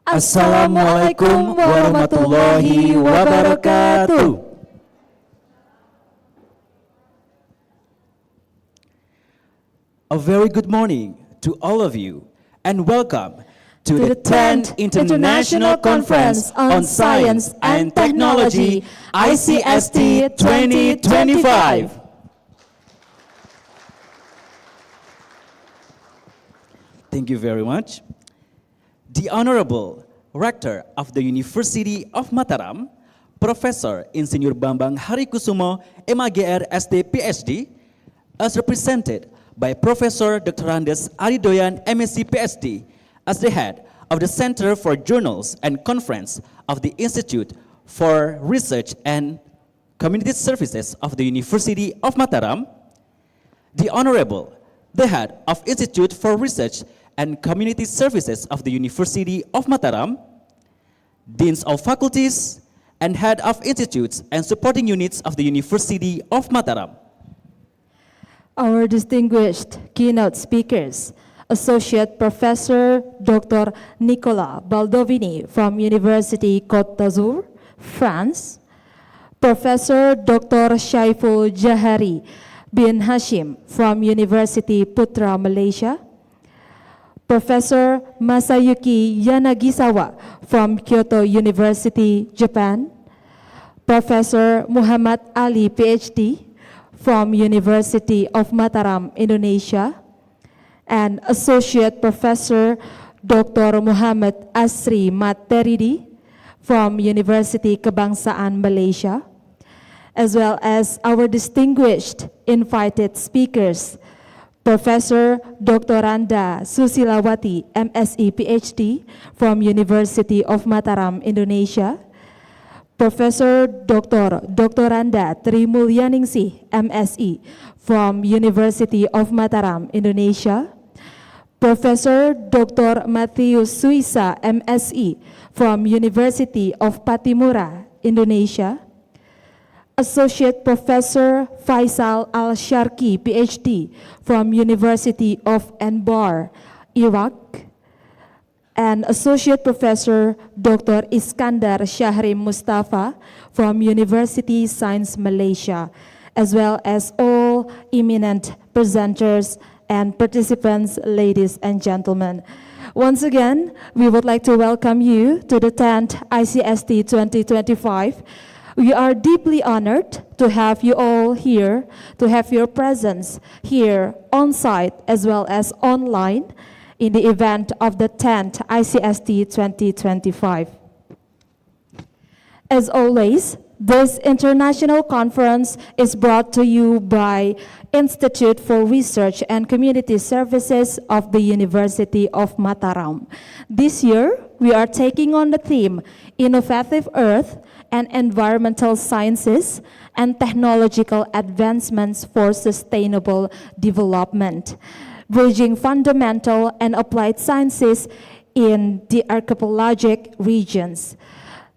Assalamualaikum warahmatullahi wabarakatuh. A very good morning to all of you and welcome to the 10th International Conference on Science and Technology ICST 2025. Thank you very much. The Honorable Rector of the University of Mataram, Professor Insinyur Bambang Harikusumo, MAGR ST PhD, as represented by Professor Dr. Andes Aridoyan, MSc PhD, as the head of the Center for Journals and Conference of the Institute for Research and Community Services of the University of Mataram, the Honorable, the head of Institute for Research and Community Services of the University of Mataram, deans of faculties, and head of institutes and supporting units of the University of Mataram. Our distinguished keynote speakers, Associate Professor Dr. Nicolas Baldovini from University Côte d'Azur, France, Professor Dr. Shaiful Jahari bin Hashim from University Putra, Malaysia, Professor Masayuki Yanagisawa from Kyoto University, Japan, Professor Muhammad Ali, PhD, from University of Mataram, Indonesia, and Associate Professor Dr. Muhammad Asri Materidi from University Kebangsaan, Malaysia, as well as our distinguished invited speakers, Professor Dr. Randa Susilawati, MSc PhD from University of Mataram, Indonesia, Professor Dr. Randa Trimulyaningsih, MSc from University of Mataram, Indonesia, Professor Dr. Matthews Suisa, MSc from University of Patimura, Indonesia, Associate Professor Faisal Al-Sharki, PhD, from University of Anbar, Iraq, and Associate Professor Dr. Iskandar Shahrim Mustafa from University Science Malaysia, as well as all eminent presenters and participants, ladies and gentlemen. Once again, we would like to welcome you to the 10th ICST 2025. We are deeply honored to have you all here, to have your presence here on site as well as online in the event of the 10th ICST 2025. As always, this international conference is brought to you by Institute for Research and Community Services of the University of Mataram. This year, we are taking on the theme, Innovative Earth and Environmental Sciences and Technological Advancements for Sustainable Development, bridging fundamental and applied sciences in the archipelagic regions.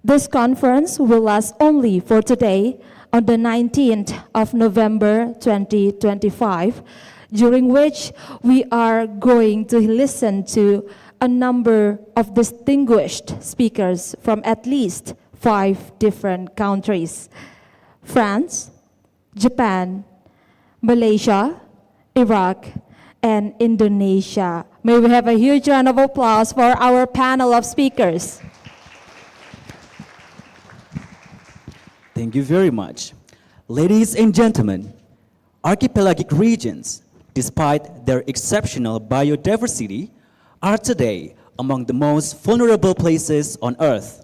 This conference will last only for today, on the 19th of November 2025, during which we are going to listen to a number of distinguished speakers from at least 5 different countries: France, Japan, Malaysia, Iraq, and Indonesia. May we have a huge round of applause for our panel of speakers. Thank you very much. Ladies and gentlemen, archipelagic regions, despite their exceptional biodiversity, are today among the most vulnerable places on Earth,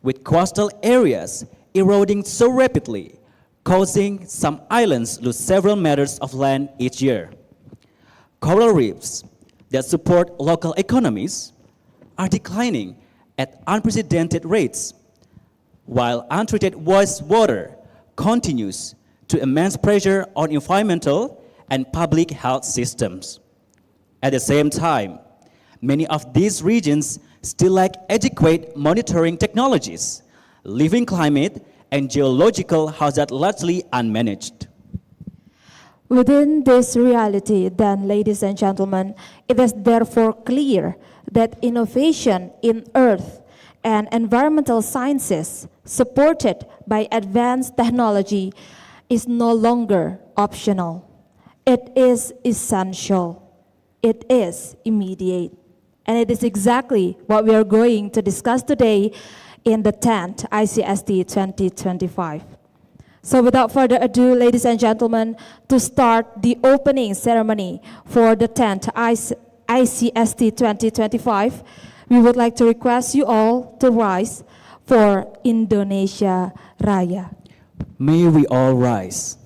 with coastal areas eroding so rapidly, causing some islands lose several meters of land each year. Coral reefs that support local economies are declining at unprecedented rates, while untreated wastewater continues to immense pressure on environmental and public health systems. At the same time, many of these regions still lack adequate monitoring technologies, leaving climate and geological hazard largely unmanaged. Within this reality, then, ladies and gentlemen, it is therefore clear that innovation in earth and environmental sciences, supported by advanced technology, is no longer optional. It is essential. It is immediate. And it is exactly what we are going to discuss today in the 10th ICST 2025. So without further ado, ladies and gentlemen, to start the opening ceremony for the 10th ICST 2025, we would like to request you all to rise for Indonesia Raya. May we all rise.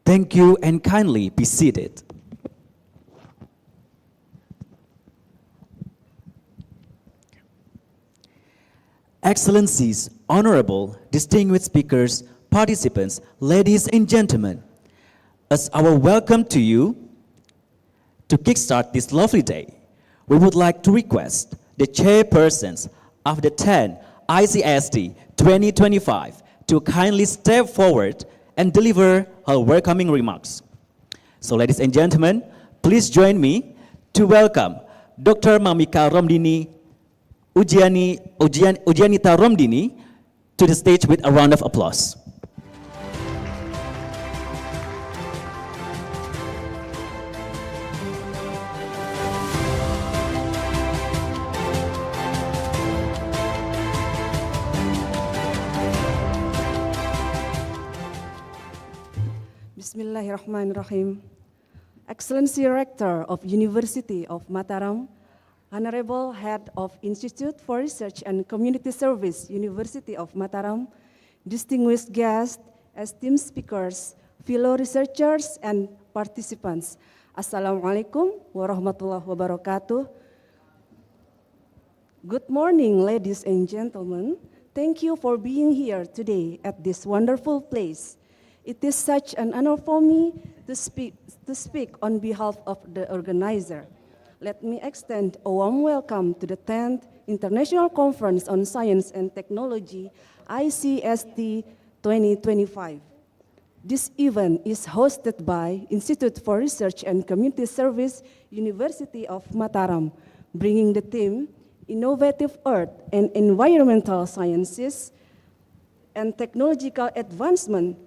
Thank you and kindly be seated. Excellencies, honorable, distinguished speakers, participants, ladies and gentlemen, as our welcome to you to kickstart this lovely day, we would like to request the chairpersons of the 10 ICST 2025 to kindly step forward and deliver her welcoming remarks. So ladies and gentlemen, please join me to welcome Dr. Mamika Romdini Ujianita Romdini to the stage with a round of applause. Bismillahirrahmanirrahim. Excellency Rector of University of Mataram, Honorable Head of Institute for Research and Community Service, University of Mataram, distinguished guests, esteemed speakers, fellow researchers, and participants. Assalamualaikum warahmatullahi wabarakatuh. Good morning, ladies and gentlemen. Thank you for being here today at this wonderful place. It is such an honor for me to speak on behalf of the organizer. Let me extend a warm welcome to the 10th International Conference on Science and Technology, ICST 2025. This event is hosted by Institute for Research and Community Service, University of Mataram, bringing the theme Innovative Earth and Environmental Sciences and Technological Advancement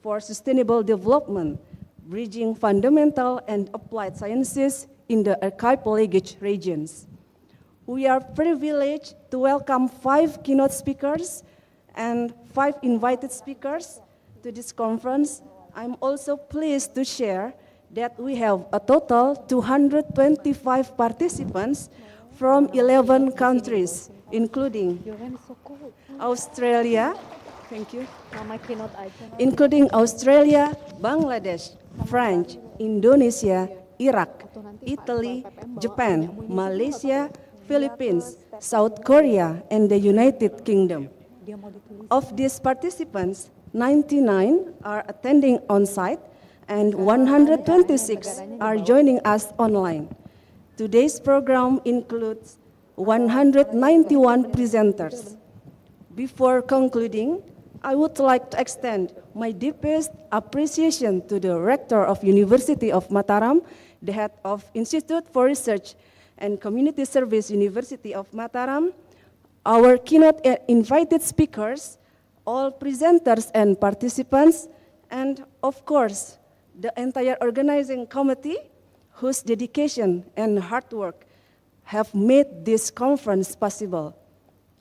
for Sustainable Development, bridging fundamental and applied sciences in the archipelagic regions. We are privileged to welcome 5 keynote speakers and 5 invited speakers to this conference, I'm also pleased to share that we have a total 225 participants from 11 countries, including Australia, thank you, including Australia, Bangladesh, France, Indonesia, Iraq, Italy, Japan, Malaysia, Philippines, South Korea, and the United Kingdom. Of these participants, 99 are attending on-site and 126 are joining us online. Today's program includes 191 presenters. Before concluding, I would like to extend my deepest appreciation to the Rector of University of Mataram, the head of Institute for Research and Community Service, University of Mataram, our keynote invited speakers, all presenters and participants, and of course, the entire organizing committee whose dedication and hard work have made this conference possible.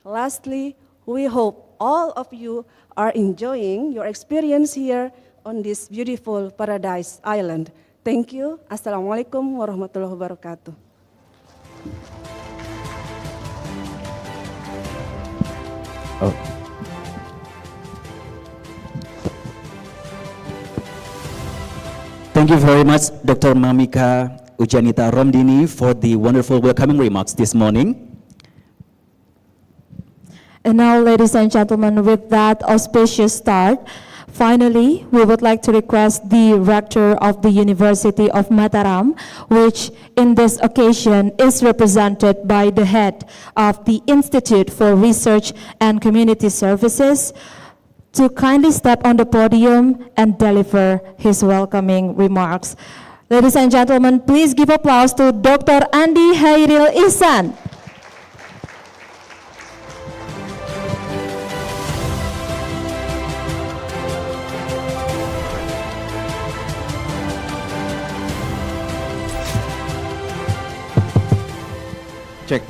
Lastly, we hope all of you are enjoying your experience here on this beautiful Paradise Island. Thank you. Assalamualaikum warahmatullahi wabarakatuh. Oh. Thank you very much, Dr. Mamika Ujanita Romdini, for the wonderful welcoming remarks this morning. And now, ladies and gentlemen, with that auspicious start, finally, we would like to request the Rector of the University of Mataram, which in this occasion is represented by the head of the Institute for Research and Community Services, to kindly step on the podium and deliver his welcoming remarks. Ladies and gentlemen, please give applause to Dr. Andi Hairil Ihsan. Cek.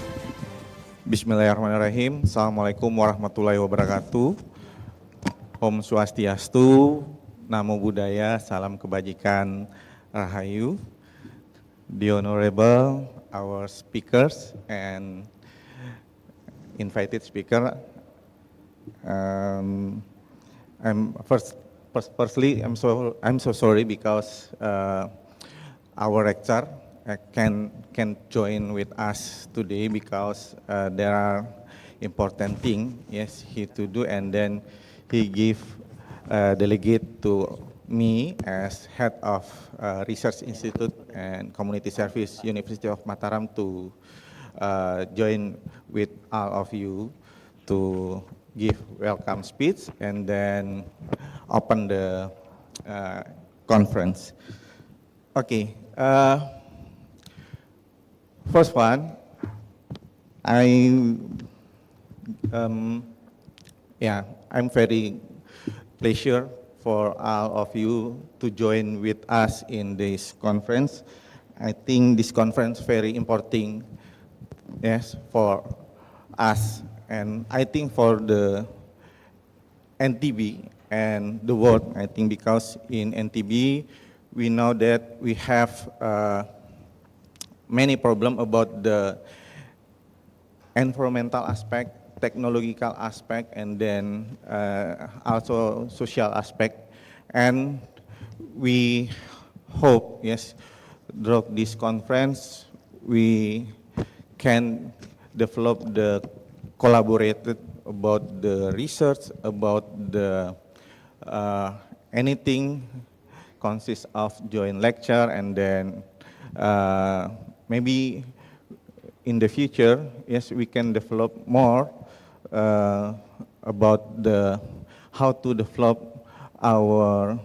Bismillahirrahmanirrahim. Assalamualaikum warahmatullahi wabarakatuh. Om Swastiastu, Namo Buddhaya, Salam Kebajikan, Rahayu. The honorable, our speakers and invited speaker. Firstly, I'm so sorry because our rector can join with us today because there are important things, yes, he to do, and then he give delegate to me as head of Research Institute and Community Service, University of Mataram, to join with all of you to give welcome speech and then open the conference. Okay. First one, I'm very pleasure for all of you to join with us in this conference. I think this conference very important, yes, for us, and I think for the NTB and the world. I think because in NTB we know that we have many problems about the environmental aspect, technological aspect, and then also social aspect. And we hope, yes, through this conference, we can develop the collaborated about the research, about the anything consists of joint lecture, and then maybe in the future, yes, we can develop more about the how to develop our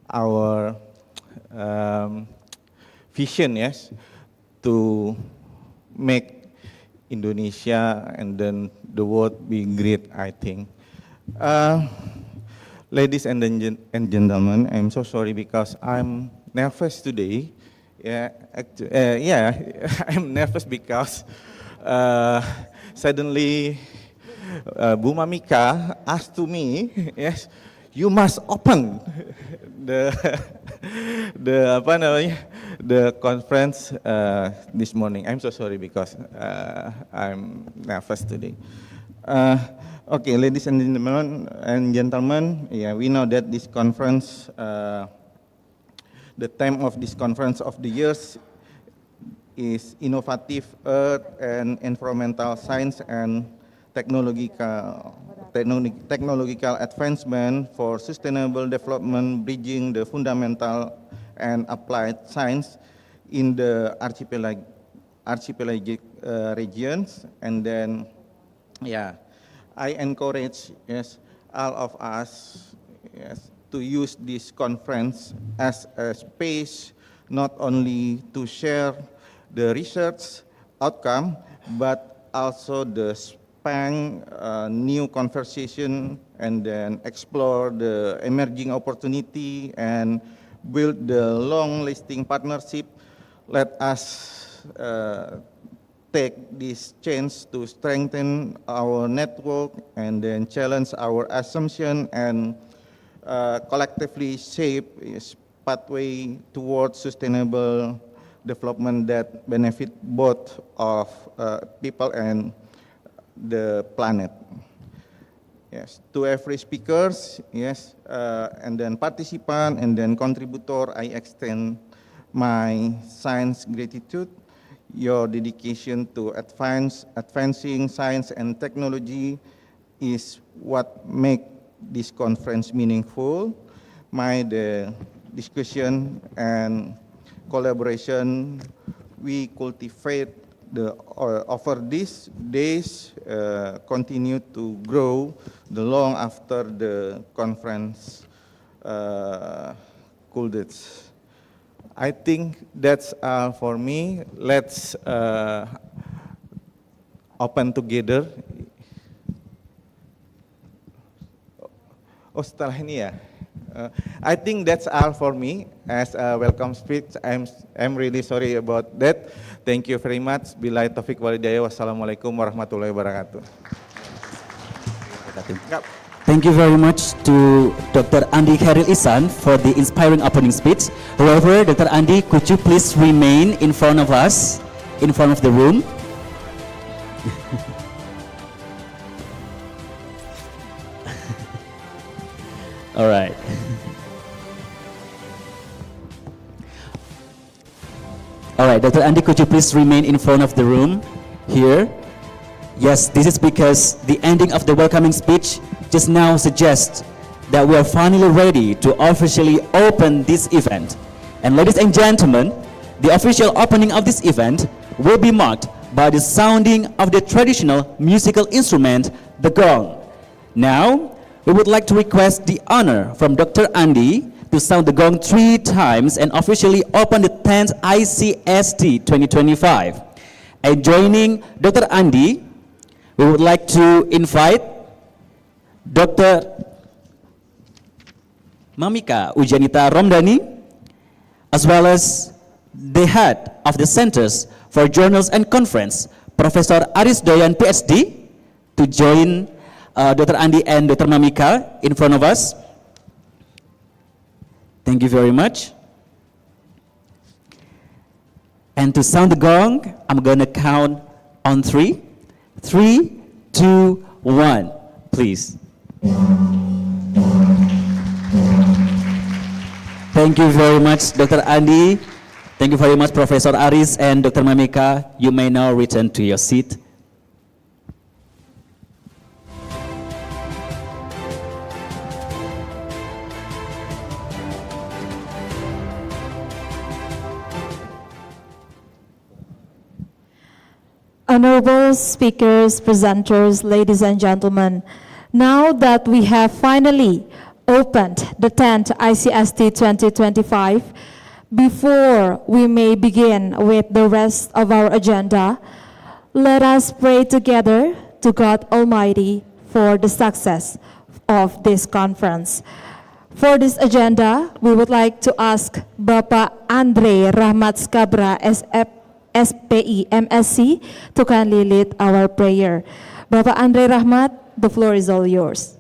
our vision, yes, to make Indonesia and then the world be great, I think. Ladies and gentlemen, I'm so sorry because I'm nervous today. I'm nervous because suddenly Bu Mamika asked to me, yes, you must open the the conference this morning. I'm so sorry because I'm nervous today. Okay, ladies and gentlemen, yeah, we know that this conference, the theme of this conference of the years is innovative earth and environmental science and technological advancement for sustainable development, bridging the fundamental and applied science in the archipelagic regions. And then, yeah, I encourage, yes, all of us, yes, to use this conference as a space not only to share the research outcome, but also the span new conversation and then explore the emerging opportunity and build the long-lasting partnership. Let us take this chance to strengthen our network and then challenge our assumption and collectively shape a pathway towards sustainable development that benefit both of people and the planet. Yes, to every speakers, yes, and then participant and then contributor, I extend my science gratitude. Your dedication to advancing science and technology is what make this conference meaningful. The discussion and collaboration we cultivate over these days continue to grow the long after the conference concludes. I think that's all for me. Let's open together. Oh, setelah ini ya. I think that's all for me as a welcome speech. I'm really sorry about that. Thank you very much. Billahi taufiq walhidayah. Wassalamualaikum warahmatullahi wabarakatuh. Thank you very much to Dr. Andi Khairil Ihsan for the inspiring opening speech. However, Dr. Andi, could you please remain in front of us, in front of the room? All right. All right, Dr. Andi, could you please remain in front of the room here? Yes, this is because the ending of the welcoming speech just now suggests that we are finally ready to officially open this event. And ladies and gentlemen, the official opening of this event will be marked by the sounding of the traditional musical instrument, the gong. Now, we would like to request the honor from Dr. Andi to sound the gong 3 times and officially open the 10th ICST 2025. And joining Dr. Andi, we would like to invite Dr. Mamika Ujanita Romdani, as well as the head of the Centers for Journals and Conference, Professor Aris Doyan, PhD, to join Dr. Andi and Dr. Mamika in front of us. Thank you very much. And to sound the gong, I'm going to count on 3. 3, 2, 1, please. Thank you very much, Dr. Andi. Thank you very much, Professor Aris and Dr. Mamika. You may now return to your seat. Honorable speakers, presenters, ladies and gentlemen, now that we have finally opened the 10th ICST 2025, before we may begin with the rest of our agenda, let us pray together to God Almighty for the success of this conference. For this agenda, we would like to ask Bapak Andre Rahmat Skabra, SPE MSc to kindly lead our prayer. Bapak Andre Rahmat, the floor is all yours.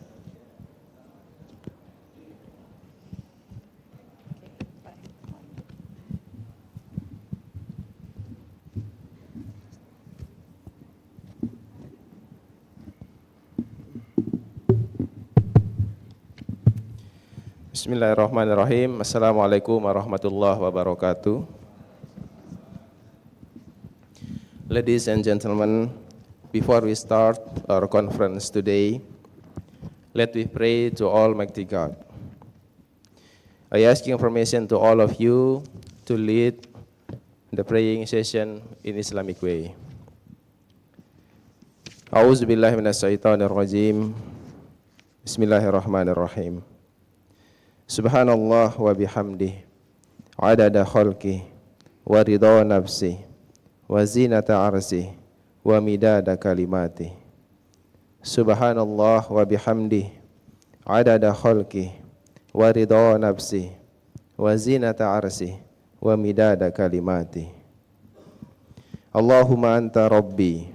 Bismillahirrahmanirrahim. Assalamualaikum warahmatullahi wabarakatuh. Ladies and gentlemen, before we start our conference today, let me pray to Almighty God. I ask information to all of you to lead the praying session in Islamic way. A'udzu billahi minasyaitonir rajim. Bismillahirrahmanirrahim. Subhanallah wa bihamdih, adada khalqih, wa ridha nafsih, wa zinata arsih, wa midada kalimatih. Subhanallah wa bihamdih, adada khalqih, wa ridha nafsih, wa zinata arsih, wa midada kalimatih. Allahumma anta rabbi,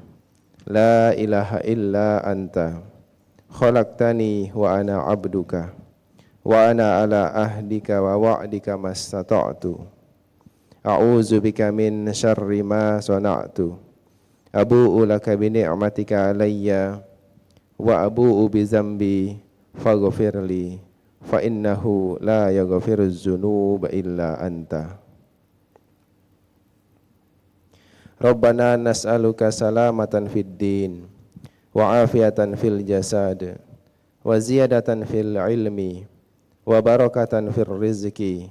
la ilaha illa anta, khalaqtani wa ana abduka, wa ana ala ahdika wa wa'dika mastata'tu. A'udzu bika min syarri ma sana'tu. Abu'u laka bi ni'matika alayya wa abu'u bi dzambi faghfirli fa innahu la yaghfiruz dzunuba illa anta. Rabbana nas'aluka salamatan fid din wa afiatan fil jasad wa ziyadatan fil ilmi wa barakatan fir rizqi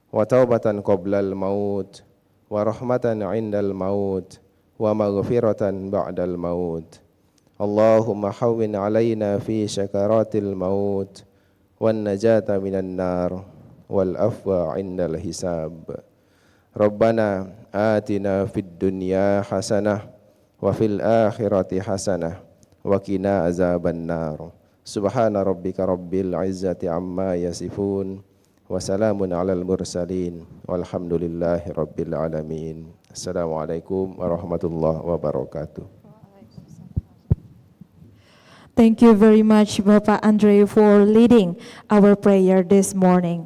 wa taubatan qoblal maut wa rahmatan indal maut wa maghfiratan ba'dal maut. Allahumma hawwin alaina fi syakaratil maut wan najata minan nar wal afwa indal hisab. Rabbana atina fid dunya hasanah wa fil akhirati hasanah wa qina azaban nar. Subhana rabbika rabbil izzati amma yasifun wa salamun alal mursalin walhamdulillahi rabbil alamin. Assalamualaikum warahmatullahi wabarakatuh. Thank you very much, Bapak Andre, for leading our prayer this morning.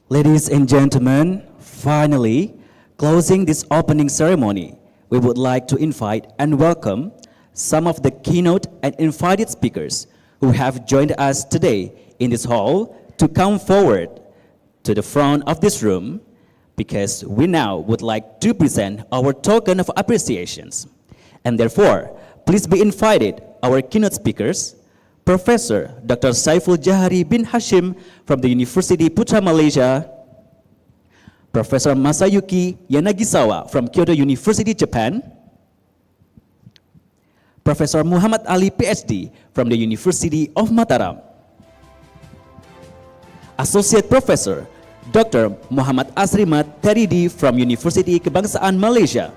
Ladies and gentlemen, finally, closing this opening ceremony, we would like to invite and welcome some of the keynote and invited speakers who have joined us today in this hall to come forward to the front of this room, because we now would like to present our token of appreciations. And therefore, please be invited our keynote speakers, Professor Dr. Saiful Jahari bin Hashim from the University Putra Malaysia, Professor Masayuki Yanagisawa from Kyoto University, Japan, Professor Muhammad Ali, PhD, from the University of Mataram. Associate Professor Dr. Muhammad Asrimat Teridi from University Kebangsaan Malaysia.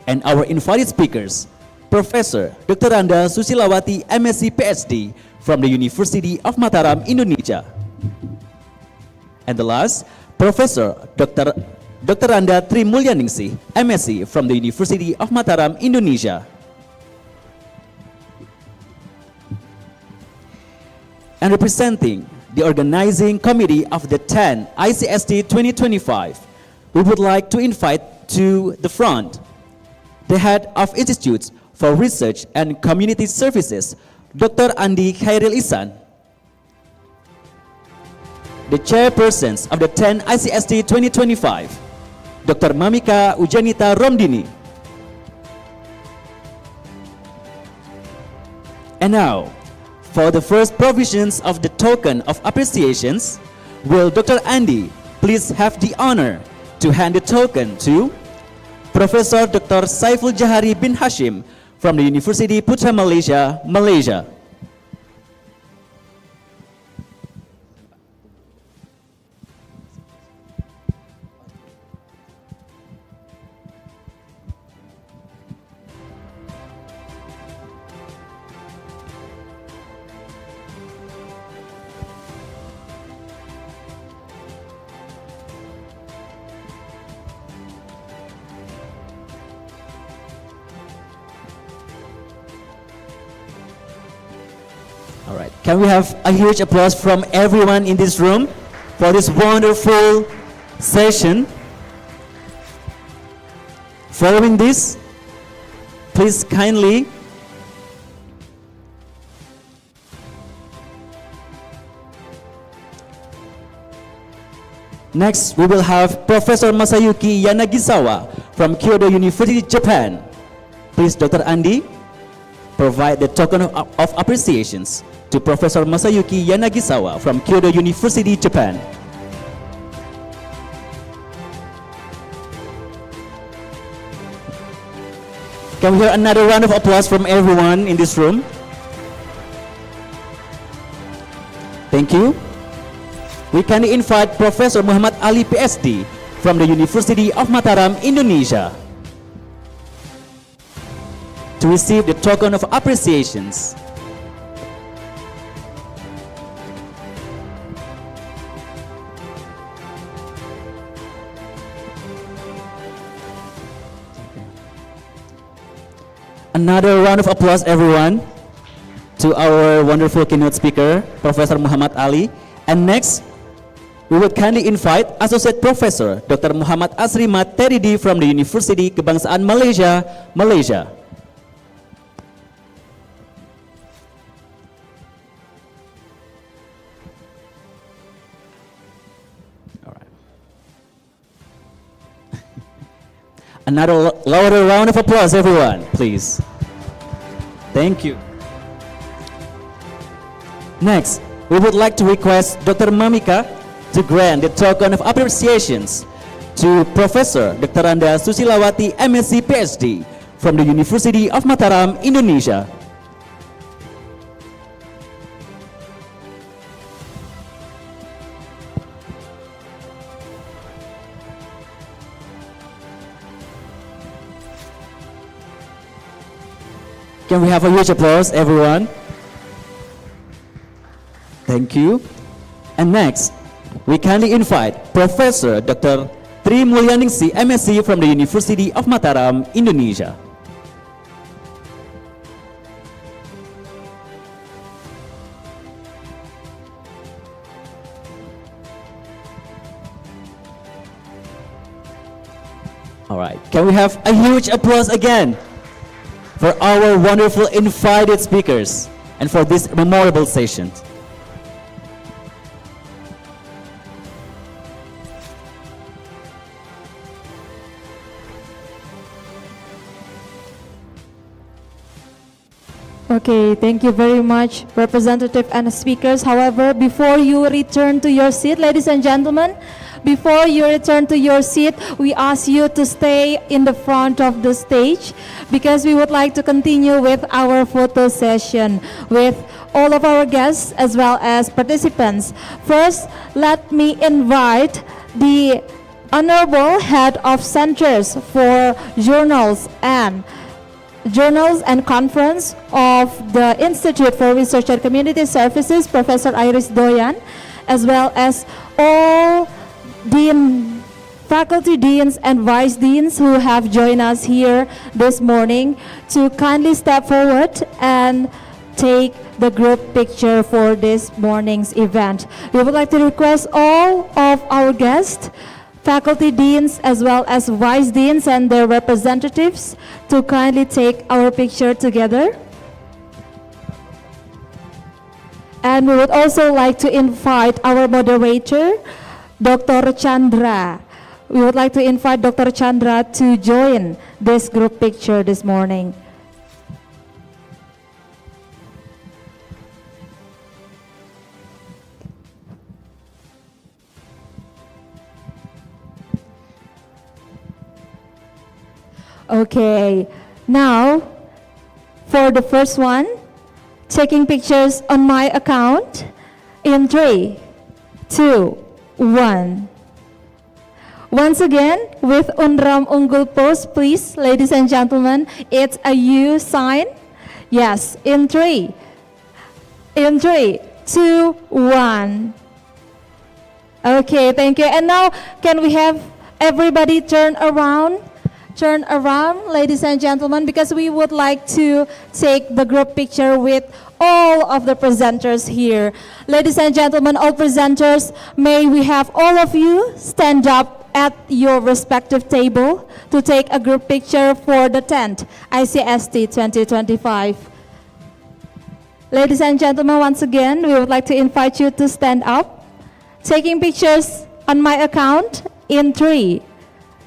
And our invited speakers, Professor Dr. Randa Susilawati, MSc, PhD, from the University of Mataram, Indonesia. And the last, Professor Dr. Randa Tri Mulyaningsih, MSc from the University of Mataram, Indonesia. And representing the organizing committee of the 10 ICST 2025, we would like to invite to the front the head of Institutes for Research and Community Services, Dr. Andi Khairil Ihsan, the chairpersons of the 10 ICST 2025, Dr. Mamika Ujanita Romdini. And now, for the first provisions of the token of appreciations, will Dr. Andi please have the honor to hand the token to Professor Dr. Saiful Jahari bin Hashim from the University Putra Malaysia, Malaysia. All right. Can we have a huge applause from everyone in this room for this wonderful session? Following this, please kindly next, we will have Professor Masayuki Yanagisawa from Kyoto University, Japan. Please, Dr. Andy, provide the token of appreciations to Professor Masayuki Yanagisawa from Kyoto University, Japan. Can we hear another round of applause from everyone in this room? Thank you. We kindly invite Professor Muhammad Ali PhD from the University of Mataram, Indonesia, to receive the token of appreciations. Another round of applause, everyone, to our wonderful keynote speaker, Professor Muhammad Ali. And next, we would kindly invite Associate Professor Dr. Muhammad Asrimat Teridi from the University Kebangsaan Malaysia, Malaysia. All right. Another louder round of applause, everyone, please. Thank you. Next, we would like to request Dr. Mamika to grant the token of appreciations to Professor Dr. Randa Susilawati MSc PhD from the University of Mataram, Indonesia. Can we have a huge applause, everyone? Thank you. And next, we kindly invite Professor Dr. Tri Mulyaningsi MSc from the University of Mataram, Indonesia. All right, can we have a huge applause again for our wonderful invited speakers and for this memorable session. Okay, thank you very much, representative and speakers. However, before you return to your seat, ladies and gentlemen, before you return to your seat, we ask you to stay in the front of the stage because we would like to continue with our photo session with all of our guests as well as participants. First, let me invite the Honorable Head of Centers for Journals and Conference of the Institute for Research and Community Services, Professor Iris Doyan, as well as all faculty deans and vice deans who have joined us here this morning to kindly step forward and take the group picture for this morning's event. We would like to request all of our guests, faculty deans as well as vice deans and their representatives to kindly take our picture together. And we would also like to invite our moderator, Dr. Chandra. We would like to invite Dr. Chandra to join this group picture this morning. Okay, now for the first one, taking pictures on my account in 3, 2, 1. Once again, with Unram Unggul pose, please, ladies and gentlemen, it's a U sign. Yes, in 3, 2, 1. Okay, thank you. And now, can we have everybody turn around turn around, ladies and gentlemen, because we would like to take the group picture with all of the presenters here. Ladies and gentlemen, all presenters, may we have all of you stand up at your respective table to take a group picture for the 10th ICST 2025. Ladies and gentlemen, once again, we would like to invite you to stand up, taking pictures on my account in 3,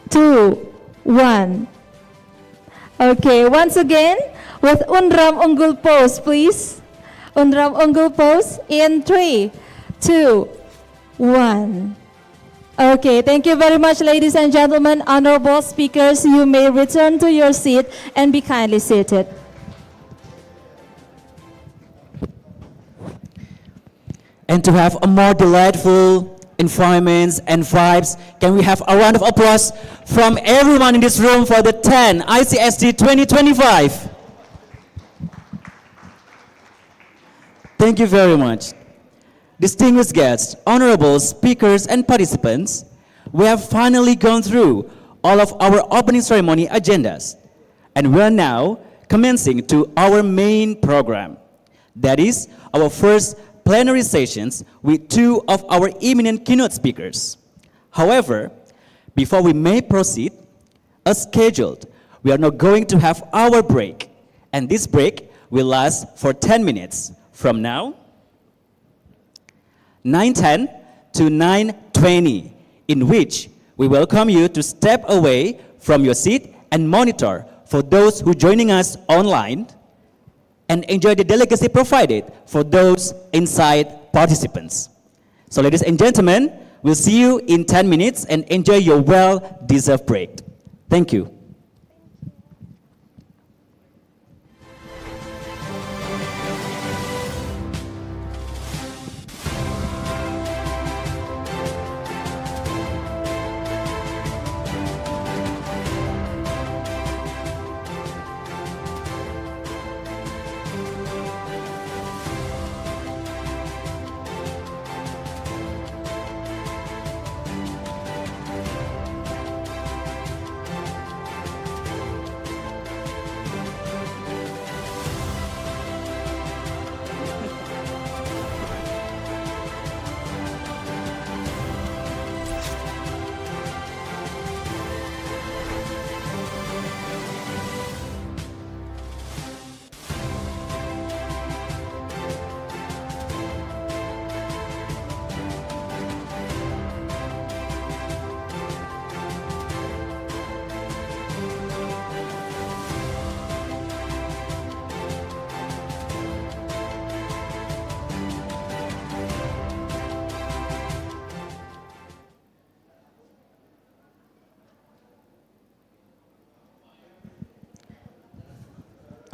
2, 1. Okay, once again, with Unram Unggul pose, please. Unram Unggul pose in 3, 2, 1. Okay, thank you very much, ladies and gentlemen. Honorable speakers, you may return to your seat and be kindly seated. And to have a more delightful environments and vibes, can we have a round of applause from everyone in this room for the 10 ICST 2025? Thank you very much. Distinguished guests, honorable speakers and participants, we have finally gone through all of our opening ceremony agendas, and we are now commencing to our main program. That is our first plenary sessions with 2 of our eminent keynote speakers. However, before we may proceed, as scheduled, we are now going to have our break, and this break will last for 10 minutes from now, 9:10 to 9:20, in which we welcome you to step away from your seat and monitor for those who joining us online, and enjoy the delicacy provided for those inside participants. So ladies and gentlemen, we'll see you in 10 minutes and enjoy your well-deserved break. Thank you.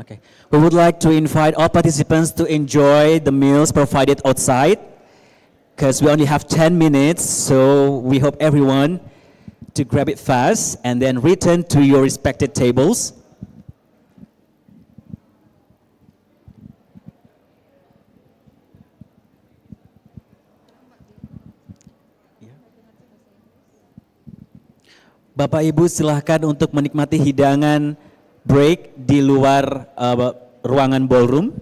Okay. We would like to invite all participants to enjoy the meals provided outside, because we only have 10 minutes, so we hope everyone to grab it fast and then return to your respected tables. Bapak Ibu silahkan untuk menikmati hidangan break di luar ruangan ballroom,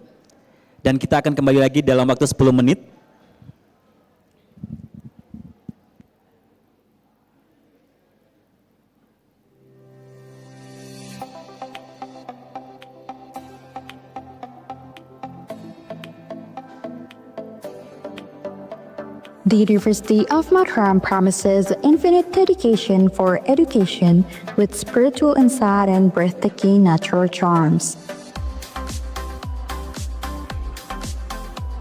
dan kita akan kembali lagi dalam waktu 10 menit. The University of Mataram promises infinite dedication for education with spiritual insight and breathtaking natural charms.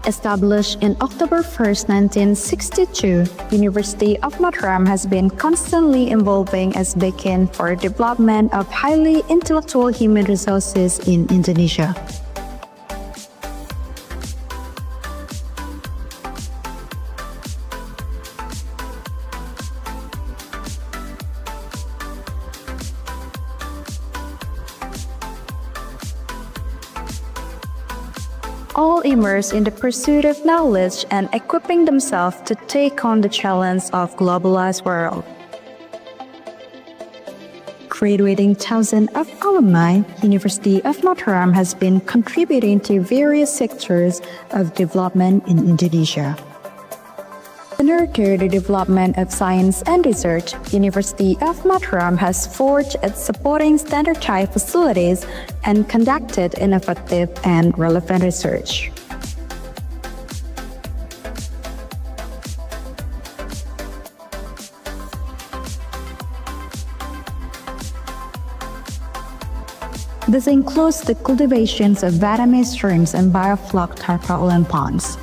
Established in October 1st, 1962, University of Mataram has been constantly evolving as beacon for development of highly intellectual human resources in Indonesia. All immersed in the pursuit of knowledge and equipping themselves to take on the challenge of globalized world. graduating thousands of alumni, University of Mataram has been contributing to various sectors of development in Indonesia. To nurture the development of science and research, University of Mataram has forged its supporting standardized facilities and conducted innovative and relevant research. This includes the cultivations of vitamin streams and biofloc tarpaulin ponds,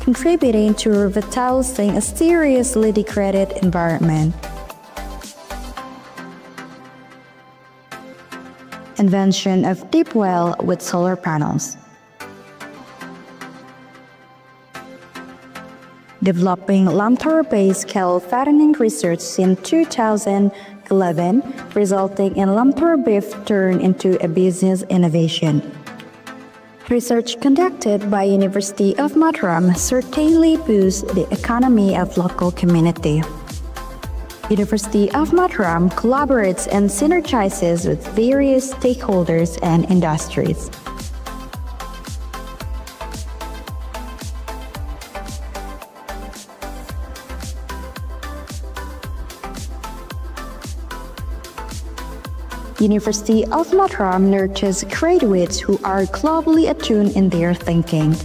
contributing to revitalizing a seriously degraded environment. Invention of deep well with solar panels. Developing Lamtar-based cattle fattening research since 2011, resulting in Lamtar beef turned into a business innovation. Research conducted by University of Mataram certainly boosts the economy of local community. University of Mataram collaborates and synergizes with various stakeholders and industries. University of Mataram nurtures graduates who are globally attuned in their thinking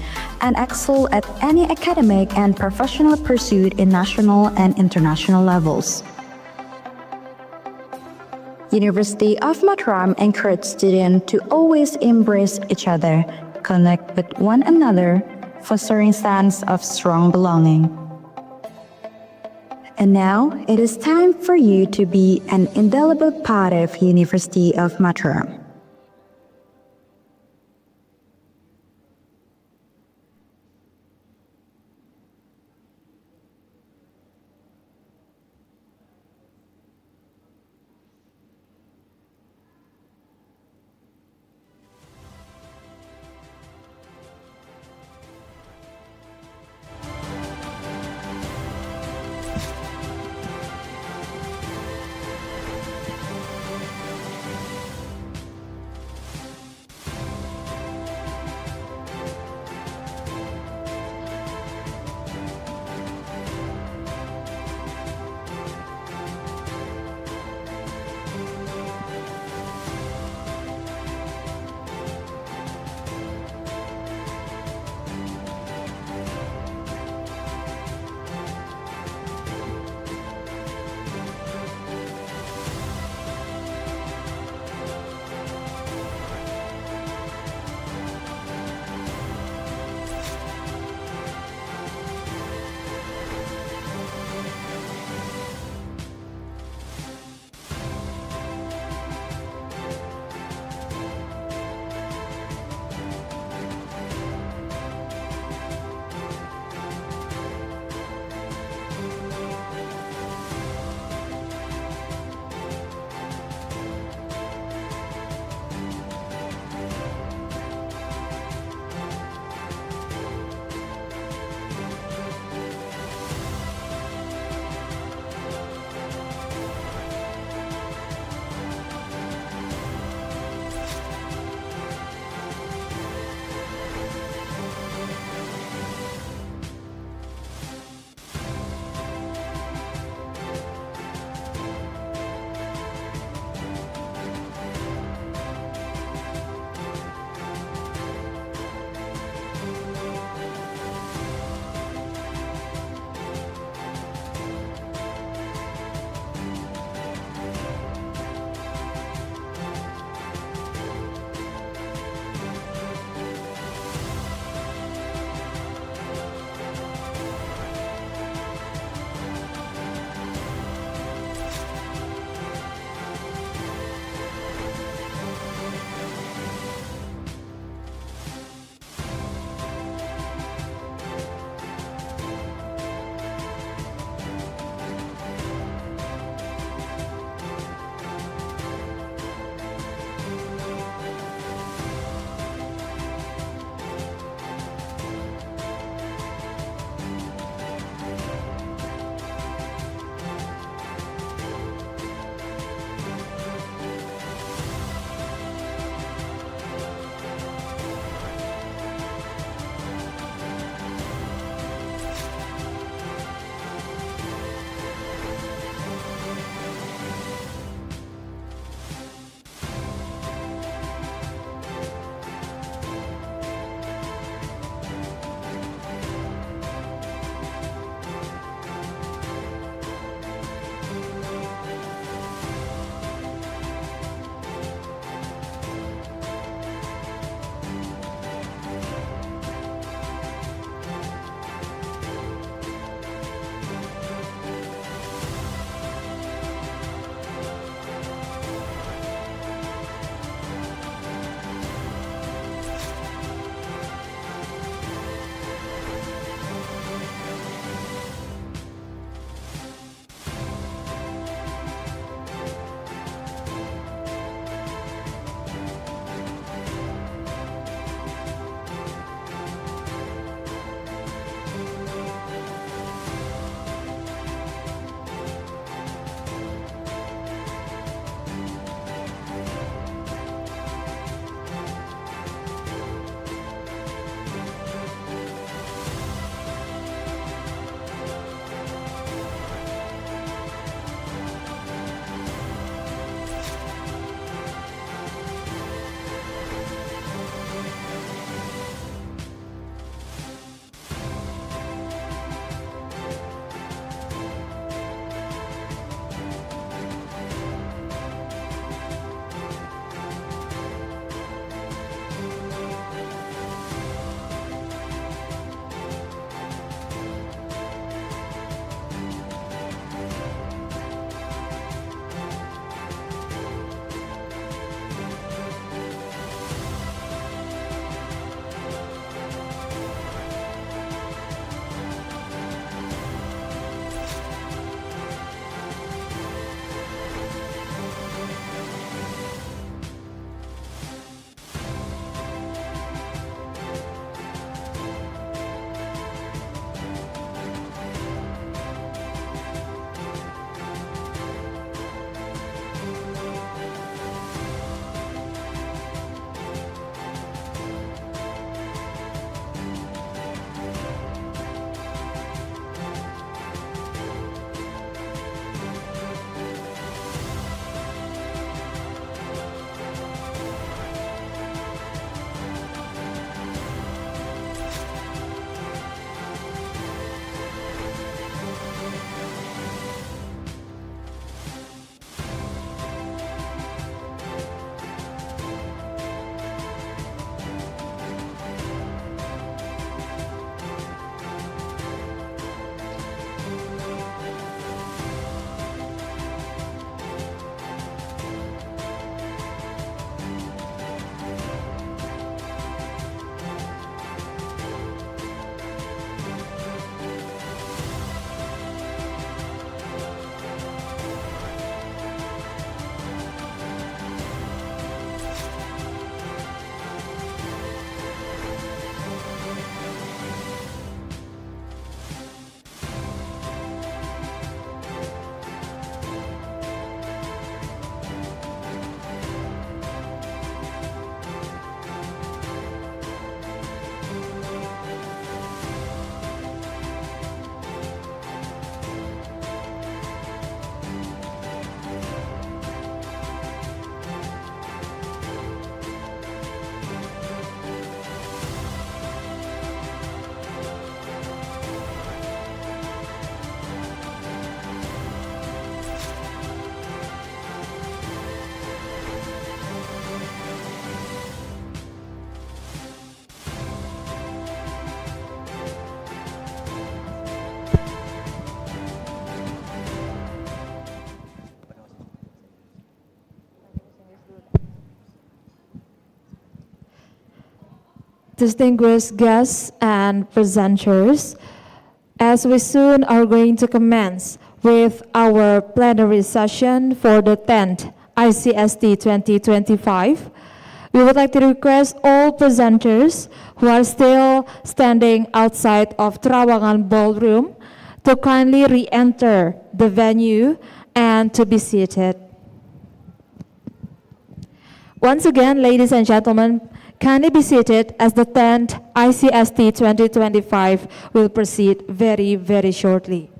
and excel at any academic and professional pursuit in national and international levels. University of Mataram encourages students to always embrace each other, connect with one another, fostering a sense of strong belonging. And now, it is time for you to be an indelible part of University of Mataram. distinguished guests and presenters, as we soon are going to commence with our plenary session for the 10th ICST 2025, we would like to request all presenters who are still standing outside of Trawangan Ballroom to kindly re-enter the venue and to be seated. Once again, ladies and gentlemen, kindly be seated as the 10th ICST 2025 will proceed very, very shortly.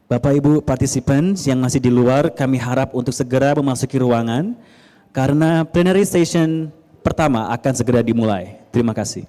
Bapak Ibu participants yang masih di luar, kami harap untuk segera memasuki ruangan karena plenary session pertama akan segera dimulai. Terima kasih.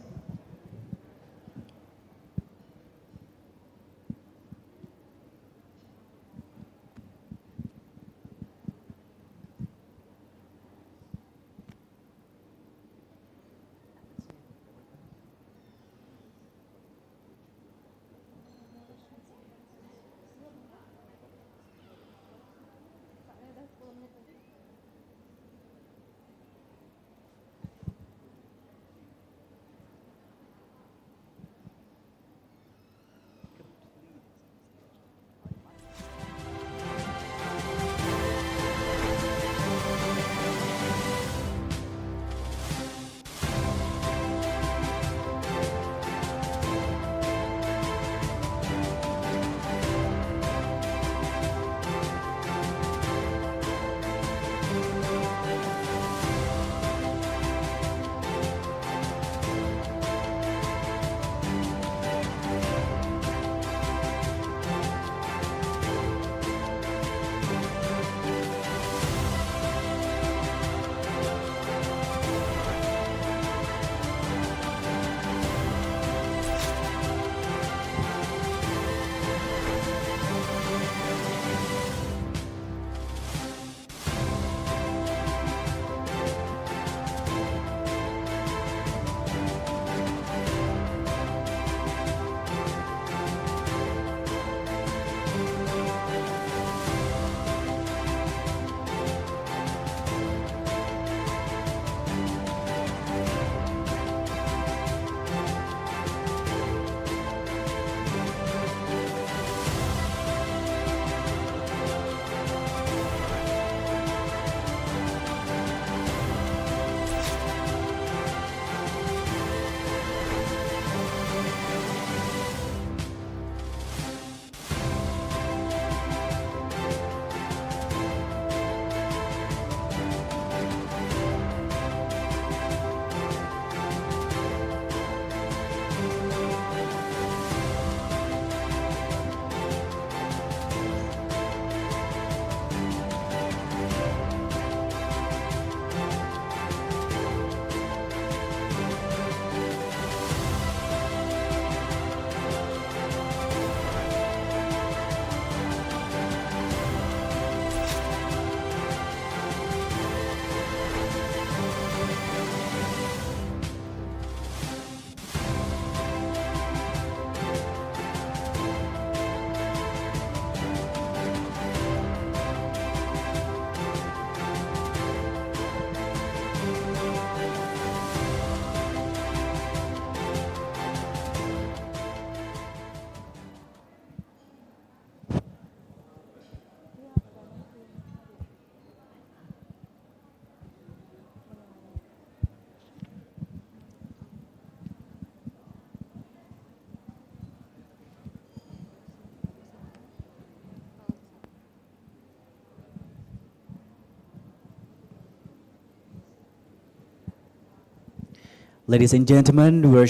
Ladies and gentlemen, we're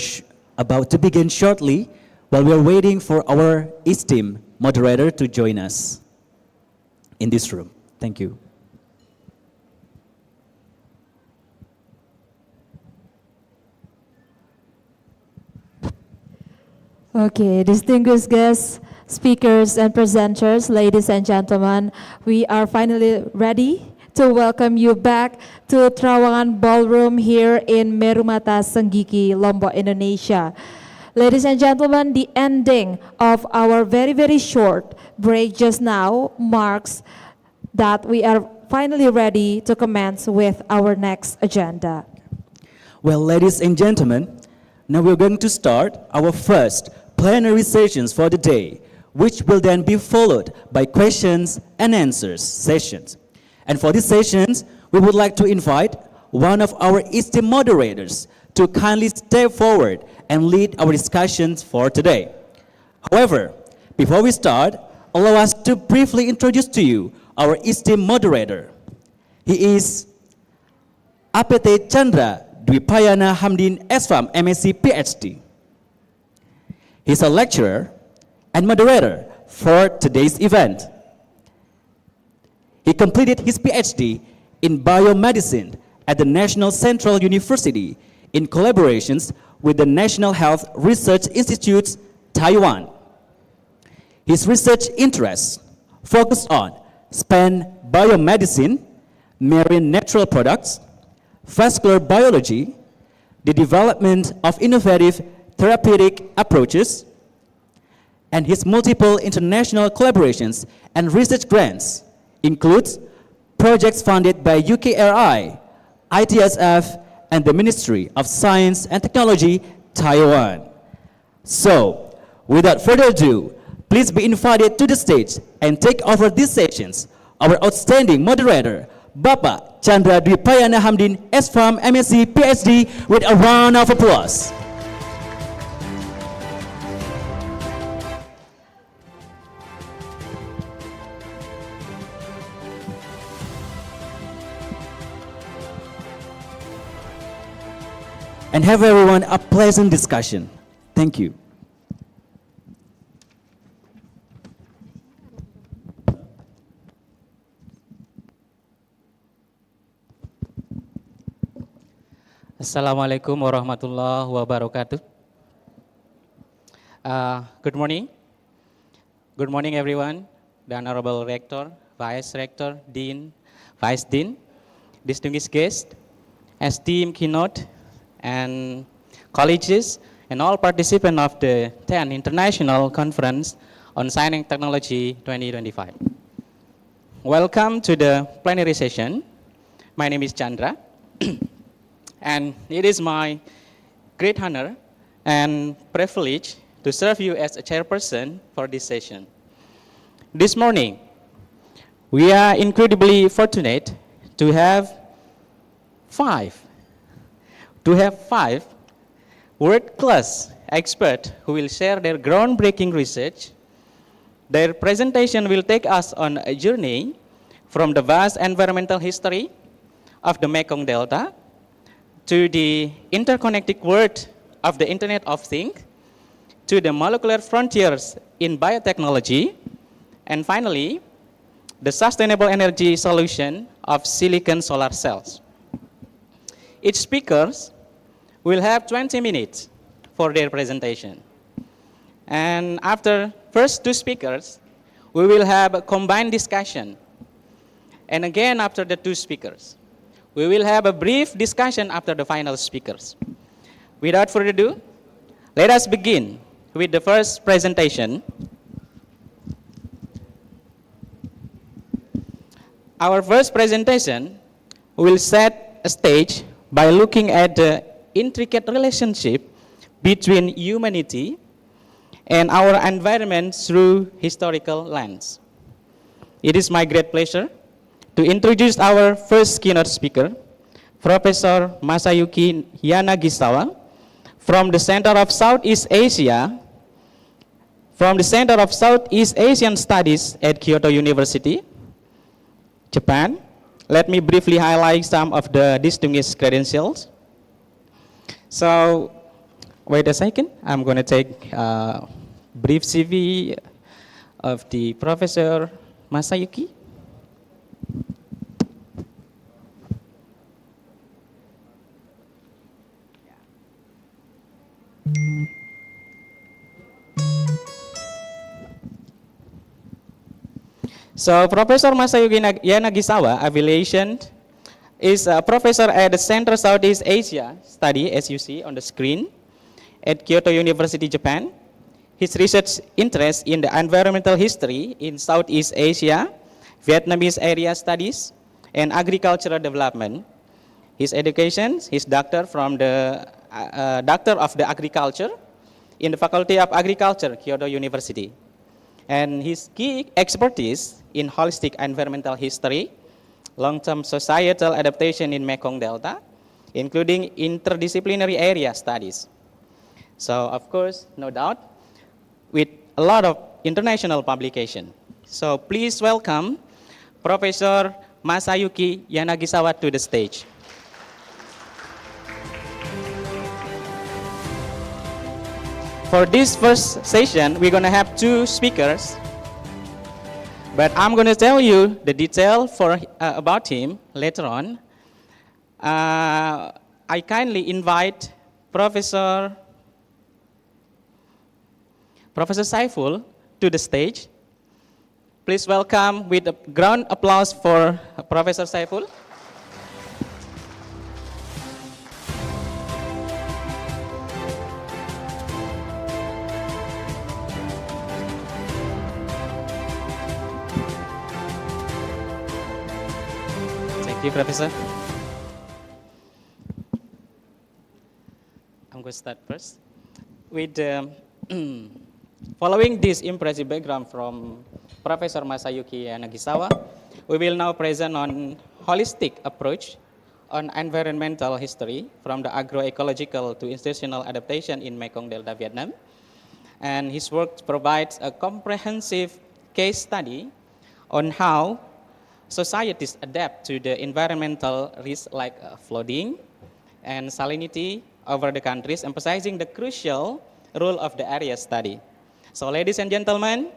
about to begin shortly while we're waiting for our esteemed moderator to join us in this room. Thank you. Okay, distinguished guests, speakers, and presenters, ladies and gentlemen, we are finally ready to welcome you back to Trawangan Ballroom here in Merumata, Senggigi, Lombok, Indonesia. Ladies and gentlemen, the ending of our very, very short break just now marks that we are finally ready to commence with our next agenda. Well, ladies and gentlemen, now we're going to start our first plenary sessions for the day, which will then be followed by questions and answers sessions. And for these sessions, we would like to invite one of our esteemed moderators to kindly step forward and lead our discussions for today. However, before we start, allow us to briefly introduce to you our esteemed moderator. He is APT Chandra Dwipayana Hamdin SFAM MSc PhD. He's a lecturer and moderator for today's event. He completed his PhD in biomedicine at the National Central University in collaborations with the National Health Research Institute, Taiwan. His research interests focus on span biomedicine, marine natural products, vascular biology, the development of innovative therapeutic approaches, and his multiple international collaborations and research grants includes projects funded by UKRI, ITSF, and the Ministry of Science and Technology, Taiwan. So, without further ado, please be invited to the stage and take over these sessions our outstanding moderator, Bapak Chandra Dwipayana Hamdin SFAM MSc PhD, with a round of applause. And have everyone a pleasant discussion. Thank you. Assalamualaikum warahmatullahi wabarakatuh. Good morning. Good morning, everyone. The Honorable Rector, Vice Rector, Dean, Vice Dean, distinguished guests, esteemed keynote, and colleges, and all participants of the 10th International Conference on Science and Technology 2025. Welcome to the plenary session. My name is Chandra. And it is my great honor and privilege to serve you as a chairperson for this session. This morning, we are incredibly fortunate to have five world-class experts who will share their groundbreaking research. Their presentation will take us on a journey from the vast environmental history of the Mekong Delta to the interconnected world of the Internet of Things, to the molecular frontiers in biotechnology, and finally, the sustainable energy solution of silicon solar cells. Each speaker will have 20 minutes for their presentation. And after first two speakers, we will have a combined discussion. And again, after the two speakers, we will have a brief discussion after the final speakers. Without further ado, let us begin with the first presentation. Our first presentation will set a stage by looking at the intricate relationship between humanity and our environment through historical lens. It is my great pleasure to introduce our first keynote speaker, Professor Masayuki Yanagisawa, from the Center of Southeast Asia, from the Center of Southeast Asian Studies at Kyoto University, Japan. Let me briefly highlight some of the distinguished credentials. So, wait a second. I'm going to take a brief CV of the Professor Masayuki. So, Professor Masayuki Yanagisawa, affiliation, is a professor at the Center Southeast Asia Study, as you see on the screen, at Kyoto University, Japan. His research interests in the environmental history in Southeast Asia, Vietnamese area studies, and agricultural development. His education, his doctor from the Doctor of the Agriculture in the Faculty of Agriculture, Kyoto University. And his key expertise in holistic environmental history, long-term societal adaptation in Mekong Delta, including interdisciplinary area studies. So, of course, no doubt, with a lot of international publication. So, please welcome Professor Masayuki Yanagisawa to the stage. For this first session, we're going to have two speakers, but I'm going to tell you the detail about him later on. I kindly invite Professor Saiful to the stage. Please welcome with a ground applause for Professor Saiful. Thank you, Professor. I'm going to start first with following this impressive background from Professor Masayuki Yanagisawa. We will now present on holistic approach on environmental history from the agroecological to institutional adaptation in Mekong Delta, Vietnam. And his work provides a comprehensive case study on how societies adapt to the environmental risks like flooding and salinity over the countries, emphasizing the crucial role of the area study. So, ladies and gentlemen,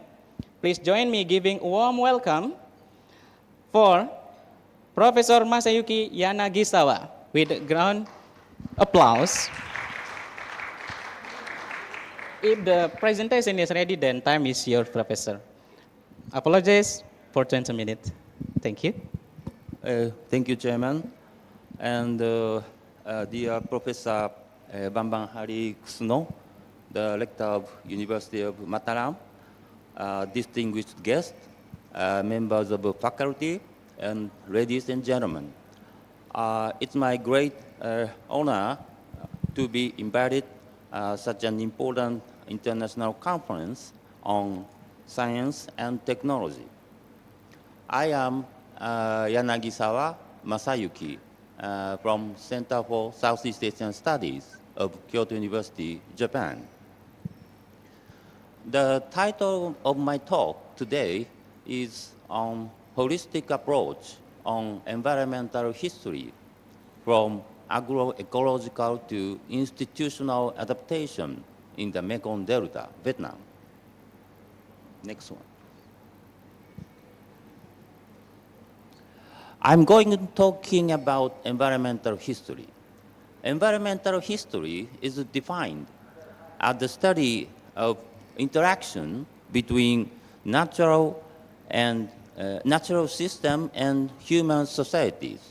please join me giving a warm welcome for Professor Masayuki Yanagisawa with a ground applause. If the presentation is ready, then time is yours, Professor. Apologies for 20 minutes. Thank you. Thank you, Chairman. And dear Professor Bambang Hari Kusno, the Rector of University of Mataram, distinguished guests, members of the faculty, and ladies and gentlemen. It's my great honor to be invited such an important international conference on science and technology. I am Yanagisawa Masayuki from Center for Southeast Asian Studies of Kyoto University, Japan. The title of my talk today is on holistic approach on environmental history from agroecological to institutional adaptation in the Mekong Delta, Vietnam. Next one. I'm going to be talking about environmental history. Environmental history is defined as the study of interaction between natural system and human societies,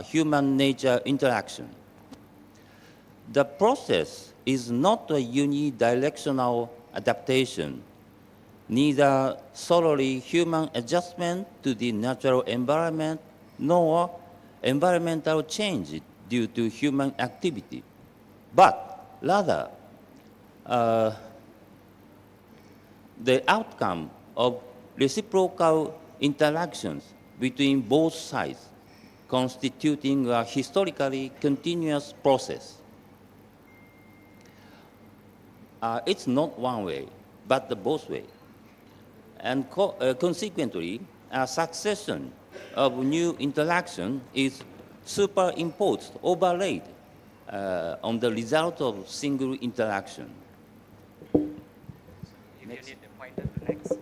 human-nature interaction. The process is not a unidirectional adaptation, neither solely human adjustment to the natural environment, nor environmental change due to human activity, but rather the outcome of reciprocal interactions between both sides, constituting a historically continuous process. It's not one way, but the both way. And consequently, a succession of new interaction is superimposed, overlaid on the result of single interaction. Next.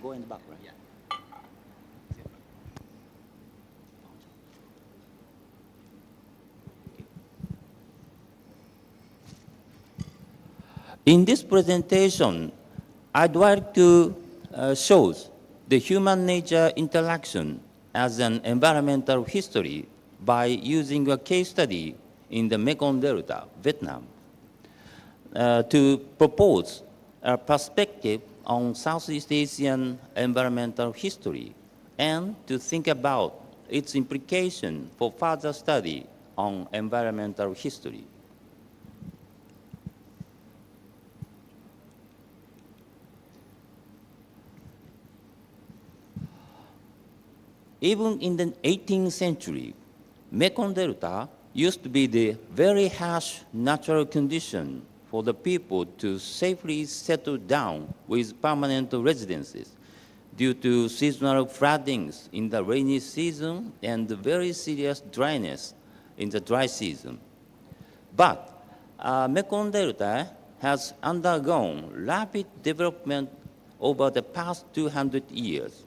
Go in the back, right? In this presentation, I'd like to show the human nature interaction as an environmental history by using a case study in the Mekong Delta, Vietnam, to propose a perspective on Southeast Asian environmental history and to think about its implication for further study on environmental history. Even in the 18th century, Mekong Delta used to be the very harsh natural condition for the people to safely settle down with permanent residences due to seasonal floodings in the rainy season and very serious dryness in the dry season. But Mekong Delta has undergone rapid development over the past 200 years.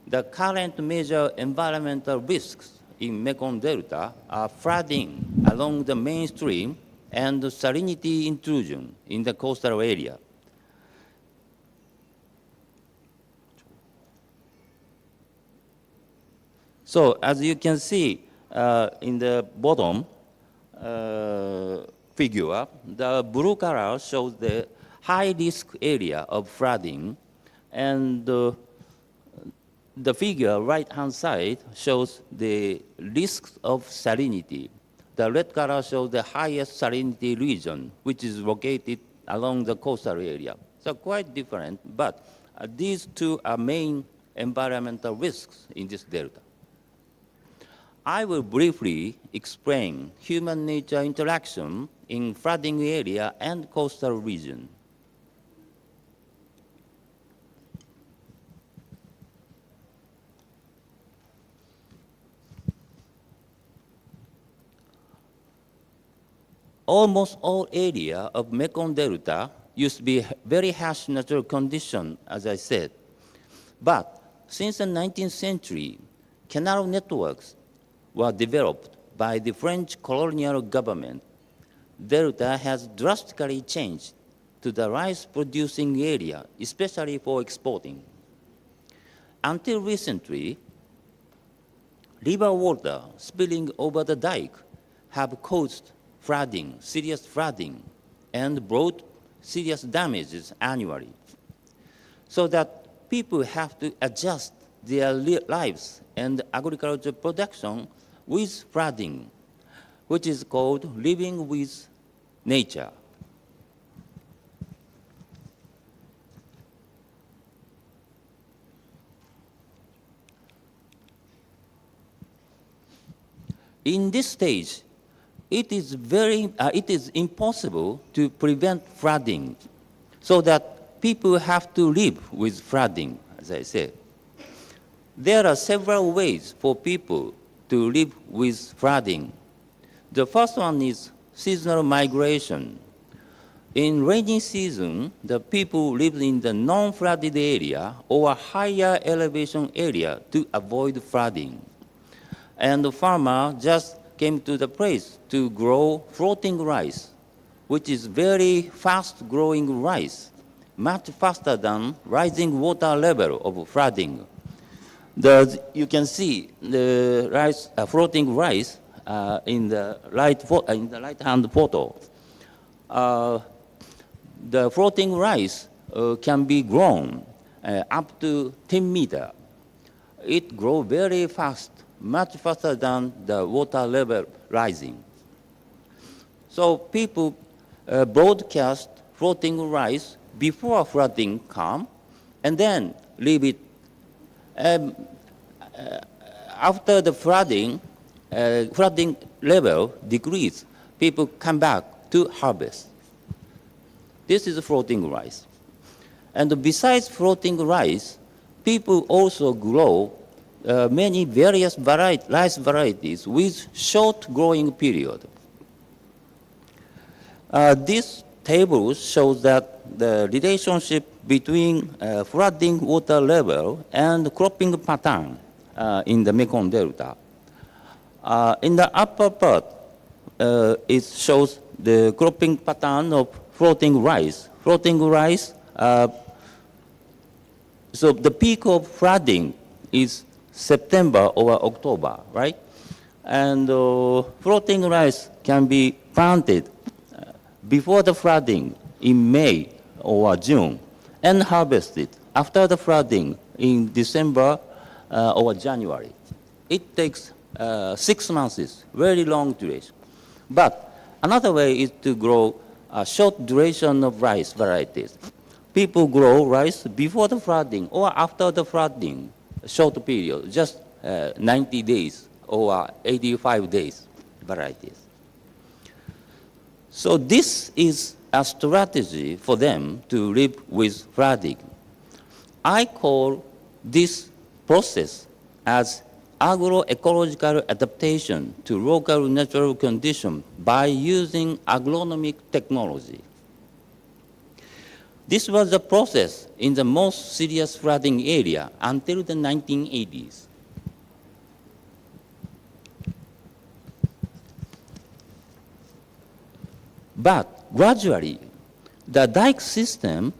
The current major environmental risks in Mekong Delta are flooding along the mainstream and salinity intrusion in the coastal area. So as you can see in the bottom figure, the blue color shows the high-risk area of flooding, and the figure right-hand side shows the risks of salinity. The red color shows the highest salinity region, which is located along the coastal area. So quite different, but these two are main environmental risks in this delta. I will briefly explain human-nature interaction in flooding area and coastal region. Almost all area of Mekong Delta used to be very harsh natural condition, as I said. But since the 19th century, canal networks were developed by the French colonial government. Delta has drastically changed to the rice-producing area, especially for exporting. Until recently, river water spilling over the dike have caused flooding, serious flooding, and brought serious damages annually. So that people have to adjust their lives and agricultural production with flooding, which is called living with nature. In this stage, it is impossible to prevent flooding, so that people have to live with flooding, as I said. There are several ways for people to live with flooding. The first one is seasonal migration. In rainy season, the people live in the non-flooded area or higher elevation area to avoid flooding. And the farmer just came to the place to grow floating rice, which is very fast growing rice, much faster than rising water level of flooding. You can see the rice, floating rice in the right-hand photo. The floating rice can be grown up to 10 meters. It grows very fast, much faster than the water level rising. So people broadcast floating rice before flooding come, and then leave it. After the flooding level decrease, people come back to harvest. This is floating rice. And besides floating rice, people also grow many various rice varieties with short growing period. This table shows that the relationship between flooding water level and cropping pattern in the Mekong Delta. In the upper part, it shows the cropping pattern of floating rice. Floating rice, so the peak of flooding is September or October, right? And floating rice can be planted before the flooding in May or June and harvested after the flooding in December or January. It takes 6 months, very long duration. But another way is to grow a short duration of rice varieties. People grow rice before the flooding or after the flooding, a short period, just 90 days or 85 days varieties. So this is a strategy for them to live with flooding. I call this process as agroecological adaptation to local natural conditions by using agronomic technology. This was the process in the most serious flooding area until the 1980s. But gradually, the dike system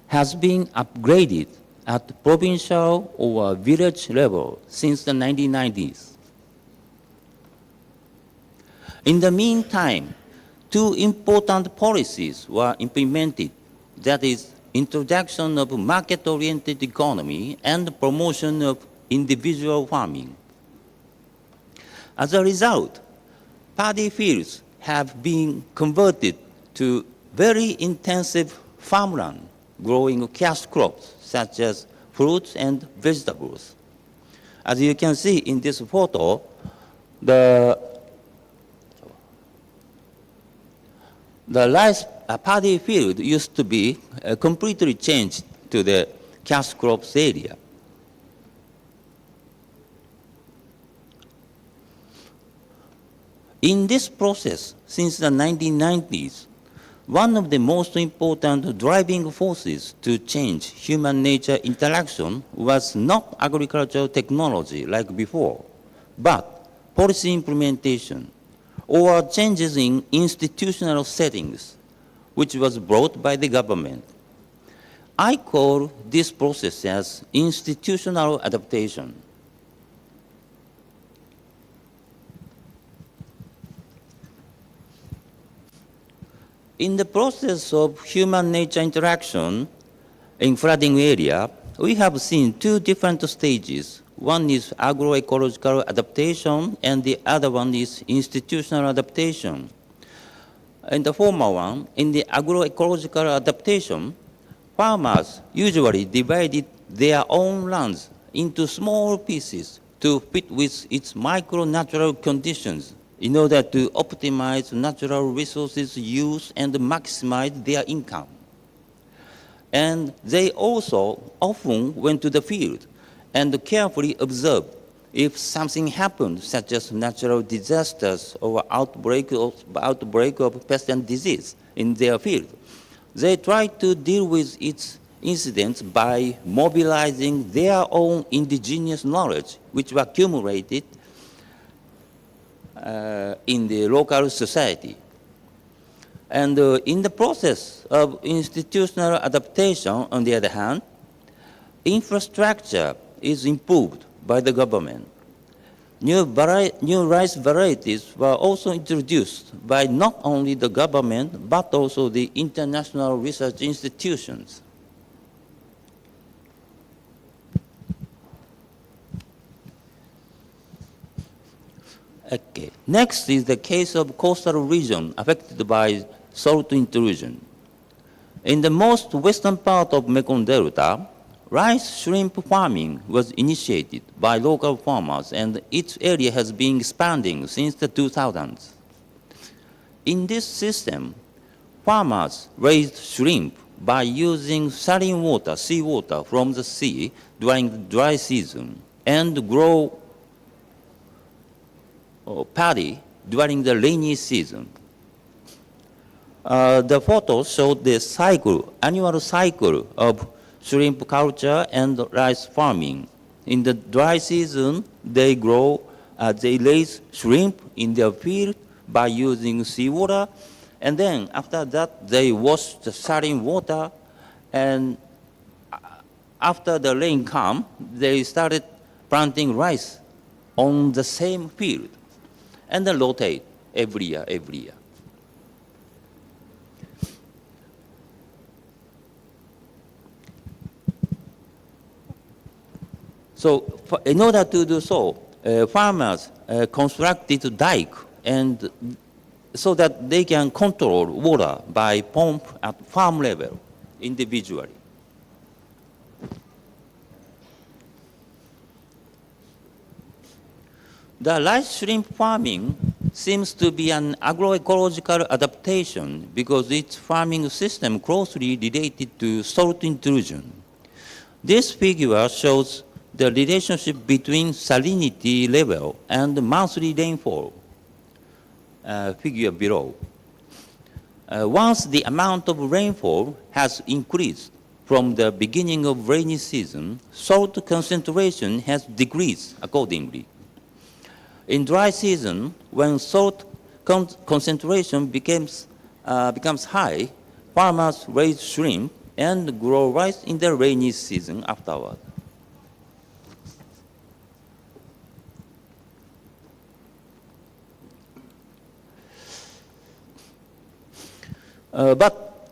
has been upgraded at provincial or village level since the 1990s. In the meantime, two important policies were implemented, that is, introduction of market-oriented economy and promotion of individual farming. As a result, paddy fields have been converted to very intensive farmland growing cash crops such as fruits and vegetables. As you can see in this photo, the rice paddy field used to be completely changed to the cash crops area. In this process, since the 1990s, one of the most important driving forces to change human-nature interaction was not agricultural technology like before, but policy implementation or changes in institutional settings, which was brought by the government. I call this process as institutional adaptation. In the process of human-nature interaction in flooding area, we have seen two different stages. One is agroecological adaptation, and the other one is institutional adaptation. In the former one, in the agroecological adaptation, farmers usually divided their own lands into small pieces to fit with its micro-natural conditions in order to optimize natural resources use and maximize their income. And they also often went to the field and carefully observed if something happened, such as natural disasters or outbreak of pest and disease in their field. They tried to deal with its incidents by mobilizing their own indigenous knowledge, which were accumulated in the local society. And in the process of institutional adaptation, on the other hand, infrastructure is improved by the government. New rice varieties were also introduced by not only the government, but also the international research institutions. Okay. Next is the case of coastal region affected by salt intrusion. In the most western part of Mekong Delta, rice shrimp farming was initiated by local farmers, and its area has been expanding since the 2000s. In this system, farmers raised shrimp by using saline water, seawater from the sea during the dry season, and grow paddy during the rainy season. The photos show the annual cycle of shrimp culture and rice farming. In the dry season, they raise shrimp in their field by using seawater, and then after that, they wash the saline water, and after the rain comes, they started planting rice on the same field, and then rotate every year. So in order to do so, farmers constructed dike and so that they can control water by pump at farm level individually. The rice shrimp farming seems to be an agroecological adaptation because its farming system closely related to salt intrusion. This figure shows the relationship between salinity level and monthly rainfall, figure below. Once the amount of rainfall has increased from the beginning of rainy season, salt concentration has decreased accordingly. In dry season, when salt concentration becomes high, farmers raise shrimp and grow rice in the rainy season afterward. But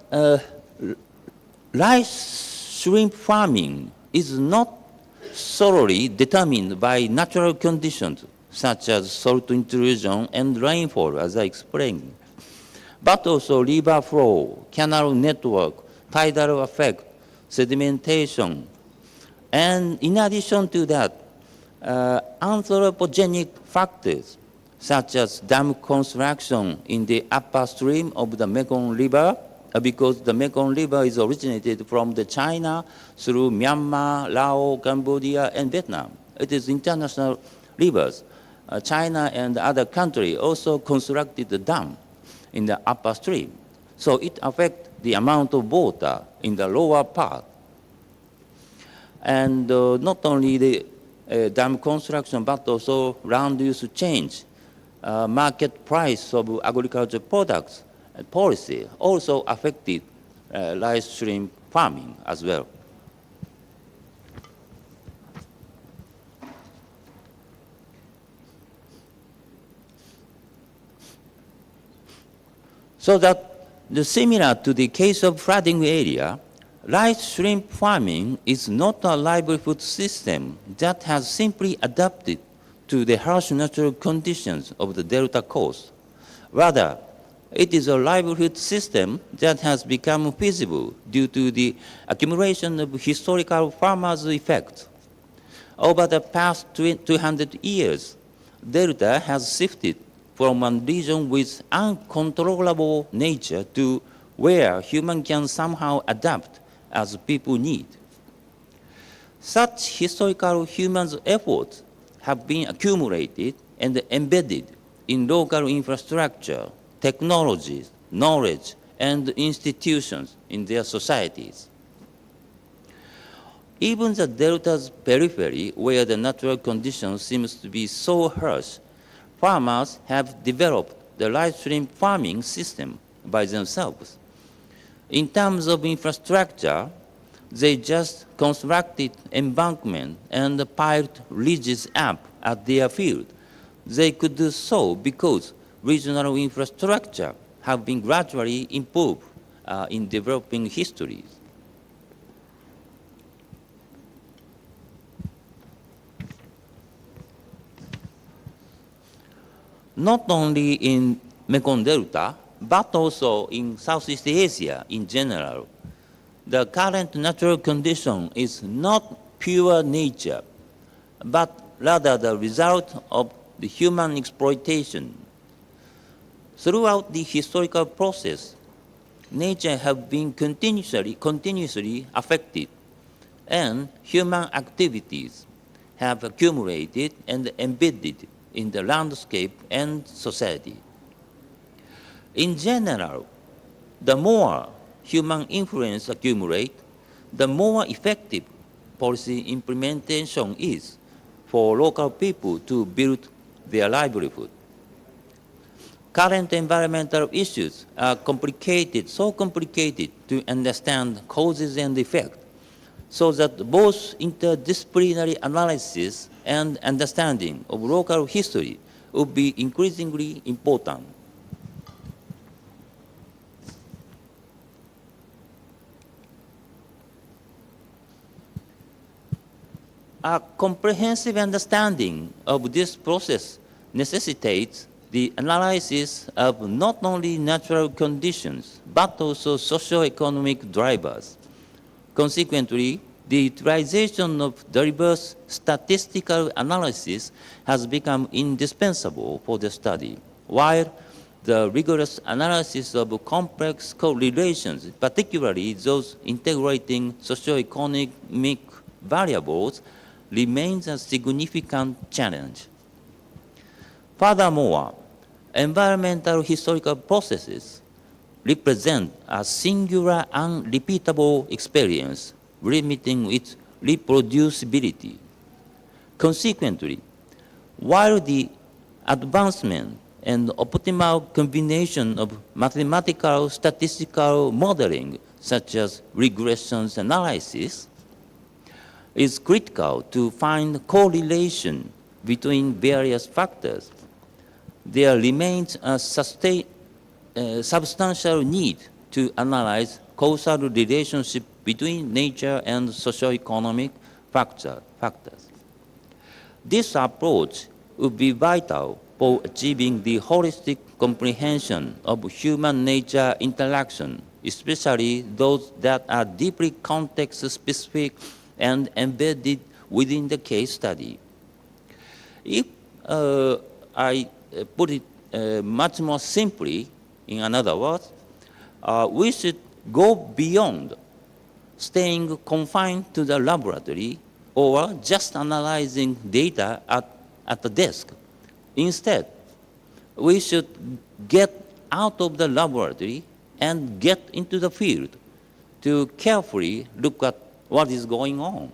rice shrimp farming is not solely determined by natural conditions such as salt intrusion and rainfall, as I explained, but also river flow, canal network, tidal effect, sedimentation, and in addition to that, anthropogenic factors such as dam construction in the upper stream of the Mekong River, because the Mekong River is originated from the China through Myanmar, Laos, Cambodia, and Vietnam. It is international rivers. China and other countries also constructed the dam in the upper stream. So it affects the amount of water in the lower part. And not only the dam construction, but also land use change, market price of agricultural products and policy also affected rice shrimp farming as well. So that similar to the case of flooding area, rice shrimp farming is not a livelihood system that has simply adapted to the harsh natural conditions of the Delta coast. Rather, it is a livelihood system that has become feasible due to the accumulation of historical farmers' effects. Over the past 200 years, Delta has shifted from a region with uncontrollable nature to where humans can somehow adapt as people need. Such historical human efforts have been accumulated and embedded in local infrastructure, technologies, knowledge, and institutions in their societies. Even the Delta's periphery, where the natural conditions seems to be so harsh, farmers have developed the rice shrimp farming system by themselves. In terms of infrastructure, they just constructed embankment and piled ridges up at their field. They could do so because regional infrastructure have been gradually improved in developing histories. Not only in Mekong Delta, but also in Southeast Asia in general, the current natural condition is not pure nature, but rather the result of the human exploitation. Throughout the historical process, nature has been continuously affected, and human activities have accumulated and embedded in the landscape and society. In general, the more human influence accumulates, the more effective policy implementation is for local people to build their livelihood. Current environmental issues are complicated, so complicated to understand causes and effects, so that both interdisciplinary analysis and understanding of local history will be increasingly important. A comprehensive understanding of this process necessitates the analysis of not only natural conditions, but also socio-economic drivers. Consequently, the utilization of diverse statistical analysis has become indispensable for the study, while the rigorous analysis of complex correlations, particularly those integrating socio-economic variables, remains a significant challenge. Furthermore, environmental historical processes represent a singular and repeatable experience, limiting its reproducibility. Consequently, while the advancement and optimal combination of mathematical statistical modeling, such as regression analysis, is critical to find correlation between various factors, there remains a substantial need to analyze causal relationship between nature and socio-economic factors. This approach would be vital for achieving the holistic comprehension of human-nature interaction, especially those that are deeply context-specific and embedded within the case study. If I put it much more simply, in other words, we should go beyond staying confined to the laboratory or just analyzing data at the desk. Instead, we should get out of the laboratory and get into the field to carefully look at what is going on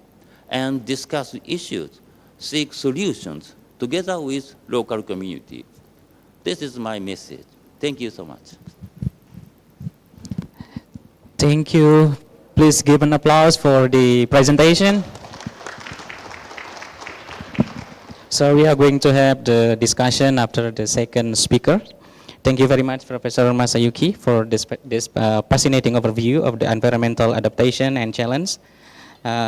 and discuss issues, seek solutions together with local community. This is my message. Thank you so much. Thank you. Please give an applause for the presentation. So we are going to have the discussion after the second speaker. Thank you very much, Professor Masayuki, for this fascinating overview of the environmental adaptation and challenge,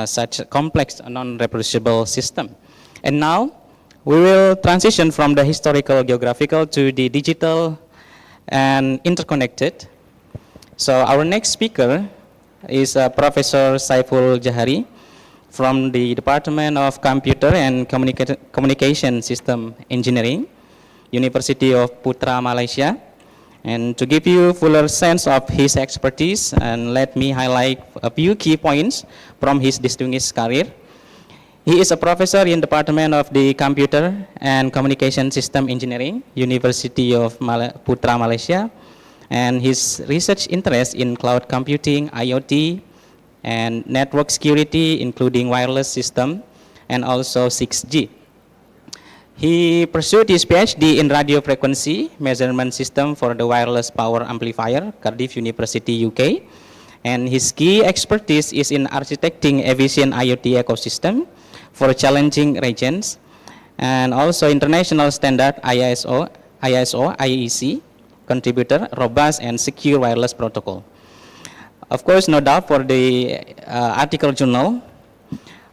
such a complex non-reproducible system. And now, we will transition from the historical geographical to the digital and interconnected. So our next speaker is Professor Saiful Jahari from the Department of Computer and Communication System Engineering, University of Putra, Malaysia. And to give you a fuller sense of his expertise, and let me highlight a few key points from his distinguished career. He is a professor in Department of the Computer and Communication System Engineering, University of Putra, Malaysia. And his research interest in cloud computing, IoT, and network security, including wireless system, and also 6G. He pursued his PhD in radio frequency measurement system for the wireless power amplifier, Cardiff University, UK. And his key expertise is in architecting efficient IoT ecosystem for challenging regions, and also international standard ISO, IEC, contributor, robust and secure wireless protocol. Of course, no doubt for the article journal.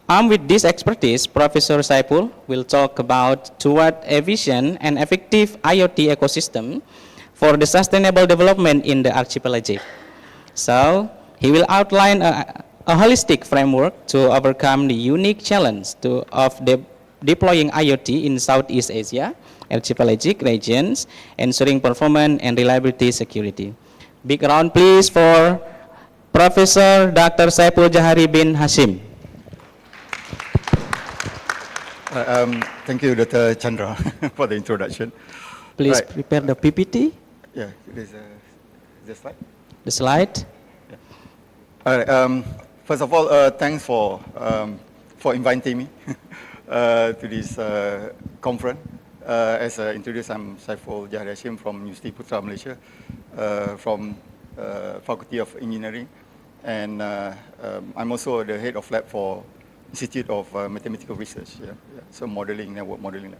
Armed with this expertise, Professor Saiful will talk about toward efficient and effective IoT ecosystem for the sustainable development in the archipelagic. So, he will outline a holistic framework to overcome the unique challenge of deploying IoT in Southeast Asia, archipelagic regions, ensuring performance and reliability security. Big round please for Professor Dr. Saiful Jahari bin Hashim. Thank you, Dr. Chandra, for the introduction. Please Right. prepare the PPT, Yeah, there's the slide. the slide. All right. First of all, thanks for inviting me to this conference. As introduced, I'm Saiful Jahar Hashim from University Putra, Malaysia, from Faculty of Engineering, and I'm also the head of lab for Institute of Mathematical Research. Yeah, yeah. So modeling, network modeling lab.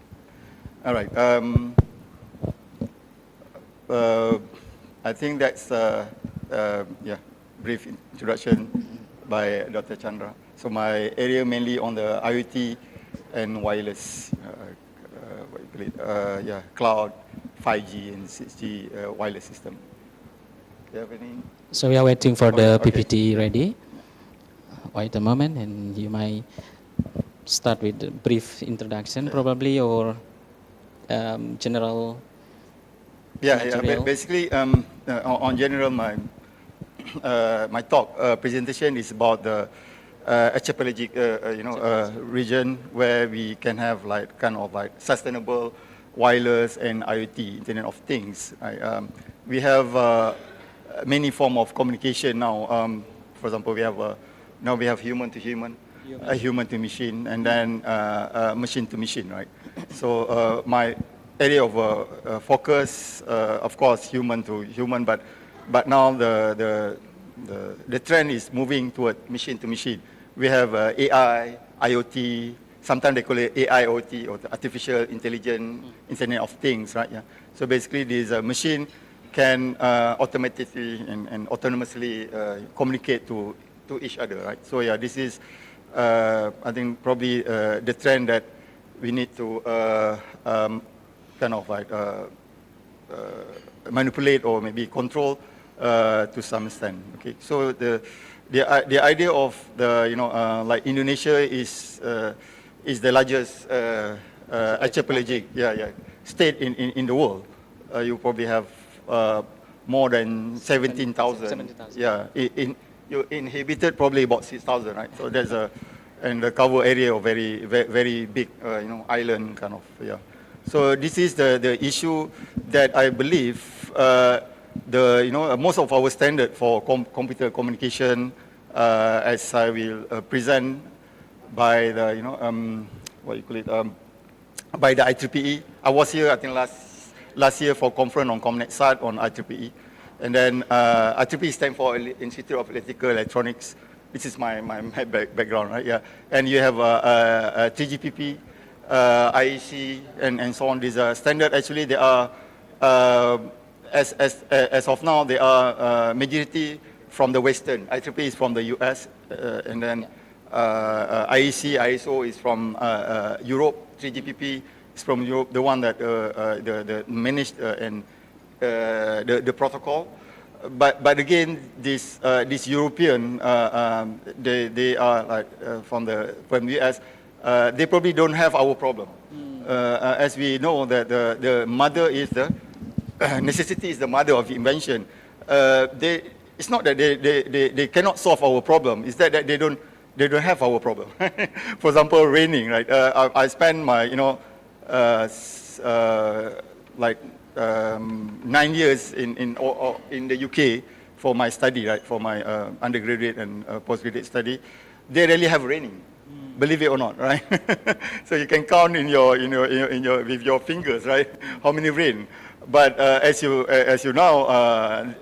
All right. I think that's yeah, brief introduction by Dr. Chandra. So my area mainly on the IoT and wireless, what you call it, yeah, cloud, 5G and 6G wireless system. Do you have any? So we are waiting for the Okay. PPT ready. Wait a moment, and you might start with a brief introduction, probably, or general. Yeah, material. basically, on general, my my talk presentation is about the archipelagic, region where we can have like kind of like sustainable wireless and IoT, Internet of Things. We have many form of communication now. For example, we have now we have human to human, human to machine, and then machine to machine, right? So my area of focus, of course, human to human, but now the trend is moving toward machine to machine. We have AI, IoT, sometimes they call it AIoT, or the artificial intelligence, Internet of Things, right? Yeah. So basically, this machine can automatically and autonomously communicate to each other, right? So yeah, this is, I think, probably the trend that we need to kind of like manipulate or maybe control to some extent. Okay, so the idea of the like Indonesia is the largest archipelagic state in the world. You probably have more than 17,000. 17,000. Yeah, you inhabited probably about 6,000, right? So there's and the cover area of very big island kind of, yeah. So this is the issue that I believe most of our standard for computer communication, as I will present by the what you call it, by the IEEE. I was here I think last year for conference on ComNetSat on IEEE, and then IEEE stands for Institute of Electrical Electronics. This is my background, right? Yeah, and you have 3GPP. IEC and so on. These are standard. Actually, they are as of now they are majority from the Western. IEEE is from the US, and then IEC, ISO is from Europe. 3GPP is from Europe. The one that the managed and the protocol. But again, this European they are like from the US. They probably don't have our problem. As we know that the mother is the necessity is the mother of invention. It's not that they cannot solve our problem. It's that they don't have our problem. For example, raining, right? I spend my like 9 years in the UK for my study, right? For my undergraduate and postgraduate study. They rarely have raining. Believe it or not, right? So you can count in your with your fingers, right? How many rain? But as you know,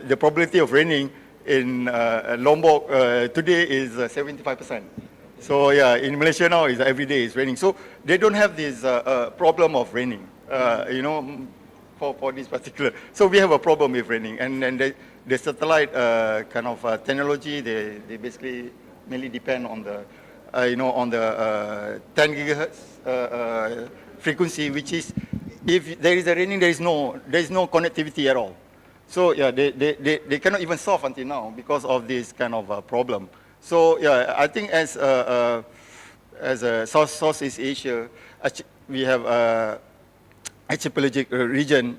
the probability of raining in Lombok today is 75%. So yeah, in Malaysia now is every day is raining. So they don't have this problem of raining, for this particular. So we have a problem with raining, and the satellite kind of technology, they basically mainly depend on the on the 10 gigahertz frequency, which is, if there is a raining, there is no connectivity at all. So yeah, they cannot even solve until now because of this kind of problem. So yeah, I think as a Southeast Asia, we have archipelagic region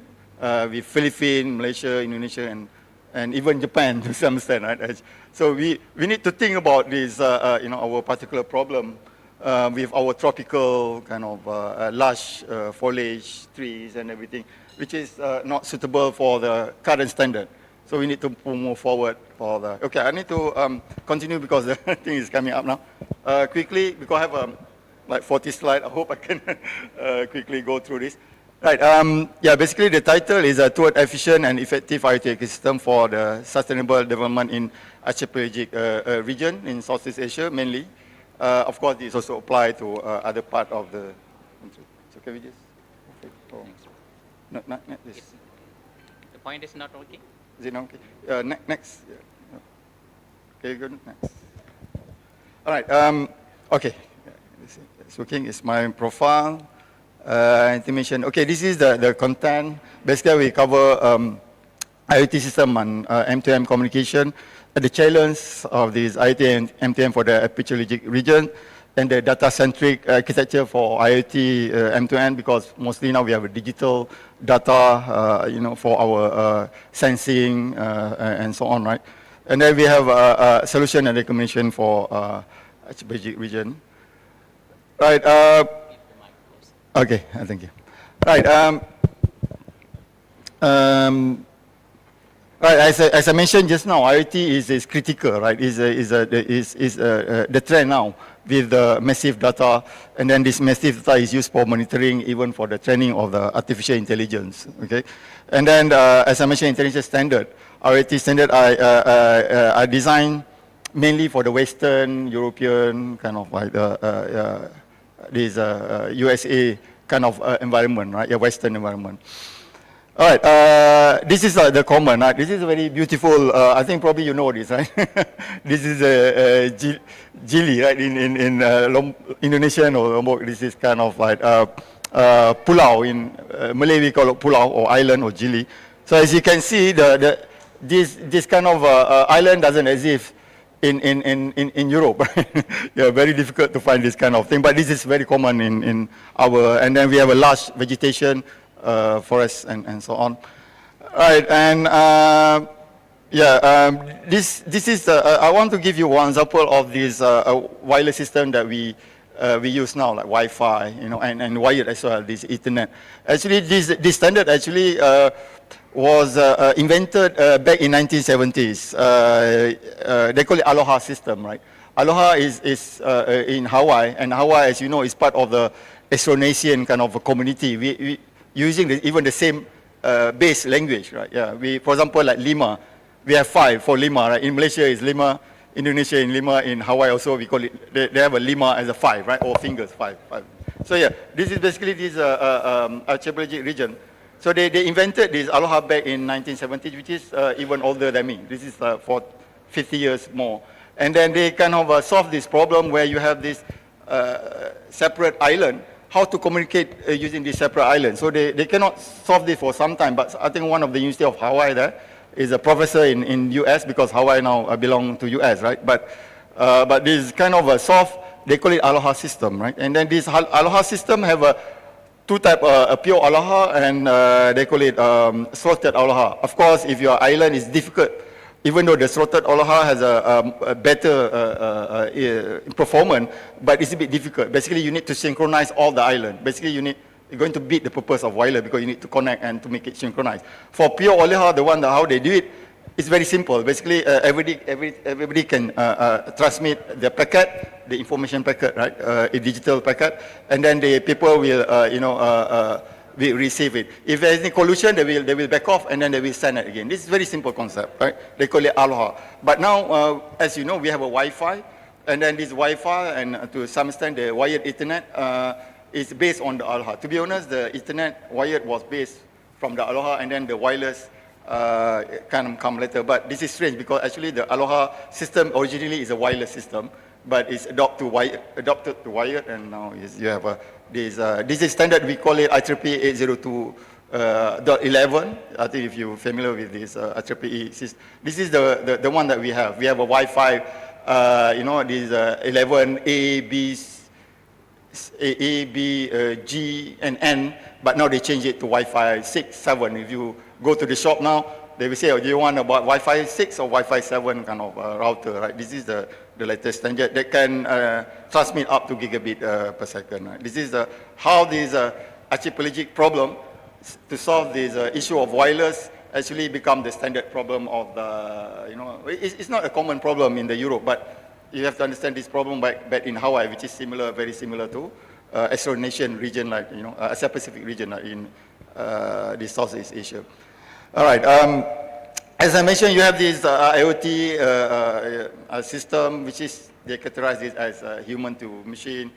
with Philippines, Malaysia, Indonesia, and even Japan to some extent, right? So we need to think about this, our particular problem with our tropical kind of lush foliage, trees and everything, which is not suitable for the current standard. So we need to move forward for the, okay, I need to continue because the thing is coming up now. Quickly, because I have like 40 slides, I hope I can quickly go through this. Right, yeah, basically the title is Toward Efficient and Effective IoT Ecosystem for the Sustainable Development in Archipelagic Region in Southeast Asia, mainly. Of course, this also applies to other part of the country. So can we just, oh. No, not this. The point is not working. Is it not okay? Next. Yeah. Okay, good, next. All right, okay. It's working, it's my profile. Information. Okay, this is the content. Basically, we cover IoT system and M2M communication, the challenge of this IoT and M2M for the archipelagic region, and the data-centric architecture for IoT M2M, because mostly now we have a digital data, you know, for our sensing and so on, right? And then we have a solution and recommendation for archipelagic region. Right. Okay, thank you. Right. Right. As I mentioned just now, IoT is critical, right? Is the trend now with the massive data, and then this massive data is used for monitoring, even for the training of the artificial intelligence. Okay, and then as I mentioned, international standard, IoT standard are designed mainly for the Western European kind of like this USA kind of environment, right? A Western environment. All right, this is the common, right? This is very beautiful, I think probably you know this, right? This is Gili, right? In Indonesian or Lombok, this is kind of like pulau. In Malay we call it pulau or island or Gili. So as you can see, this kind of island doesn't exist in Europe. Yeah, very difficult to find this kind of thing, but this is very common in our, and then we have a large vegetation, forests and so on. All right, and yeah, this is, I want to give you one example of this wireless system that we use now, like Wi-Fi, you know, and wired as well, this Ethernet. Actually, this standard actually was invented back in 1970s. They call it Aloha system, right? Aloha is in Hawaii, and Hawaii, as you know, is part of the Austronesian kind of a community. We using even the same base language, right? Yeah. For example, like Lima, we have 5 for Lima, right? In Malaysia is Lima, Indonesia in Lima, in Hawaii also we call it. They have a Lima as a 5, right? Or fingers 5. So yeah, this is basically this archipelagic region. So they invented this Aloha back in 1970s, which is even older than me. This is for 50 years more. And then they kind of solved this problem where you have this separate island, how to communicate using this separate island. So they cannot solve this for some time, but I think one of the University of Hawaii there is a professor in US, because Hawaii now belong to US, right? But this kind of a soft, they call it Aloha system, right? And then this Aloha system have a 2 type, a pure Aloha and they call it slotted Aloha. Of course, if your island is difficult, even though the slotted Aloha has a better performance, but it's a bit difficult. Basically, you need to synchronize all the island. Basically, you're going to beat the purpose of wireless because you need to connect and to make it synchronized. For pure Aloha, the one how they do it, it's very simple. Basically, everybody can transmit the packet, the information packet, right? A digital packet, and then the people will, will receive it. If there is any collusion, they will back off, and then they will send it again. This is a very simple concept, right? They call it Aloha. But now, as you know, we have a Wi-Fi, and then this Wi-Fi, and to some extent, the wired Ethernet is based on the Aloha. To be honest, the Ethernet wired was based from the Aloha, and then the wireless can come later. But this is strange because actually the Aloha system originally is a wireless system, but it's adopted to wired, and now you have this is standard. We call it IEEE 802.11. I think if you're familiar with this IEEE system, this is the one that we have. We have a Wi-Fi, this 11 A, B, G, and N, but now they change it to Wi-Fi 6, 7. If you go to the shop now, they will say, oh, do you want about Wi-Fi 6 or Wi-Fi 7 kind of router, right? This is the latest standard that can transmit up to gigabit per second, right? This is how this archipelagic problem to solve this issue of wireless actually become the standard problem of the, it's not a common problem in the Europe, but you have to understand this problem back in Hawaii, which is similar, very similar to Austronesian region, like, Asia Pacific region, like in the Southeast Asia. All right. As I mentioned, you have this IoT system, which is, they categorize this as human to machine,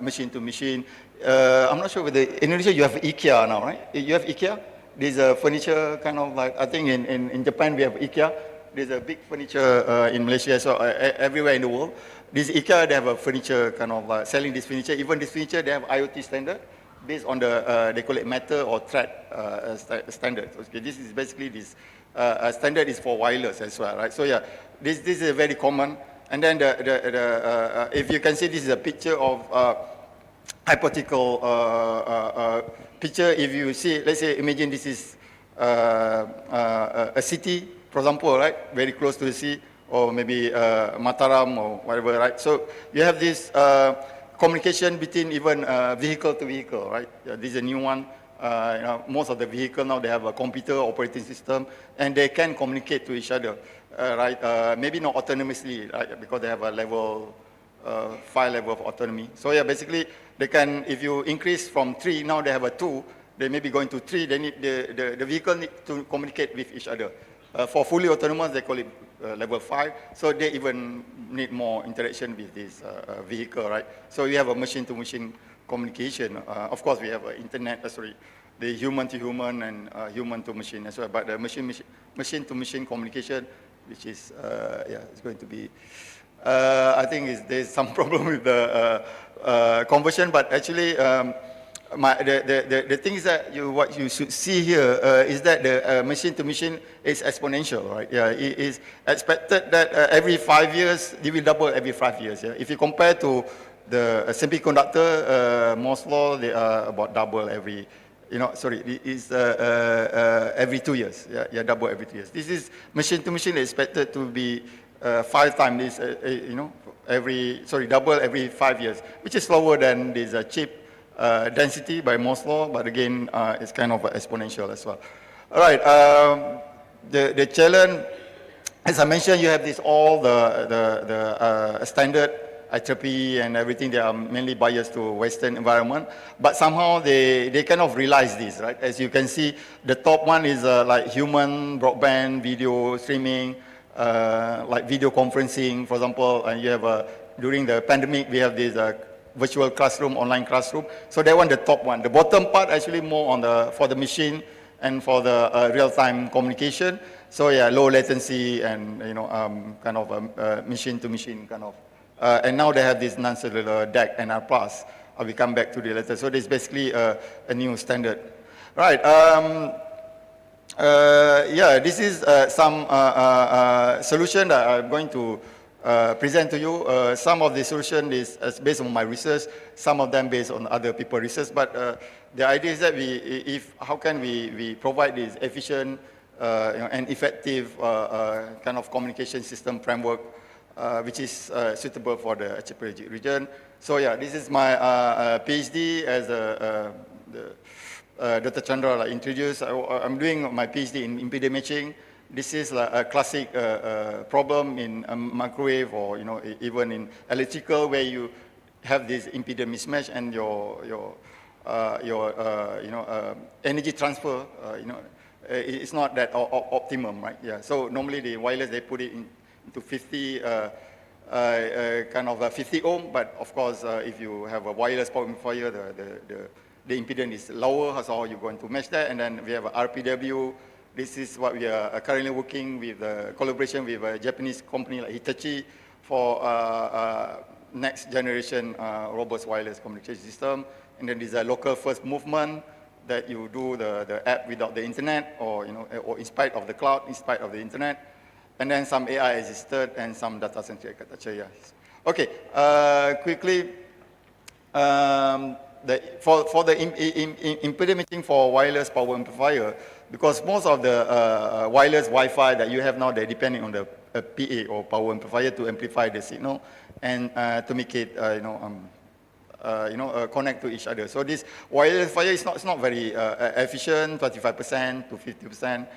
machine to machine. I'm not sure whether in Indonesia you have IKEA now, right? You have IKEA? There's a furniture kind of like, I think in Japan we have IKEA. There's a big furniture in Malaysia, so everywhere in the world. This IKEA, they have a furniture kind of selling this furniture. Even this furniture, they have IoT standard based on the, they call it matter or thread standard. Okay, this is basically this standard is for wireless as well, right? So yeah, this is a very common. And then if you can see, this is a picture of hypothetical picture. If you see, let's say, imagine this is a city, for example, right, very close to the sea, or maybe Mataram or whatever, right? So you have this communication between even vehicle to vehicle, right? This is a new one. Most of the vehicle now, they have a computer operating system, and they can communicate to each other, right? Maybe not autonomously, right? Because they have a level 5 level of autonomy. So yeah, basically they can, if you increase from 3, now they have a 2, they may be going to 3, they need the vehicle need to communicate with each other. For fully autonomous, they call it level 5, so they even need more interaction with this vehicle, right? So you have a machine-to-machine communication. Of course, we have internet, the human-to-human and human-to-machine as well, but the machine-to-machine communication, which is, yeah, it's going to be, I think there's some problem with the conversion, but actually, the things that what you should see here is that the machine-to-machine is exponential, right? Yeah, it is expected that every 5 years, it will double every 5 years. Yeah? If you compare to the semiconductor, Moore's law, they are about double every, it's every 2 years. Yeah, double every 2 years. This is machine-to-machine expected to be 5 times this, double every 5 years, which is slower than this chip density by Moore's law, but again, it's kind of exponential as well. All right, the challenge, as I mentioned, you have this all the standard IEEE and everything. They are mainly biased to Western environment, but somehow they kind of realize this, right? As you can see, the top one is like human broadband video streaming, like video conferencing, for example. And you have during the pandemic, we have this virtual classroom, online classroom. So they want the top one. The bottom part actually more on for the machine and for the real-time communication. So yeah, low latency and kind of machine-to-machine kind of. And now they have this non-cellular DAC NR+. I will come back to the later. So this is basically a new standard. Right. Yeah, this is some solution that I'm going to present to you. Some of the solution is based on my research, some of them based on other people's research, but the idea is that how can we provide this efficient and effective kind of communication system framework which is suitable for the archipelagic region. So yeah, this is my PhD as Dr. Chandra introduced. I'm doing my PhD in impedance matching. This is a classic problem in microwave or even in electrical, where you have this impedance mismatch and your energy transfer it's not that optimum, right? Yeah. So normally the wireless, they put it into 50 kind of 50 ohm, but of course if you have a wireless power amplifier, the impedance is lower, so you're going to match that. And then we have a RPW. This is what we are currently working with, collaboration with a Japanese company like Hitachi for next generation robust wireless communication system. And then there's a local first movement that you do the app without the internet, or or in spite of the cloud, in spite of the internet. And then some AI assisted and some data centric architecture. Yeah. Okay. Quickly. For the impedance matching for wireless power amplifier, because most of the wireless Wi-Fi that you have now, they're depending on the PA or power amplifier to amplify the signal and to make it, connect to each other. So this wireless fire is not very efficient, 25% to 50%.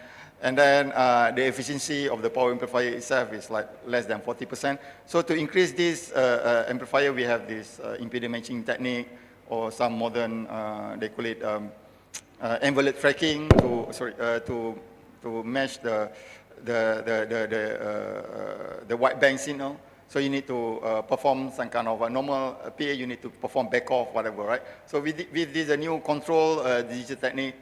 And then the efficiency of the power amplifier itself is like less than 40%. So to increase this amplifier, we have this impedance matching technique, or some modern, they call it envelope tracking to match the wideband signal. So you need to perform some kind of a normal PA, you need to perform back off, whatever, right? So with this new control digital technique,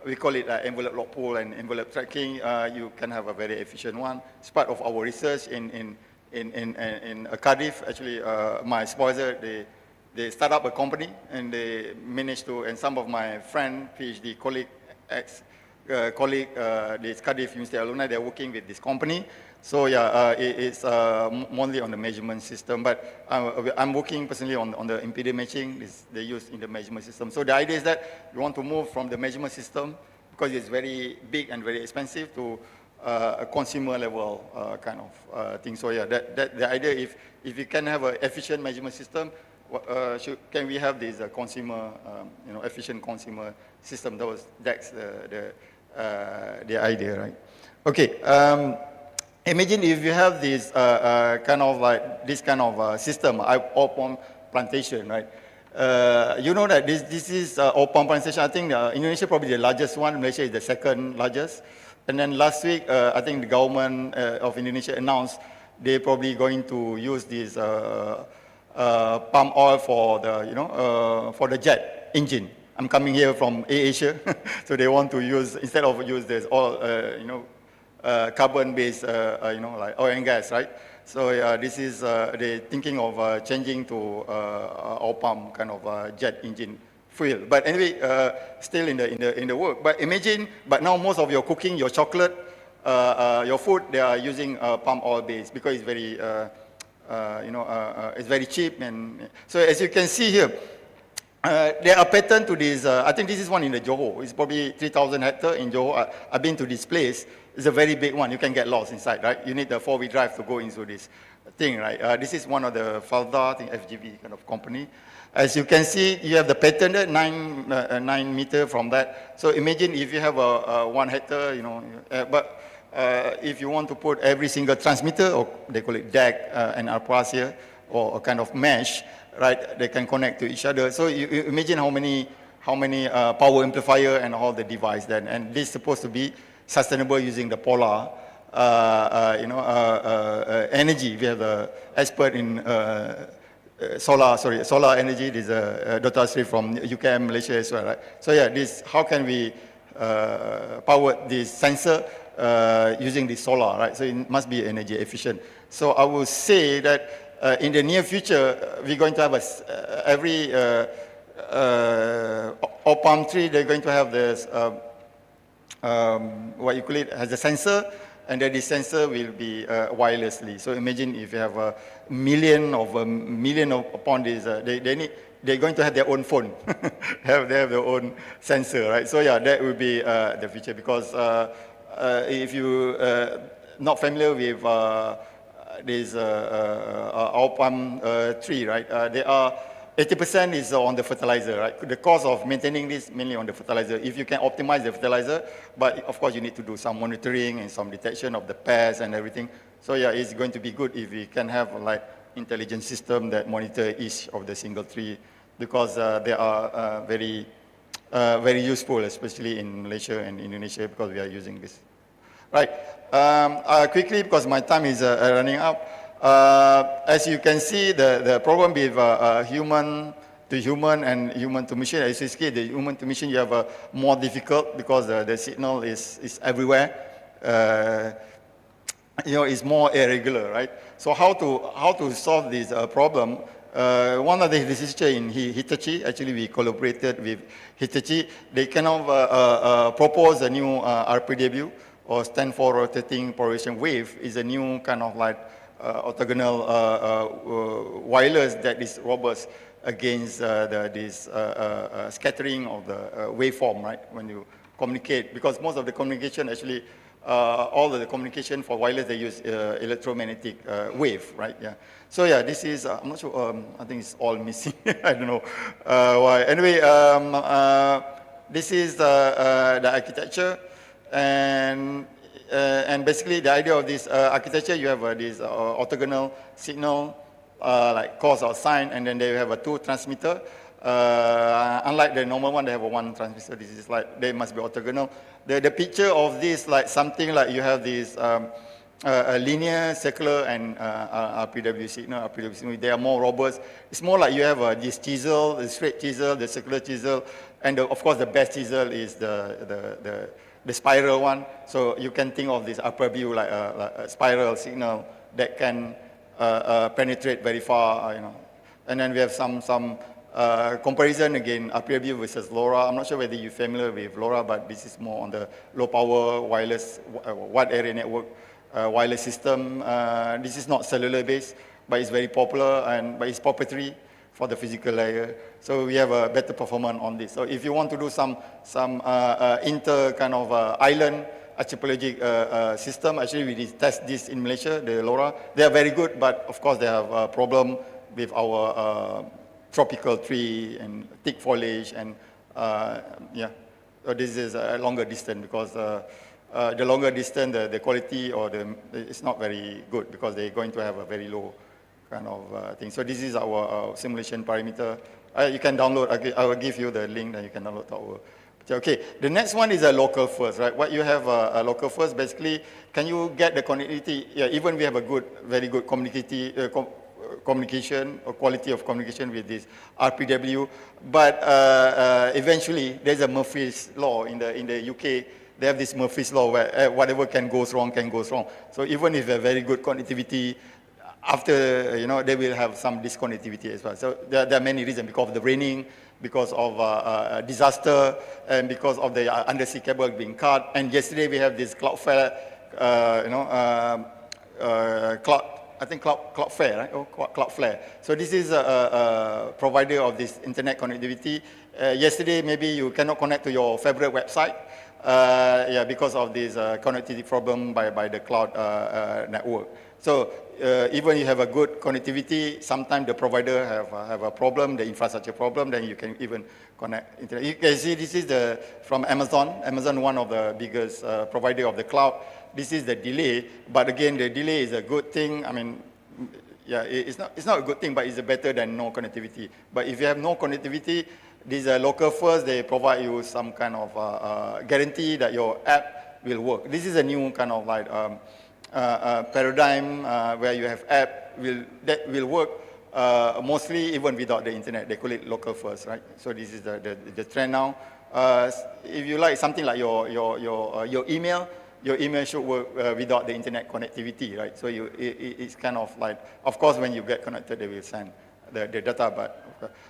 we call it envelope lock pull and envelope tracking. You can have a very efficient one. It's part of our research in Cardiff. Actually, my sponsor, they start up a company and they managed to, and some of my friend, PhD colleague, ex-colleague, the Cardiff University alumni, they're working with this company. So yeah, it's mostly on the measurement system, but I'm working personally on the impedance matching they use in the measurement system. So the idea is that you want to move from the measurement system, because it's very big and very expensive, to a consumer level kind of thing. So yeah, the idea, if you can have an efficient measurement system, can we have this consumer, efficient consumer system? That's the idea, right? Okay. Imagine if you have this kind of system, oil palm plantation, right? You know that this is oil palm plantation. I think Indonesia probably the largest one. Malaysia is the second largest. And then last week, I think the government of Indonesia announced they're probably going to use this palm oil for the for the jet engine. I'm coming here from AirAsia, so they want to use, instead of use this oil, carbon-based, like oil and gas, right? So this is they're thinking of changing to oil palm kind of jet engine fuel. But anyway, still in the work. But imagine, but now most of your cooking, your chocolate, your food, they are using palm oil based, because it's very, it's very cheap. And so as you can see here, there are patents to this. I think this is one in the Johor. It's probably 3,000 hectares in Johor. I've been to this place. It's a very big one. You can get lost inside, right? You need a 4-wheel drive to go into this thing, right? This is one of the Falda, I think FGV kind of company. As you can see, you have the patented 9 meter from that. So imagine if you have a 1 hectare, but if you want to put every single transmitter, or they call it DAC and RPAS here, or a kind of mesh, right? They can connect to each other. So you imagine how many power amplifier and all the device then. And this is supposed to be sustainable using the polar, energy. We have the expert in solar energy. This is Dr. Asri from UKM, Malaysia as well, right? So yeah, how can we power this sensor using the solar, right? So it must be energy efficient. So I will say that in the near future, we're going to have every oil palm tree, they're going to have this, what you call it, has a sensor, and then this sensor will be wirelessly. So imagine if you have a million upon this, they're going to have their own phone, they have their own sensor, right? So yeah, that will be the future, because if you not familiar with this oil palm tree, right? They are 80% is on the fertilizer, right? The cost of maintaining this mainly on the fertilizer. If you can optimize the fertilizer, but of course you need to do some monitoring and some detection of the pests and everything. So yeah, it's going to be good if we can have like intelligent system that monitor each of the single tree, because they are very useful, especially in Malaysia and Indonesia, because we are using this. Right. Quickly, because my time is running up. As you can see, the problem with human to human and human to machine, as you see, the human to machine, you have more difficult, because the signal is everywhere. It's more irregular, right? So how to solve this problem? One of the researchers in Hitachi, actually we collaborated with Hitachi, they kind of propose a new RPW, or stand for rotating propagation wave, is a new kind of like orthogonal wireless that is robust against this scattering of the waveform, right? When you communicate, because most of the communication actually, all of the communication for wireless, they use electromagnetic wave, right? Yeah. So yeah, this is, I'm not sure, I think it's all missing. I don't know why. Anyway, this is the architecture, and basically the idea of this architecture, you have this orthogonal signal, like cos or sine, and then they have a 2 transmitter. Unlike the normal one, they have a 1 transmitter. This is like, they must be orthogonal. The picture of this, like something like you have this a linear, circular, and RPW signal. They are more robust. It's more like you have this chisel, the straight chisel, the circular chisel, and of course the best chisel is the spiral one. So you can think of this upper view like a spiral signal that can penetrate very far, you know. And then we have some comparison again, RPW versus LoRa. I'm not sure whether you're familiar with LoRa, but this is more on the low power wireless wide area network wireless system. This is not cellular based, but it's very popular, but it's proprietary for the physical layer. So we have a better performance on this. So if you want to do some inter kind of island archipelagic system, actually we test this in Malaysia, the LoRa. They are very good, but of course they have a problem with our tropical tree and thick foliage, and yeah, so this is a longer distance, because the longer distance, the quality it's not very good, because they're going to have a very low kind of thing. So this is our simulation parameter. You can download, I will give you the link that you can download to our. Okay, the next one is a local first, right? What you have a local first, basically, can you get the connectivity? Yeah, even we have a very good communication or quality of communication with this RPW, but eventually there's a Murphy's law in the UK. They have this Murphy's law where whatever can go wrong. So even if a very good connectivity, after, you know, they will have some disconnectivity as well. So there are many reasons, because of the raining, because of disaster, and because of the undersea cable being cut. And yesterday we have this Cloudflare, Cloudflare, right? Oh, Cloudflare. So this is a provider of this internet connectivity. Yesterday, maybe you cannot connect to your favorite website, yeah, because of this connectivity problem by the cloud network. So even you have a good connectivity, sometimes the provider have a problem, the infrastructure problem, then you can even connect internet. You can see this is from Amazon. Amazon, one of the biggest provider of the cloud. This is the delay, but again, the delay is a good thing. I mean, yeah, it's not a good thing, but it's better than no connectivity. But if you have no connectivity, these local first, they provide you some kind of guarantee that your app will work. This is a new kind of like paradigm where you have app that will work mostly even without the internet. They call it local first, right? So this is the trend now. If you like something like your email, your email should work without the internet connectivity, right? So it's kind of like, of course, when you get connected, they will send the data, but,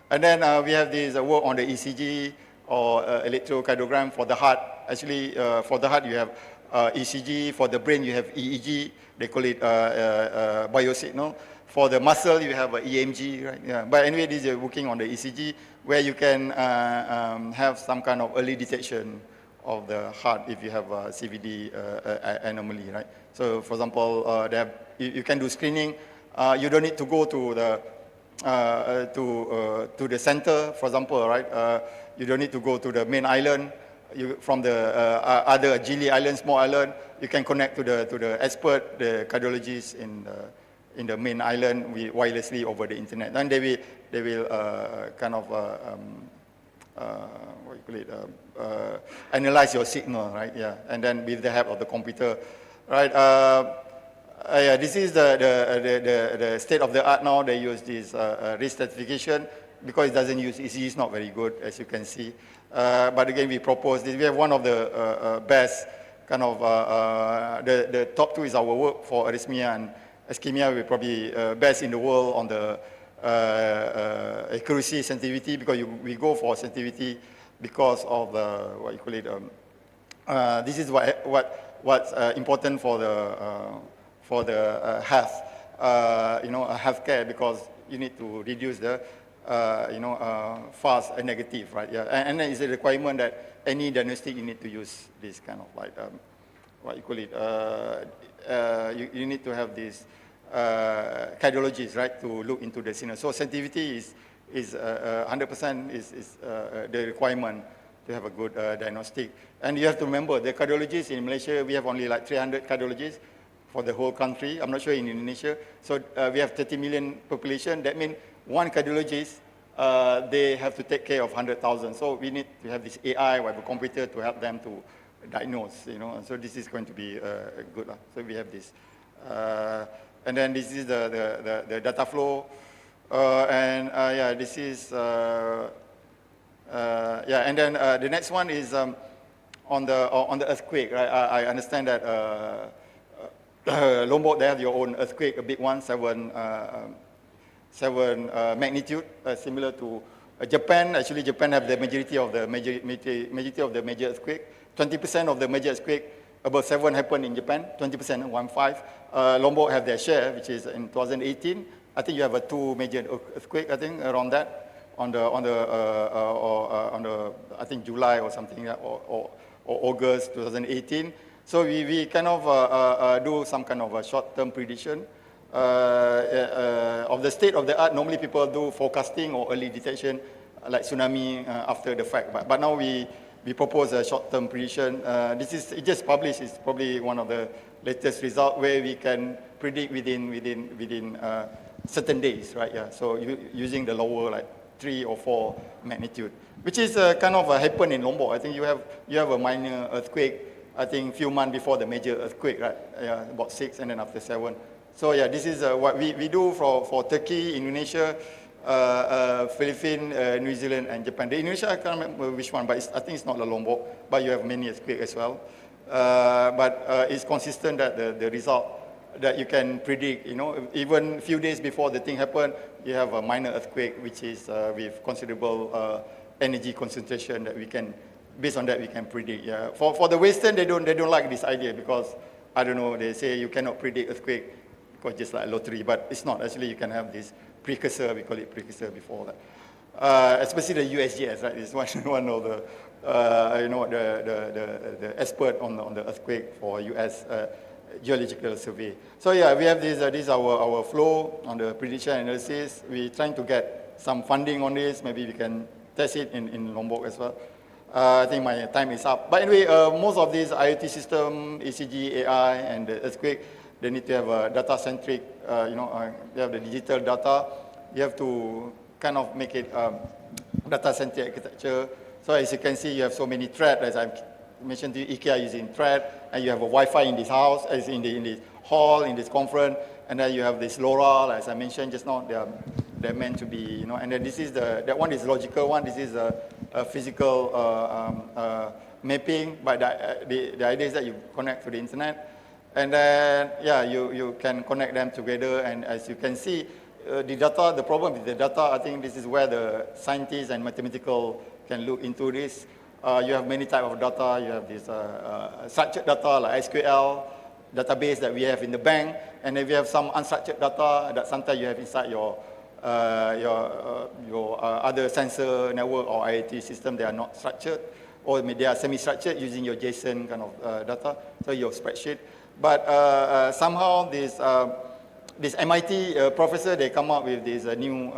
and then we have this work on the ECG or electrocardiogram for the heart. Actually, for the heart, you have ECG. For the brain, you have EEG. They call it biosignal. For the muscle, you have EMG, right? Yeah. But anyway, this is working on the ECG, where you can have some kind of early detection of the heart if you have a CVD anomaly, right? So, for example, you can do screening. You don't need to go to the center, for example, right? You don't need to go to the main island. From the other Gili Island, small island, you can connect to the expert, the cardiologist in the main island wirelessly over the internet. Then they will kind of what you call it, analyze your signal, right? Yeah, and then with the help of the computer, right? Yeah, this is the state of the art now. They use this risk stratification because it doesn't use ECG. It's not very good, as you can see. But again, we propose this. We have one of the best kind of the top two is our work for arrhythmia and ischemia. We're probably best in the world on the accuracy, sensitivity, because we go for sensitivity because of the what you call it. This is what's important for the health, healthcare, because you need to reduce the false and negative, right? Yeah, and then it's a requirement that any diagnostic, you need to use this kind of like, what you call it, you need to have this cardiologists, right, to look into the signal. So sensitivity is 100% is the requirement to have a good diagnostic. And you have to remember, the cardiologists in Malaysia, we have only like 300 cardiologists for the whole country. I'm not sure in Indonesia. So we have 30 million population. That means one cardiologist, they have to take care of 100,000. So we need to have this AI or have a computer to help them to diagnose, you know. So this is going to be good. So we have this. And then this is the data flow. Yeah, this is, yeah, and then the next one is on the earthquake, right? I understand that Lombok, they have your own earthquake, a big one, 7 magnitude, similar to Japan. Actually, Japan have the majority of the major earthquake. 20% of the major earthquake, about 7 happened in Japan. 20%, 1.5. Lombok have their share, which is in 2018. I think you have a 2 major earthquake. I think around that, on the I think July or something, or August 2018. So we kind of do some kind of a short-term prediction of the state of the art. Normally people do forecasting or early detection, like tsunami after the fact. But now we propose a short-term prediction. This is it just published. It's probably one of the latest results where we can predict within certain days, right? Yeah. So using the lower like 3 or 4 magnitude, which is kind of happened in Lombok. I think you have a minor earthquake. I think few months before the major earthquake, right? Yeah, about 6 and then after 7. So yeah, this is what we do for Turkey, Indonesia, Philippines, New Zealand, and Japan. The Indonesia, I can't remember which one, but I think it's not the Lombok, but you have many earthquakes as well. But it's consistent that the result that you can predict, you know, even a few days before the thing happened, you have a minor earthquake, which is with considerable energy concentration that we can, based on that, we can predict. Yeah. For the Western, they don't like this idea because, I don't know, they say you cannot predict earthquake because just like a lottery, but it's not. Actually, you can have this precursor, we call it precursor before that. Especially the USGS, right? It's one of the, you know, the expert on the earthquake for US Geological Survey. So yeah, we have this is our flow on the prediction analysis. We're trying to get some funding on this. Maybe we can test it in Lombok as well. I think my time is up. But anyway, most of these IoT system, ECG, AI, and the earthquake, they need to have a data-centric, you know, they have the digital data. You have to kind of make it data-centric architecture. So as you can see, you have so many threads, as I mentioned to you, IKEA using thread, and you have a Wi-Fi in this house, as in this hall, in this conference, and then you have this LoRa, as I mentioned just now, they're meant to be, you know, and then this is that one is logical one, this is a physical mapping, but the idea is that you connect to the internet, and then, yeah, you can connect them together, and as you can see, the data, the problem with the data, I think this is where the scientists and mathematical can look into this. You have many types of data. You have this structured data like SQL database that we have in the bank, and then we have some unstructured data that sometimes you have inside your other sensor network or IoT system. They are not structured, or they are semi-structured using your JSON kind of data, so your spreadsheet. But somehow this MIT professor, they come up with this new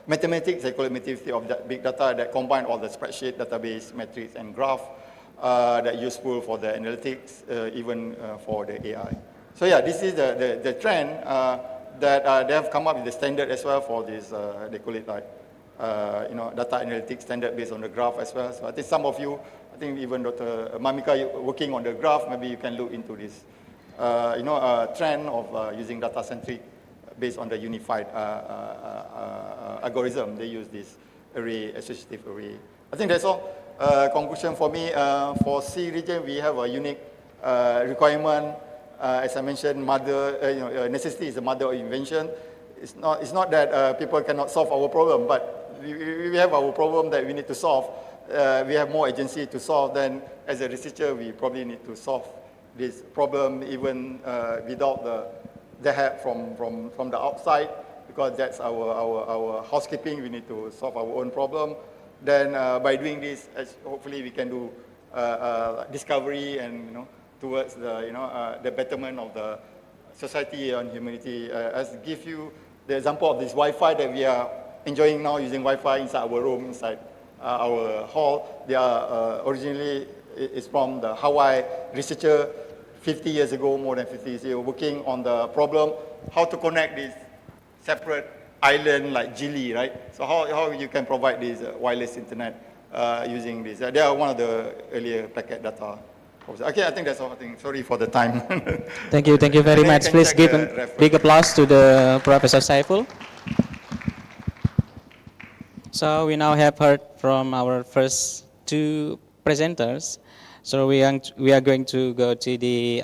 mathematics, they call it mathematics of big data, that combine all the spreadsheet, database, metrics, and graph that useful for the analytics, even for the AI. So yeah, this is the trend that they have come up with the standard as well for this, they call it like, you know, data analytics standard based on the graph as well. So I think some of you, I think even Dr. Mamika working on the graph, maybe you can look into this. You know, trend of using data-centric based on the unified algorithm. They use this array, associative array. I think that's all. Conclusion for me, for C region, we have a unique requirement. As I mentioned, necessity is the mother of invention. It's not that people cannot solve our problem, but we have our problem that we need to solve. We have more agency to solve. Then, as a researcher, we probably need to solve this problem even without the help from the outside, because that's our housekeeping. We need to solve our own problem. Then by doing this, hopefully we can do discovery and towards the betterment of the society and humanity. As give you the example of this Wi-Fi that we are enjoying now, using Wi-Fi inside our room, inside our hall. They are originally is from the Hawaii researcher 50 years ago, more than 50 years ago, working on the problem how to connect this separate island like Gili, right? So how you can provide this wireless internet using this. They are one of the earlier packet data. Okay, I think that's all. I think, sorry for the time. Thank you very much. Please give a big applause to the Professor Saiful. So we now have heard from our first two presenters. So we are going to go to the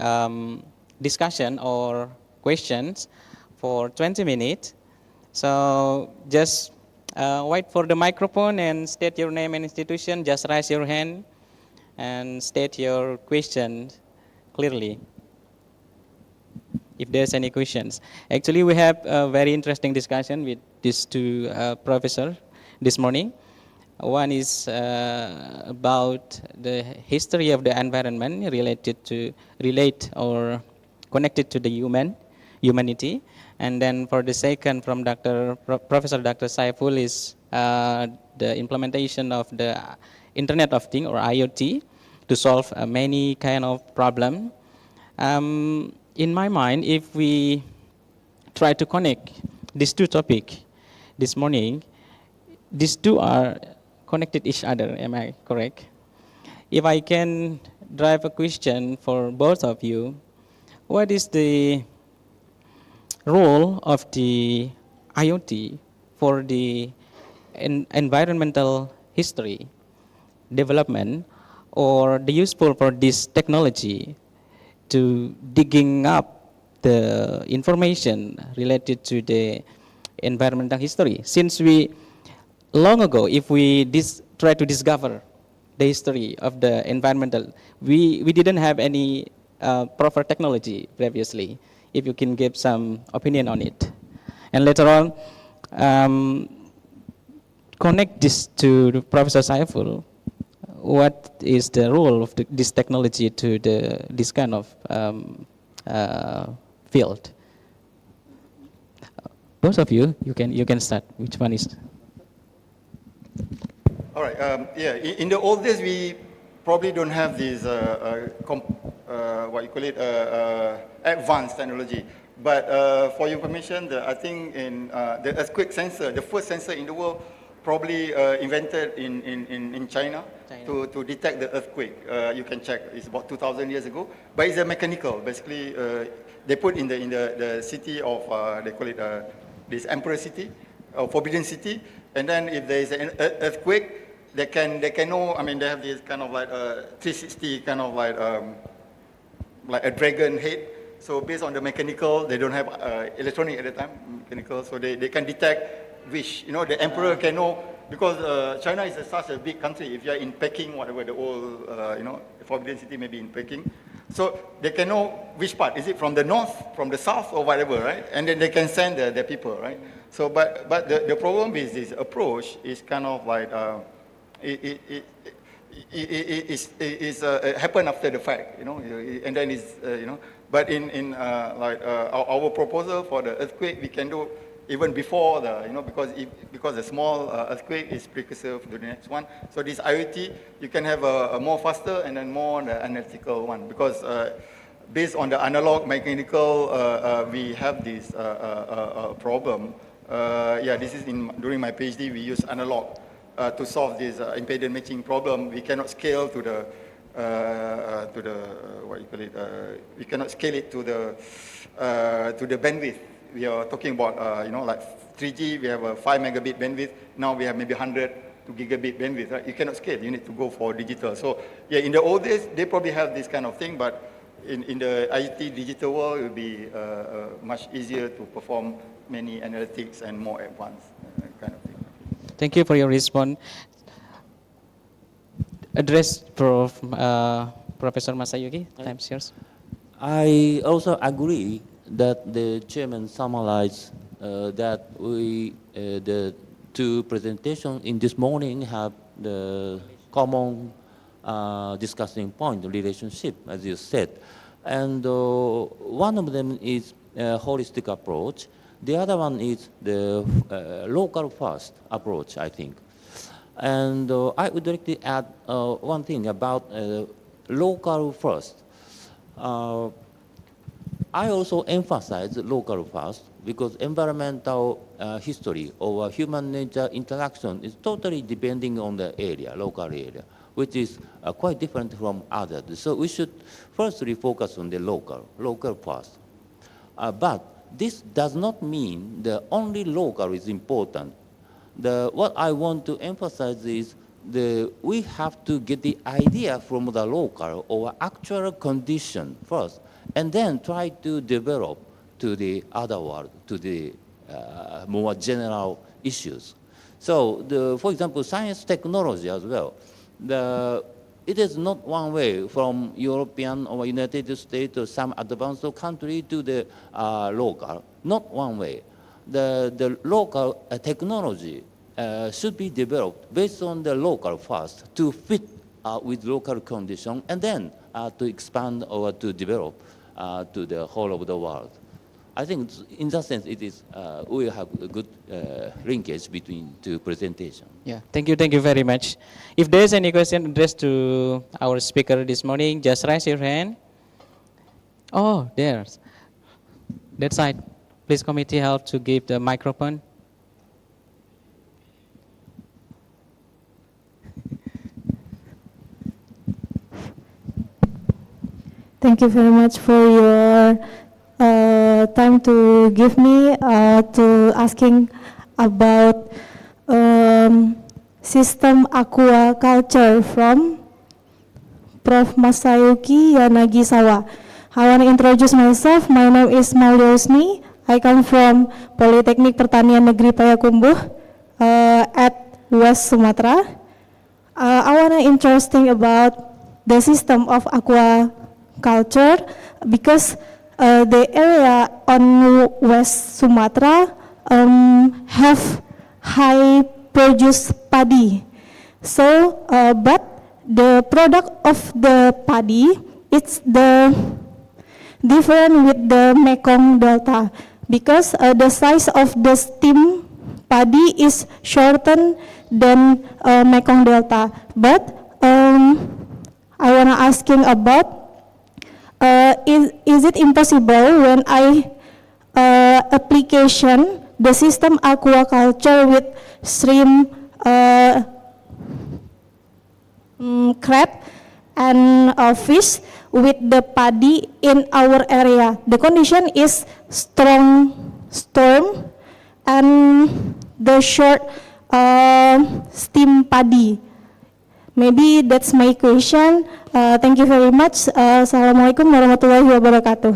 discussion or questions for 20 minutes. So just wait for the microphone and state your name and institution. Just raise your hand and state your question clearly, if there's any questions. Actually, we have a very interesting discussion with these two professors this morning. One is about the history of the environment connected to the humanity. And then for the second from Professor Dr. Saiful is the implementation of the Internet of Things or IoT to solve many kind of problem. In my mind, if we try to connect these two topics this morning, these two are connected each other, am I correct? If I can drive a question for both of you, what is the role of the IoT for the environmental history development, or the useful for this technology to digging up the information related to the environmental history? Since we long ago, if we try to discover the history of the environmental, we didn't have any proper technology previously. If you can give some opinion on it. And later on, connect this to Professor Saiful. What is the role of this technology to this kind of field? Both of you can start. Which one is? All right. Yeah. In the old days, we probably don't have this what you call it advanced technology. But for your information, I think in the earthquake sensor, the first sensor in the world, probably invented in China to detect the earthquake. You can check. It's about 2,000 years ago. But it's a mechanical. Basically, they put in the city of they call it this Emperor City, or Forbidden City. And then if there is an earthquake, they can know. I mean, they have this kind of like 360 kind of like a dragon head. So based on the mechanical, they don't have electronic at the time, mechanical. So they can detect which, the emperor can know, because China is such a big country. If you are in Peking, whatever, the old, Forbidden City may be in Peking. So they can know which part. Is it from the north, from the south, or whatever, right? And then they can send their people, right? So, but the problem is this approach is kind of like, it happen after the fact, and then it's, but in like our proposal for the earthquake, we can do even before the, because the small earthquake is precursor to the next one. So this IoT, you can have a more faster and then more the analytical one, because based on the analog mechanical, we have this problem. This is during my PhD, we use analog to solve this impedance matching problem. We cannot scale to the what you call it? We cannot scale it to the bandwidth. We are talking about like 3G. We have a 5 megabit bandwidth. Now we have maybe 100 gigabit bandwidth. Right? You cannot scale. You need to go for digital. So yeah, in the old days, they probably have this kind of thing, but in the IT digital world, it will be much easier to perform many analytics and more advanced kind of thing. Thank you for your response. Address Professor Masayuki. Time's yours. I also agree that the chairman summarized that the two presentations in this morning have the common discussing point, relationship, as you said. And one of them is a holistic approach. The other one is the local first approach, I think. And I would like to add one thing about local first. I also emphasize local first because environmental history or human nature interaction is totally depending on the area, local area, which is quite different from others. So we should firstly focus on the local first. But this does not mean the only local is important. What I want to emphasize is we have to get the idea from the local or actual condition first, and then try to develop to the other world, to the more general issues. So, for example, science technology as well. It is not one way from European or United States or some advanced country to the local, not one way. The local technology should be developed based on the local first to fit with local condition and then to expand or to develop to the whole of the world. I think in that sense it is, we have a good linkage between two presentations. Yeah, thank you very much. If there's any question addressed to our speaker this morning, just raise your hand. Oh, there's that side. Please, committee, help to give the microphone. Thank you very much for your time to give me to asking about system aquaculture from Prof. Masayuki Yanagisawa. I want to introduce myself. My name is Maliosni. I come from Politeknik Pertanian Negeri Payakumbuh at West Sumatra. I want to interesting about the system of aquaculture because the area on West Sumatra have high produce paddy. So, but the product of the paddy, it's the different with the Mekong Delta because the size of the stem paddy is shorter than Mekong Delta. But I wanna asking about is it impossible when I application the system aquaculture with shrimp, crab, and fish with the paddy in our area? The condition is strong storm and the short stem paddy. Maybe that's my question. Thank you very much. Assalamualaikum warahmatullahi wabarakatuh.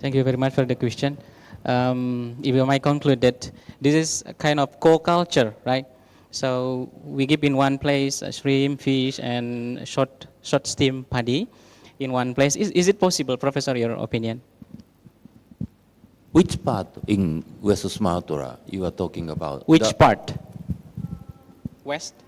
Thank you very much for the question. If you might conclude that this is a kind of co-culture, right? So we keep in one place shrimp, fish, and short stem paddy in one place. Is it possible, Professor, your opinion? Which part in West Sumatra you are talking about? Which part? West?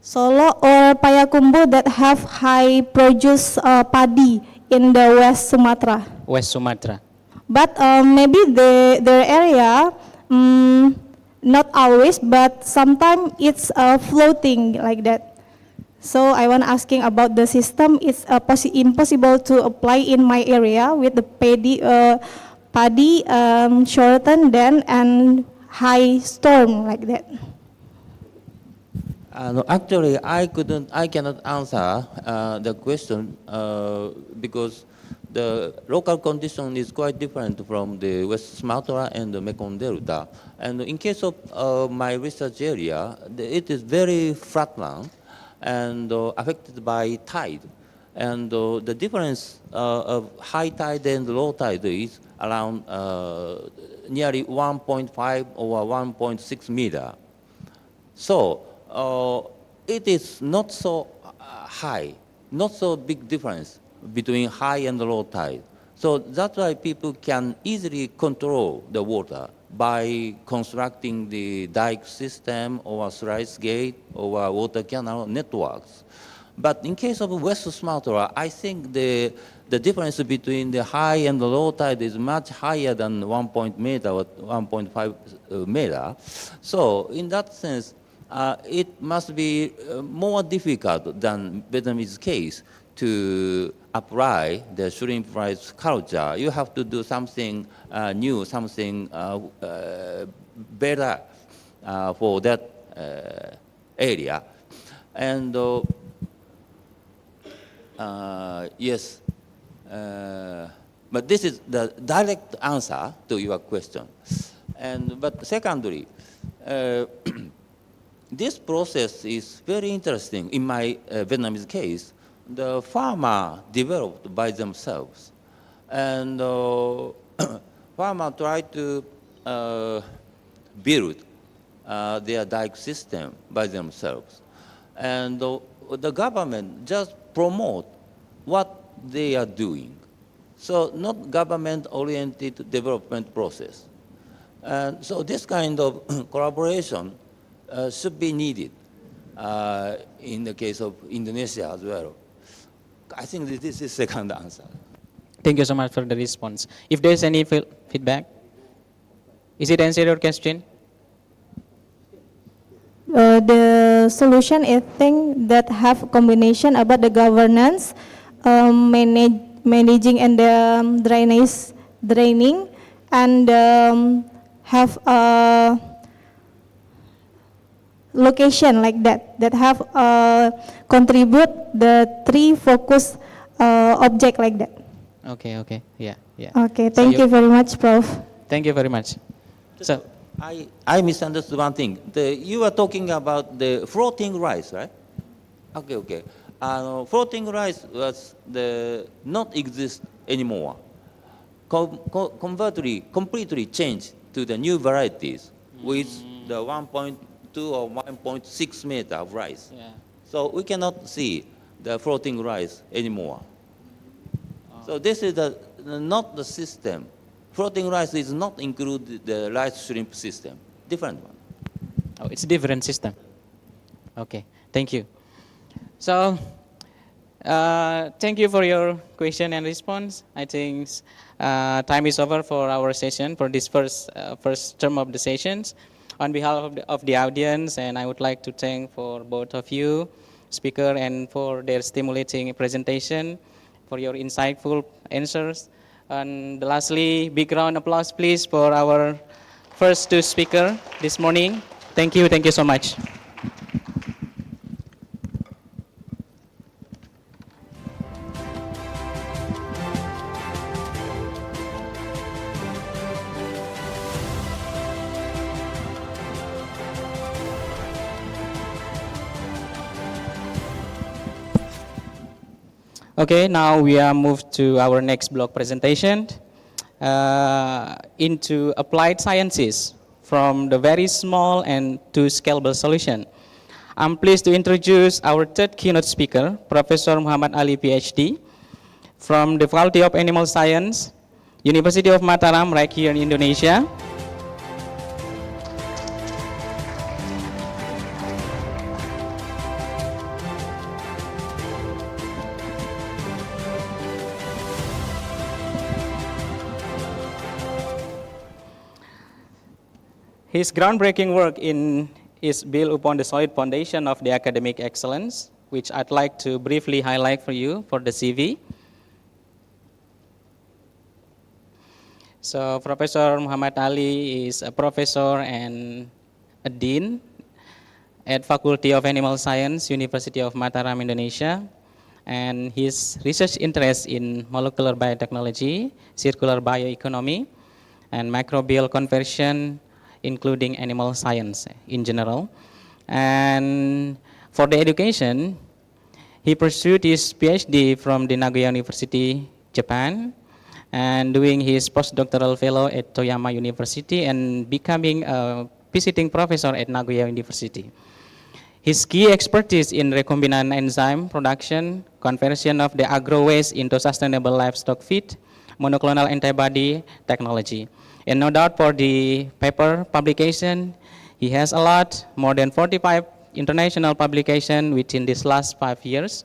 Solo or Payakumbuh that have high produce paddy in the West Sumatra. West Sumatra. But maybe their area, not always, but sometimes it's floating like that. So I want asking about the system. It's impossible to apply in my area with the paddy shorten then and high storm like that. No, actually, I cannot answer the question because the local condition is quite different from the West Sumatra and the Mekong Delta. And in case of my research area, it is very flat land and affected by tide. And the difference of high tide and low tide is around nearly 1.5 or 1.6 meter. So it is not so high, not so big difference between high and low tide. So that's why people can easily control the water by constructing the dike system or sluice gate or water canal networks. But in case of West Sumatra, I think the difference between the high and the low tide is much higher than 1 meter or 1.5 meter. So in that sense, it must be more difficult than Vietnamese case to apply the shrimp rice culture. You have to do something new, something better for that area. And yes, but this is the direct answer to your question. But secondly, this process is very interesting. In my Vietnamese case, the farmer developed by themselves, and farmer tried to build their dike system by themselves, and the government just promote what they are doing. So not government-oriented development process. And so this kind of collaboration should be needed in the case of Indonesia as well. I think this is the second answer. Thank you so much for the response. If there's any feedback, is it answer your question? The solution I think that have combination about the governance, managing and the draining, and have a location like that have contribute the three focus object like that. Okay, yeah. Okay, thank you very much, Prof. Thank you very much. So, I misunderstood one thing. You were talking about the floating rice, right? Okay. Floating rice was not exist anymore. Completely changed to the new varieties with the 1.2 or 1.6 meter of rice. yeah. So we cannot see the floating rice anymore. So this is not the system. Floating rice is not included the rice shrimp system. Different one. Oh, it's a different system. Okay, thank you. So, thank you for your question and response. I think time is over for our session, for this first term of the sessions. On behalf of the audience, and I would like to thank for both of you, speaker, and for their stimulating presentation, for your insightful answers. And lastly, big round of applause, please, for our first two speakers this morning. Thank you so much. Okay, now we are moved to our next block presentation into applied sciences from the very small and to scalable solution. I'm pleased to introduce our third keynote speaker, Professor Muhammad Ali, PhD, from the Faculty of Animal Science, University of Mataram, right here in Indonesia. His groundbreaking work is built upon the solid foundation of the academic excellence, which I'd like to briefly highlight for you for the CV. So Professor Muhammad Ali is a professor and a dean at Faculty of Animal Science, University of Mataram, Indonesia. And his research interests in molecular biotechnology, circular bioeconomy, and microbial conversion, including animal science in general. And for the education, he pursued his PhD from the Nagoya University, Japan, and doing his postdoctoral fellow at Toyama University and becoming a visiting professor at Nagoya University. His key expertise in recombinant enzyme production, conversion of the agro waste into sustainable livestock feed, monoclonal antibody technology. And no doubt for the paper publication, he has a lot, more than 45 international publication within these last 5 years.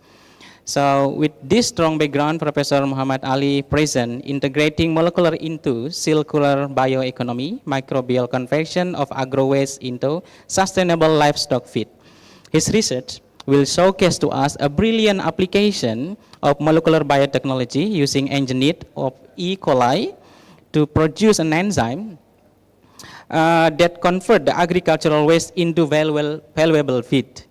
So with this strong background, Professor Muhammad Ali present integrating molecular into circular bioeconomy, microbial conversion of agro waste into sustainable livestock feed. His research will showcase to us a brilliant application of molecular biotechnology using engineered of E. coli to produce an enzyme that convert the agricultural waste into valuable feed,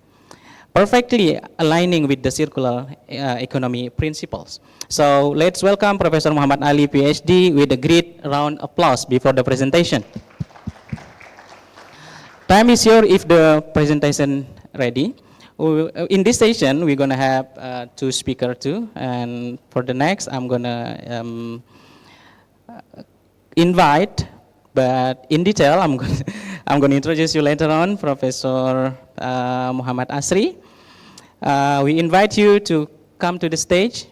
perfectly aligning with the circular economy principles. So let's welcome Professor Muhammad Ali, PhD, with a great round of applause before the presentation. Time is here if the presentation ready. In this session, we're going to have 2 speakers too, and for the next, I'm going to invite, but in detail, I'm going to introduce you later on, Professor Muhammad Asri. We invite you to come to the stage.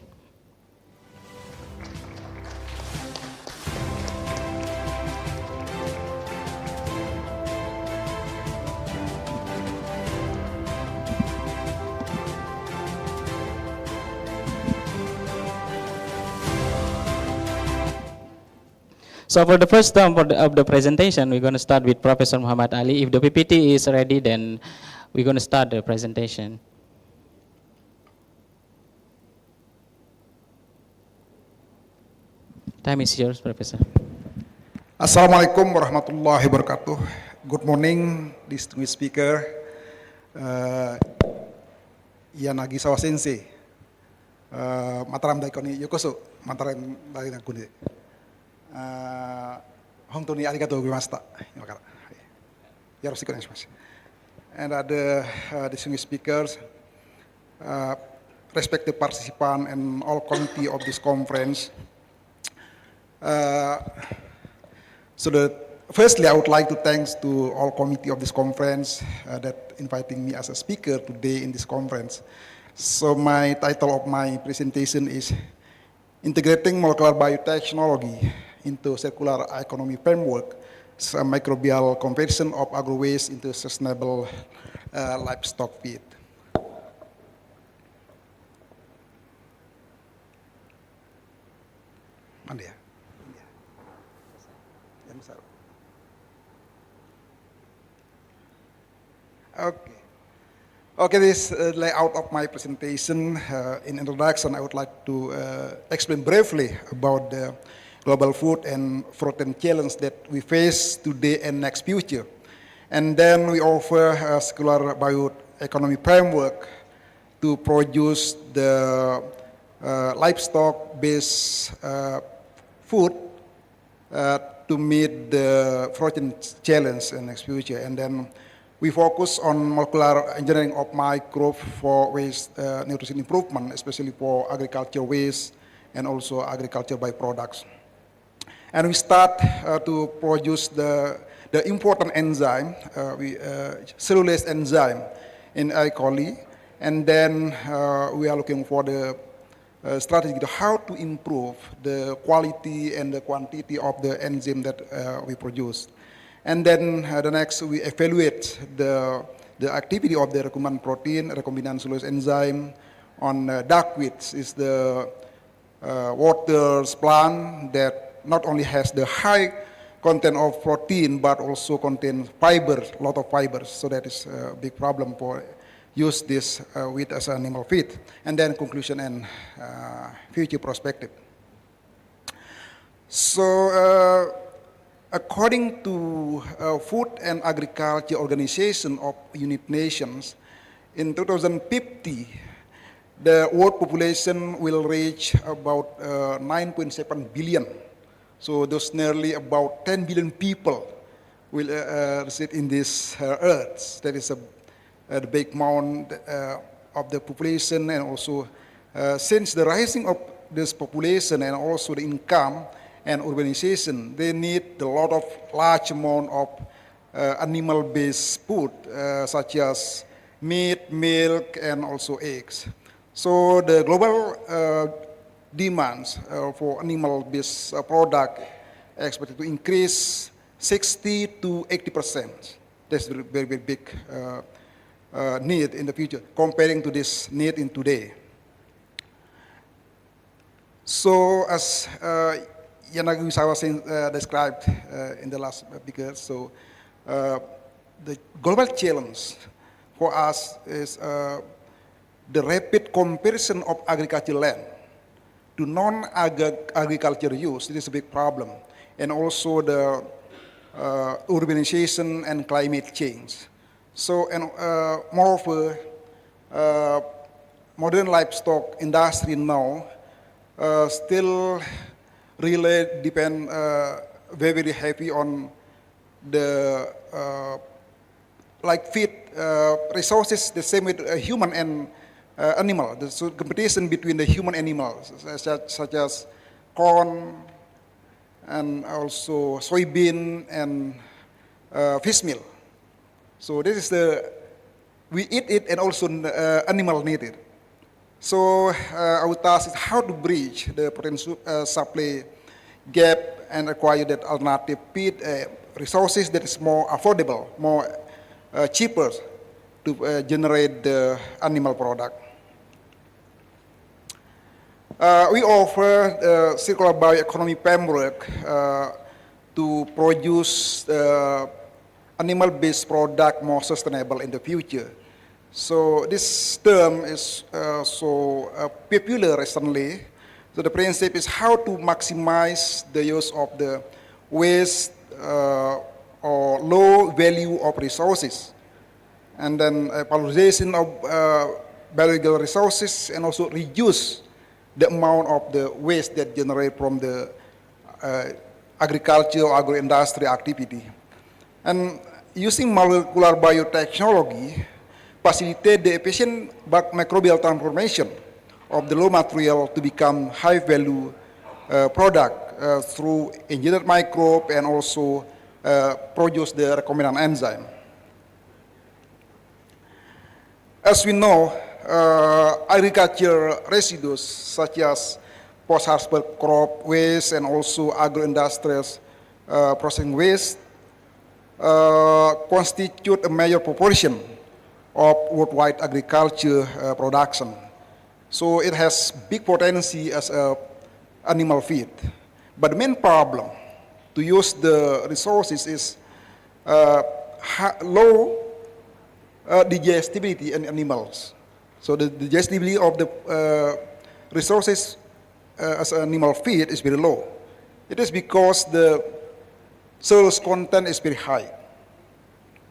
So for the first term of the presentation, we're going to start with Professor Muhammad Ali. If the PPT is ready, then we're going to start the presentation. Time is yours, Professor. Assalamualaikum warahmatullahi wabarakatuh. Good morning, distinguished speaker, Yanagi Sawa Sensei, Mataram Daikoni Yokoso, Mataram Daikoni. Hontou ni arigatou gozaimashita. Yoroshiku onegaishimasu. And other distinguished speakers, respected participants and all committee of this conference. Firstly, I would like to thanks to all committee of this conference that inviting me as a speaker today in this conference. So my title of my presentation is Integrating Molecular Biotechnology into Circular Economy Framework, Microbial Conversion of Agro Waste into Sustainable Livestock Feed. Mana ya? Yang besar. Okay, this layout of my presentation. In introduction, I would like to explain briefly about the global food and protein challenge that we face today and next future. And then we offer a circular bioeconomy framework to produce the livestock-based food to meet the protein challenge in next future. And then we focus on molecular engineering of microbes for waste nutrition improvement, especially for agriculture waste and also agriculture byproducts. And we start to produce the important enzyme, cellulase enzyme in E. coli, and then we are looking for the strategy to how to improve the quality and the quantity of the enzyme that we produce. And then the next we evaluate the activity of the recombinant protein, recombinant cellulose enzyme on duckweed is the water plant that not only has the high content of protein, but also contain fiber, a lot of fibers. So that is a big problem for use this wheat as animal feed. And then conclusion and future perspective. So according to Food and Agriculture Organization of United Nations, in 2050, the world population will reach about 9.7 billion. So those nearly about 10 billion people will reside in this earth. That is a big amount of the population, and also since the rising of this population and also the income and urbanization, they need a lot of large amount of animal-based food such as meat, milk, and also eggs. So the global demands for animal-based product expected to increase 60 to 80%. That's very, very, very big need in the future, comparing to this need in today. So as Yanagisawa described in the last speaker, so the global challenge for us is the rapid comparison of agricultural land to non-agriculture use. This is a big problem. And also the urbanization and climate change. So, and moreover, modern livestock industry now still really depend very, very heavy on the like feed resources, the same with human and animal. The competition between the human animals, such as corn and also soybean and fish meal. So this is we eat it and also animal need it. So our task is how to bridge the potential supply gap and acquire that alternative feed resources that is more affordable, more cheaper to generate the animal product. We offer the circular bioeconomy framework to produce animal-based product more sustainable in the future. So this term is so popular recently. So the principle is how to maximize the use of the waste or low value of resources, and then valorization of biological resources, and also reduce the amount of the waste that generate from the agriculture or agro-industry activity. And using molecular biotechnology, facilitate the efficient microbial transformation of the low material to become high value product through engineered microbe and also produce the recombinant enzyme. As we know, agriculture residues such as post-harvest crop waste and also agro-industrial processing waste constitute a major proportion of worldwide agriculture production. So it has big potential as a animal feed. But the main problem to use the resources is low digestibility in animals. So the digestibility of the resources as animal feed is very low. It is because the cellulose content is very high.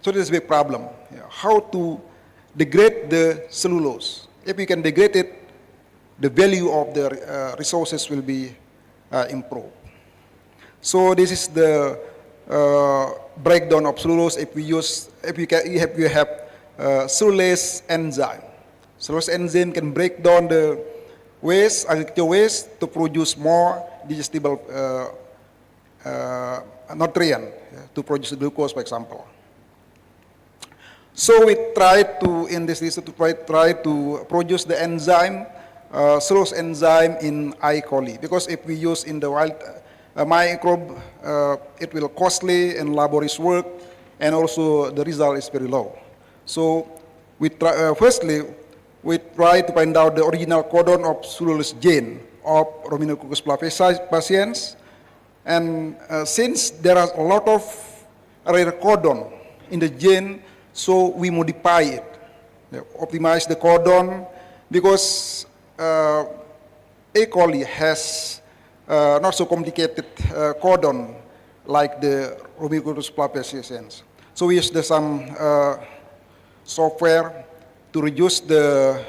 So this is a big problem. How to degrade the cellulose? If we can degrade it, the value of the resources will be improved. So this is the breakdown of cellulose. If you have cellulose enzyme. Cellulose enzyme can break down the waste, agricultural waste, to produce more digestible nutrient, to produce glucose, for example. So we try to, in this research, try to produce the enzyme, cellulose enzyme in E. coli, because if we use in the wild microbe, it will costly and laborious work, and also the result is very low. So we try, firstly, we try to find out the original codon of cellulose gene of Ruminococcus flavians, and since there are a lot of rare codon in the gene, so we modify it, optimize the codon, because E. coli has not so complicated codon like the Ruminococcus flavians. So we use some software to reduce the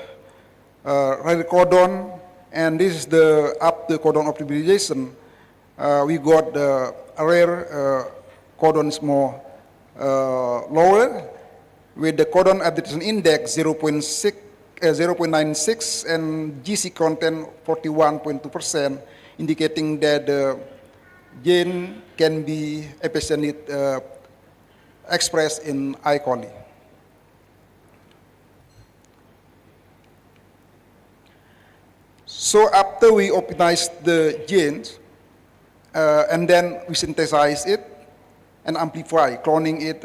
rare codon, and this is the up the codon optimization. We got the rare codon is more lower, with the codon adaptation index 0.96 and GC content 41.2%, indicating that the gene can be efficiently expressed in E. coli. So after we optimize the genes, and then we synthesize it and amplify, cloning it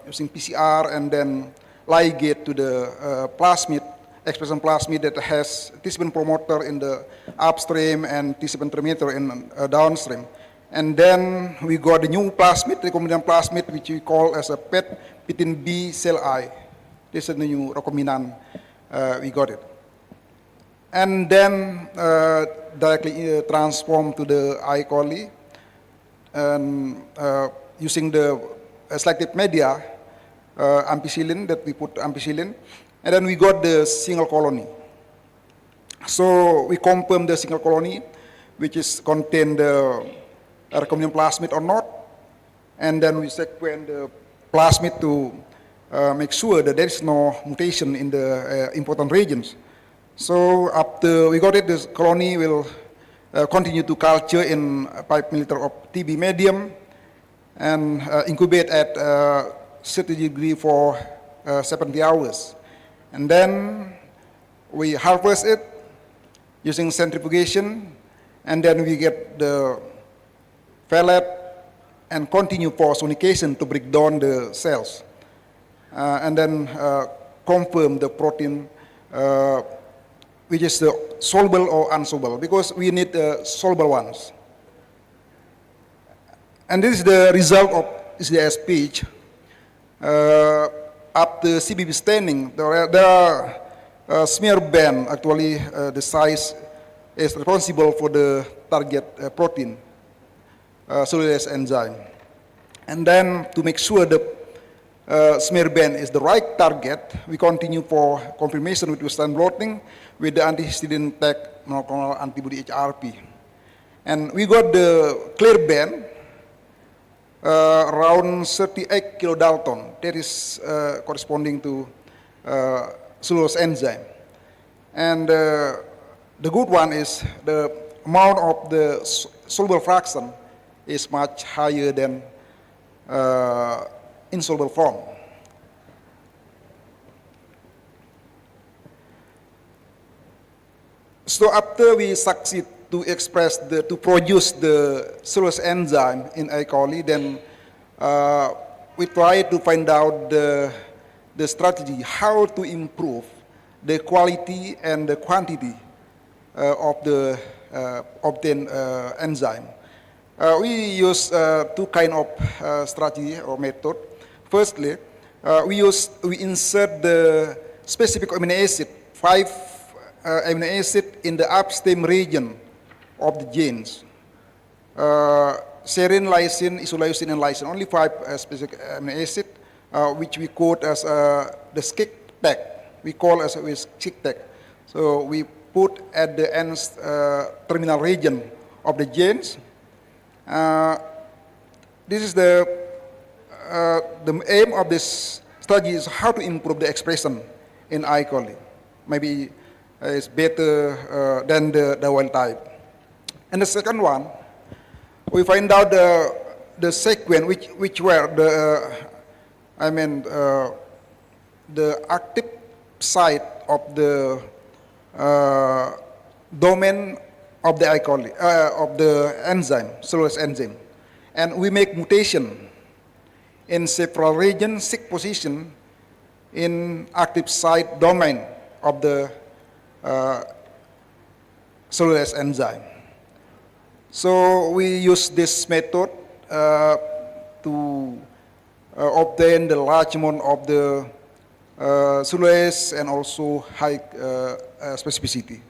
using PCR, and then ligate to the plasmid, expression plasmid that has T7 promoter in the upstream and T7 terminator in downstream. And then we got the new plasmid, recombinant plasmid, which we call as a PET B cell I. This is the new recombinant, we got it. And then directly transform to the I. coli, and using the selective media, ampicillin, that we put ampicillin, and then we got the single colony. So we confirm the single colony, which is contain the recombinant plasmid or not, and then we sequence the plasmid to make sure that there is no mutation in the important regions. So after we got it, this colony will continue to culture in 5 milliliter of TB medium and incubate at 30 degree for 70 hours. And then we harvest it using centrifugation, and then we get the pellet and continue for sonication to break down the cells. And then confirm the protein which is the soluble or unsoluble, because we need soluble ones. And this is the result of SDS speech. After CBB staining, there are smear band, actually the size is responsible for the target protein, cellulase enzyme. And then to make sure the smear band is the right target, we continue for confirmation with Western blotting with the antihistidine tag monoclonal antibody HRP. And we got the clear band around 38 kilodalton. That is corresponding to cellulose enzyme. And the good one is the amount of the soluble fraction is much higher than insoluble form. So after we succeed to express to produce the cellulose enzyme in E. coli, then we try to find out the strategy how to improve the quality and the quantity of the obtained enzyme. We use two kind of strategy or method. Firstly, we insert the specific amino acid, 5 amino acid in the upstream region of the genes. Serine, lysine, isoleucine, and lysine, only 5 specific amino acid, which we quote as the SCIC tag. We call as a SCIC tag. So we put at the end terminal region of the genes. This is the aim of this study is how to improve the expression in E. coli. Maybe it's better than the wild type. And the second one, we find out the sequence which were the active site of the domain of the E. coli, of the enzyme, cellulose enzyme. And we make mutation in several regions, 6 position in active site domain of the cellulose enzyme. So we use this method to obtain the large amount of the cellulase and also high specificity.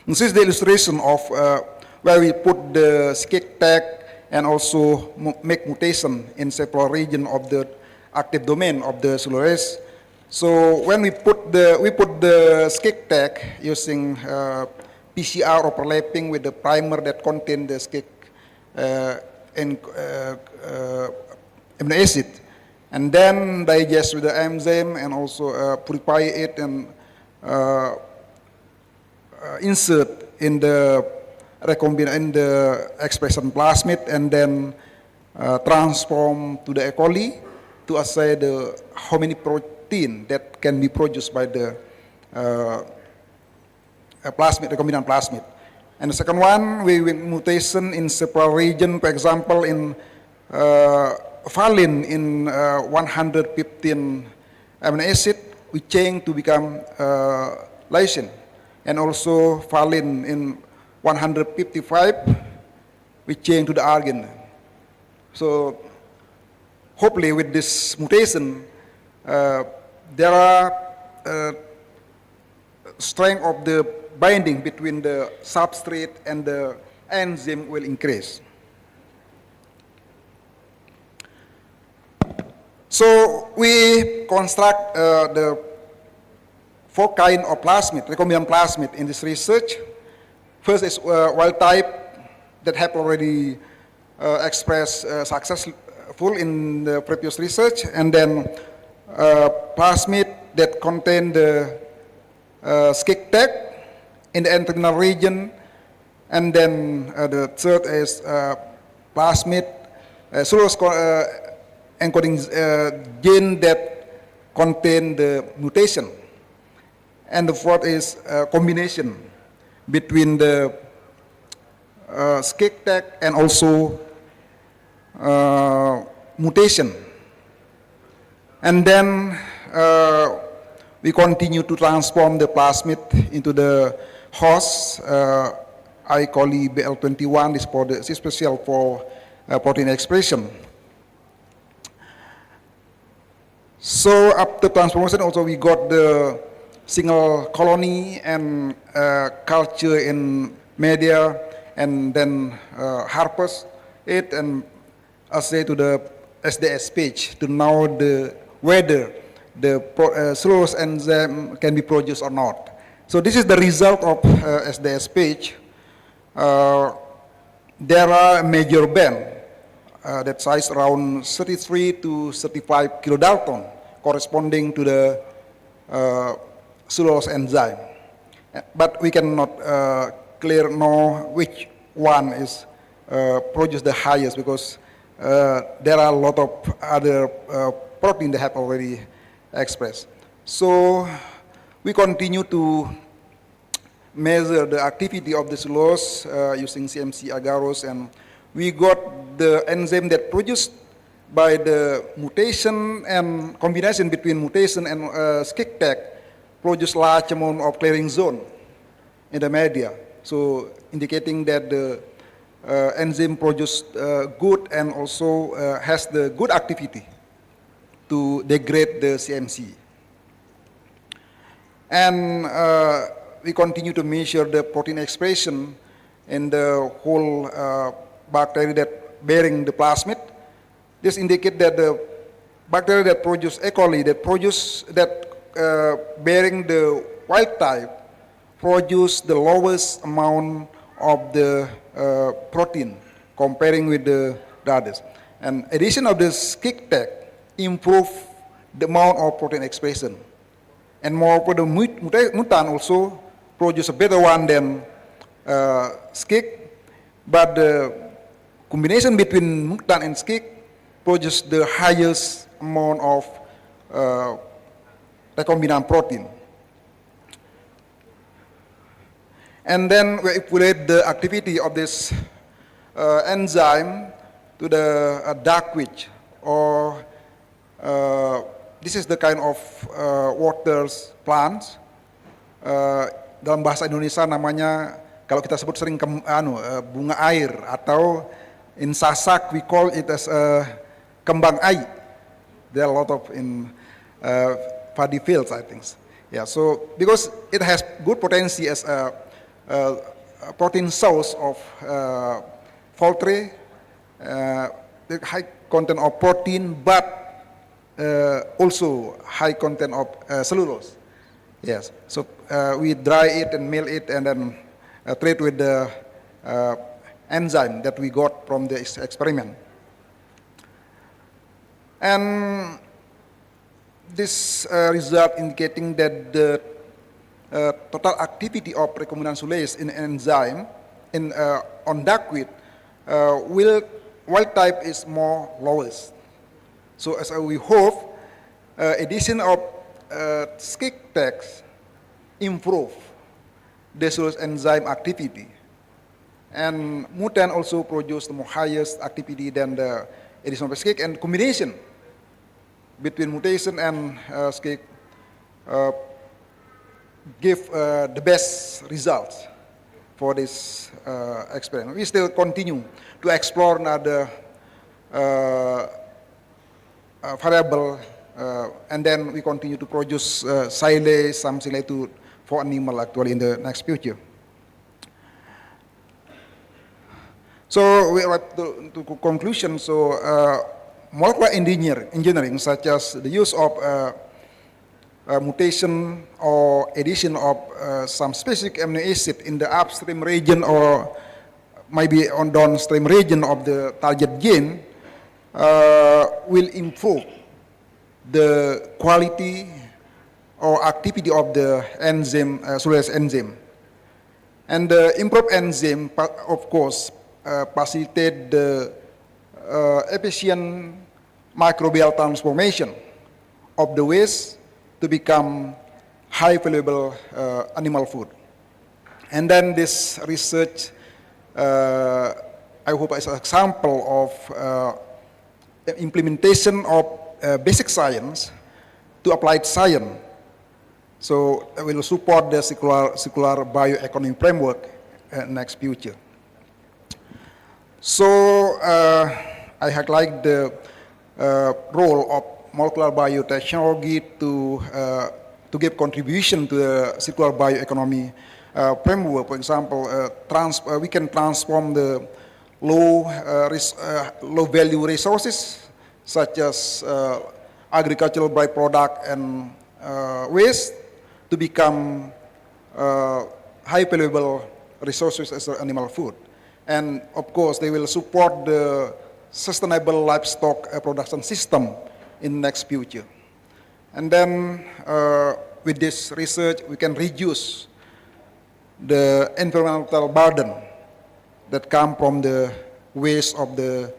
This is the illustration of where we put the SCIC tag and also make mutation in several regions of the active domain of the cellulase. So when we put the SCIC tag using PCR overlapping with the primer that contain the SCIC and amino acid, and then digest with the enzyme and also purify it and insert in the expression plasmid, and then transform to the E. coli to assay how many protein that can be produced by the plasmid, recombinant plasmid. And the second one, we with mutation in several region, for example, in valine in 115 amino acid, we change to become lysine. And also valine in 155, we change to the arginine. So hopefully with this mutation, there are strength of the binding between the substrate and the enzyme will increase. So we construct the 4 kind of plasmid, recombinant plasmid in this research. First is wild type that have already expressed successful in the previous research, and then plasmid that contain the SCIC tag in the N-terminal region, and then the third is plasmid cellulose encoding gene that contain the mutation, and the fourth is combination between the SCIC tag and also mutation. And then we continue to transform the plasmid into the host, I call it BL21, this is special for protein expression. So after transformation also we got the single colony and culture in media, and then harvest it and assay to the SDS page to know whether the cellulose enzyme can be produced or not. So this is the result of SDS page. There are a major band that size around 33 to 35 kilodalton, corresponding to the cellulose enzyme. But we cannot clear know which one is produced the highest, because there are a lot of other protein that have already expressed. So we continue to measure the activity of the cellulose using CMC agarose, and we got the enzyme that produced by the mutation and combination between mutation and SCIC tag produce large amount of clearing zone in the media. So indicating that the enzyme produced good and also has the good activity to degrade the CMC. And we continue to measure the protein expression in the whole bacteria that bearing the plasmid. This indicates that the bacteria that produce E. coli, that bearing the wild type, produce the lowest amount of the protein comparing with the others. And addition of the SCIC tag improve the amount of protein expression. And more for the mutant also produce a better one than SCIC, but the combination between mutant and SCIC produce the highest amount of recombinant protein. And then we evaluate the activity of this enzyme to the dark witch, or this is the kind of water plants. Dalam bahasa Indonesia namanya, kalau kita sebut sering bunga air, atau in Sasak we call it as kembang ai. There are a lot of in paddy fields, I think. Yeah, so because it has good potency as a protein source of poultry, the high content of protein, but also high content of cellulose. Yes, so we dry it and mill it and then treat with the enzyme that we got from the experiment. And this result indicating that the total activity of recombinant cellulase in enzyme on duckweed wild type is more lowest. So as we hope, addition of SCIC tags improve desulfurase enzyme activity. And mutant also produce the more highest activity than the additional SCIC, and combination between mutation and SCIC give the best results for this experiment. We still continue to explore another variable, and then we continue to produce silage, something like to for animal actually in the next future. So we are to conclusion. So molecular engineering, such as the use of mutation or addition of some specific amino acid in the upstream region or maybe on downstream region of the target gene, will improve the quality or activity of the enzyme, sulfurase enzyme. And the improved enzyme, of course, facilitate the efficient microbial transformation of the waste to become high valuable animal food. And then this research, I hope is an example of implementation of basic science to applied science. So I will support the circular bioeconomy framework next future. So I highlight the role of molecular biotechnology to give contribution to the circular bioeconomy framework. For example, we can transform the low value resources such as agricultural byproduct and waste to become high valuable resources as animal food. And of course, they will support the sustainable livestock production system in next future. And then with this research, we can reduce the environmental burden that come from the waste of the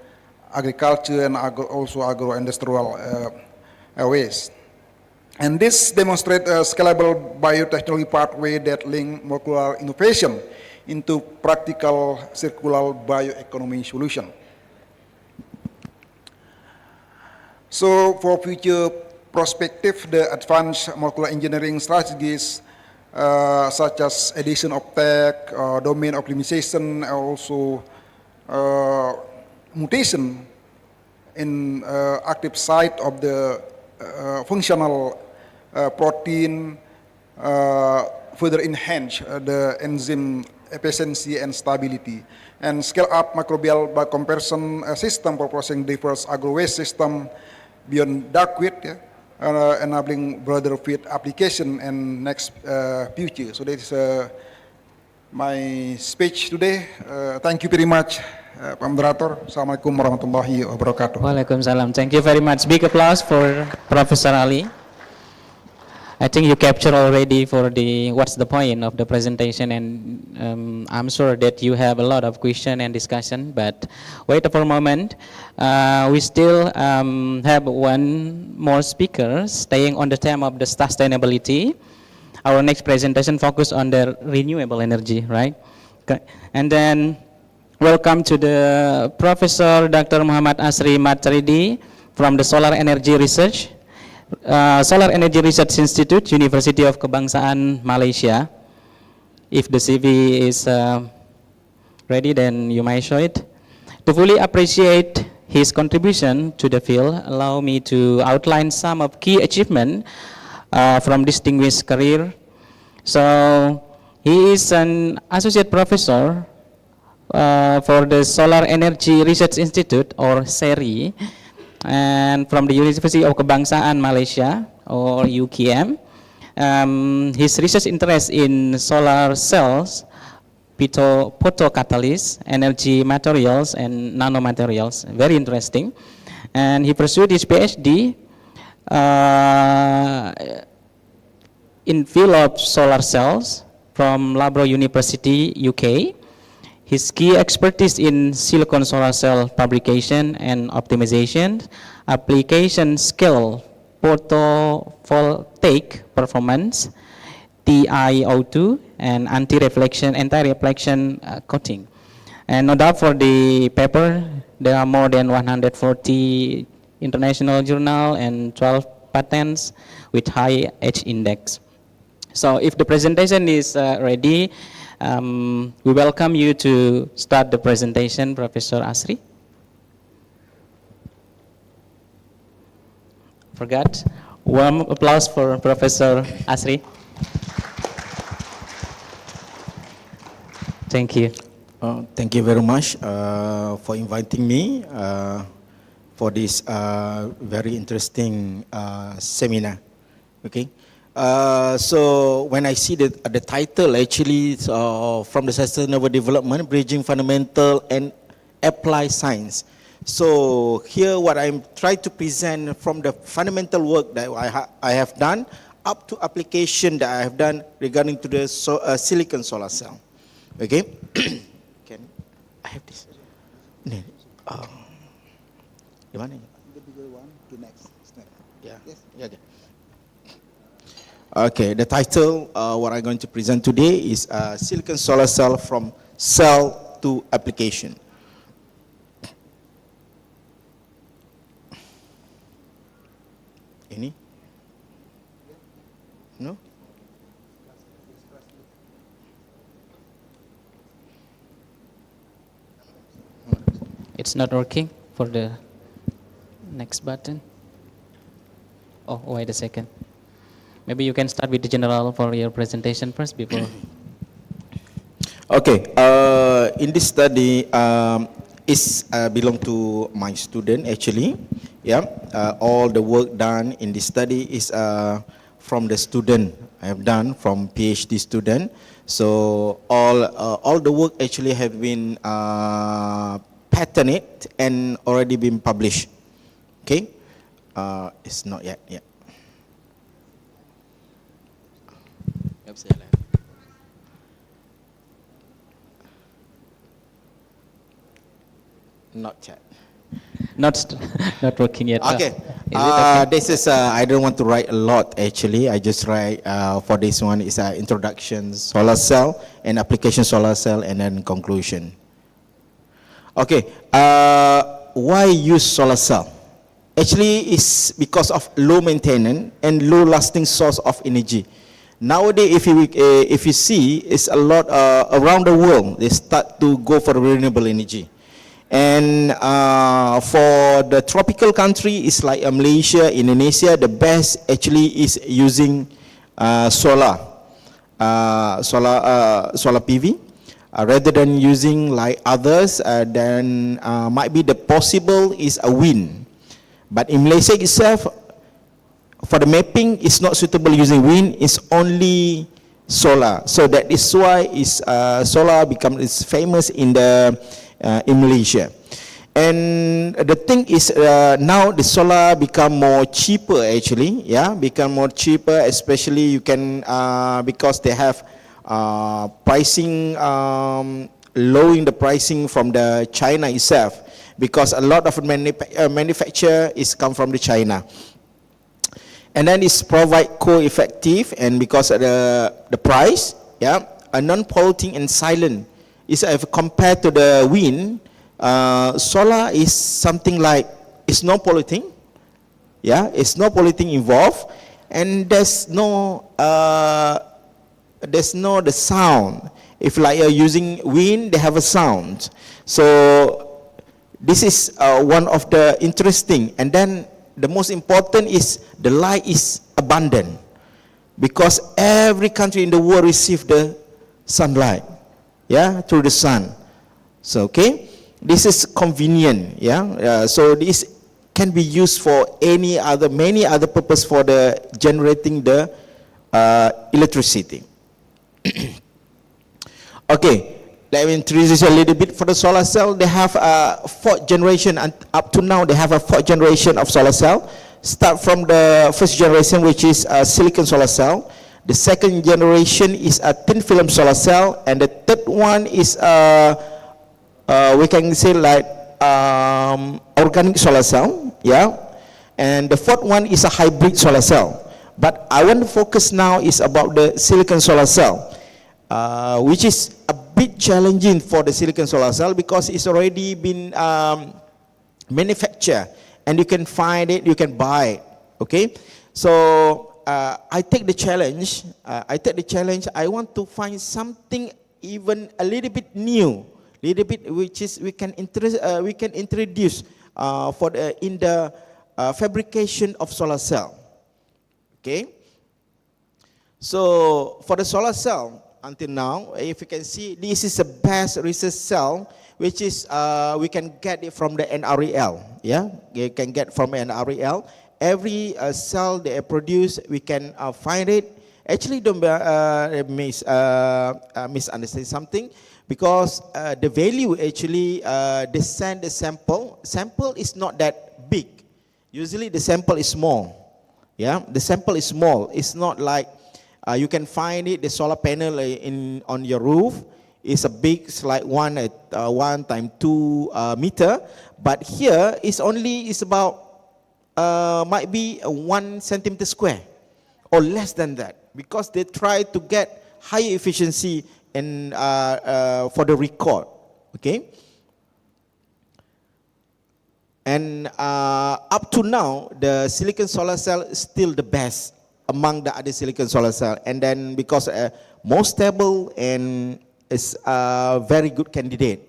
agriculture and also agro-industrial waste. And this demonstrates a scalable biotechnology pathway that link molecular innovation into practical circular bioeconomy solution. So for future perspective, the advanced molecular engineering strategies such as addition of tech, domain optimization, also mutation in active site of the functional protein further enhance the enzyme efficiency and stability, and scale up microbial biocomparison system for processing diverse agro-waste system beyond dark wheat, enabling broader feed application and next future. So that is my speech today. Thank you very much, Pak Moderator. Assalamualaikum warahmatullahi wabarakatuh. Waalaikumsalam. Thank you very much. Big applause for Professor Ali. I think you captured already for what's the point of the presentation, and I'm sure that you have a lot of question and discussion, but wait for a moment. We still have one more speaker staying on the theme of the sustainability. Our next presentation focus on the renewable energy, right? Okay. And then welcome to the Professor Dr. Muhammad Asri Matridi from the Solar Energy Research. Solar Energy Research Institute, University of Kebangsaan Malaysia. If the CV is ready, then you might show it. To fully appreciate his contribution to the field, allow me to outline some of key achievements from distinguished career. So he is an associate professor for the Solar Energy Research Institute, or SERI, and from the University of Kebangsaan Malaysia, or UKM. His research interest in solar cells, photocatalysts, energy materials, and nanomaterials, very interesting. And he pursued his PhD in field of solar cells from Loughborough University, UK. His key expertise in silicon solar cell fabrication and optimization, application scale photovoltaic performance, TiO2 and anti-reflection coating. And no doubt for the paper, there are more than 140 international journal and 12 patents with high H index. So if the presentation is ready, we welcome you to start the presentation, Professor Asri. Forgot. Warm applause for Professor Asri. Thank you. Thank you very much for inviting me for this very interesting seminar. Okay. So when I see the title, actually, from the Sustainable Development, Bridging Fundamental and Applied Science. So here what I'm trying to present from the fundamental work that I have done up to application that I have done regarding to the silicon solar cell. Okay. Can I have this? The bigger one to next. Yeah. Yes. Yeah. Okay, the title, what I'm going to present today is Silicon Solar Cell from Cell to Application. Any? No? It's not working for the next button. Oh, wait a second. Maybe you can start with the general for your presentation first before. Okay, in this study, is belong to my student actually. Yeah, all the work done in this study is from the student I have done from PhD student. So all the work actually have been patented and already been published. Okay, it's not yet. Yeah. Not yet. Not working yet. Okay. Okay? This is I don't want to write a lot actually. I just write for this one is introduction solar cell and application solar cell and then conclusion. Okay. Why use solar cell? Actually, it's because of low maintenance and low lasting source of energy. Nowadays, if you see, it's a lot around the world. They start to go for renewable energy. And for the tropical country, it's like Malaysia, Indonesia, the best actually is using solar PV rather than using like others. Then might be the possible is a wind. But in Malaysia itself, for the mapping, it's not suitable using wind. It's only solar. So that is why solar is famous in Malaysia. And the thing is now the solar become more cheaper actually. Yeah, become more cheaper, especially you can because they have pricing, lowering the pricing from the China itself, because a lot of manufacture is come from the China. And then it's provide co-effective, and because of the price, yeah, a non-polluting and silent. Is compared to the wind, solar is something like it's no polluting, yeah, it's no polluting involved, and there's no the sound. If like you're using wind, they have a sound. So this is one of the interesting, and then the most important is the light is abundant, because every country in the world receive the sunlight, yeah, through the sun. So okay, this is convenient, yeah. So this can be used for many other purpose for the generating the electricity. Okay, let me introduce a little bit for the solar cell. They have a fourth generation, and up to now they have a fourth generation of solar cell. Start from the first generation, which is a silicon solar cell. The second generation is a thin film solar cell, and the third one is we can say like organic solar cell, yeah. And the fourth one is a hybrid solar cell. But I want to focus now is about the silicon solar cell, which is a bit challenging for the silicon solar cell because it's already been manufactured and you can find it, you can buy it. Okay, so I take the challenge. I want to find something even a little bit new, little bit which is we can introduce for in the fabrication of solar cell. Okay. So for the solar cell, until now, if you can see, this is the best research cell, which is we can get it from the NREL. Yeah, you can get from NREL. Every cell they produce, we can find it. Actually, don't misunderstand something, because the value actually they send the sample. Sample is not that big. Usually the sample is small. Yeah, the sample is small. It's not like you can find it. The solar panel on your roof is a big, it's like 1 times 2 meter. But here it's about might be 1 centimeter square or less than that, because they try to get higher efficiency and for the record. Okay. And up to now, the silicon solar cell is still the best among the other silicon solar cell. And then because more stable and is a very good candidate.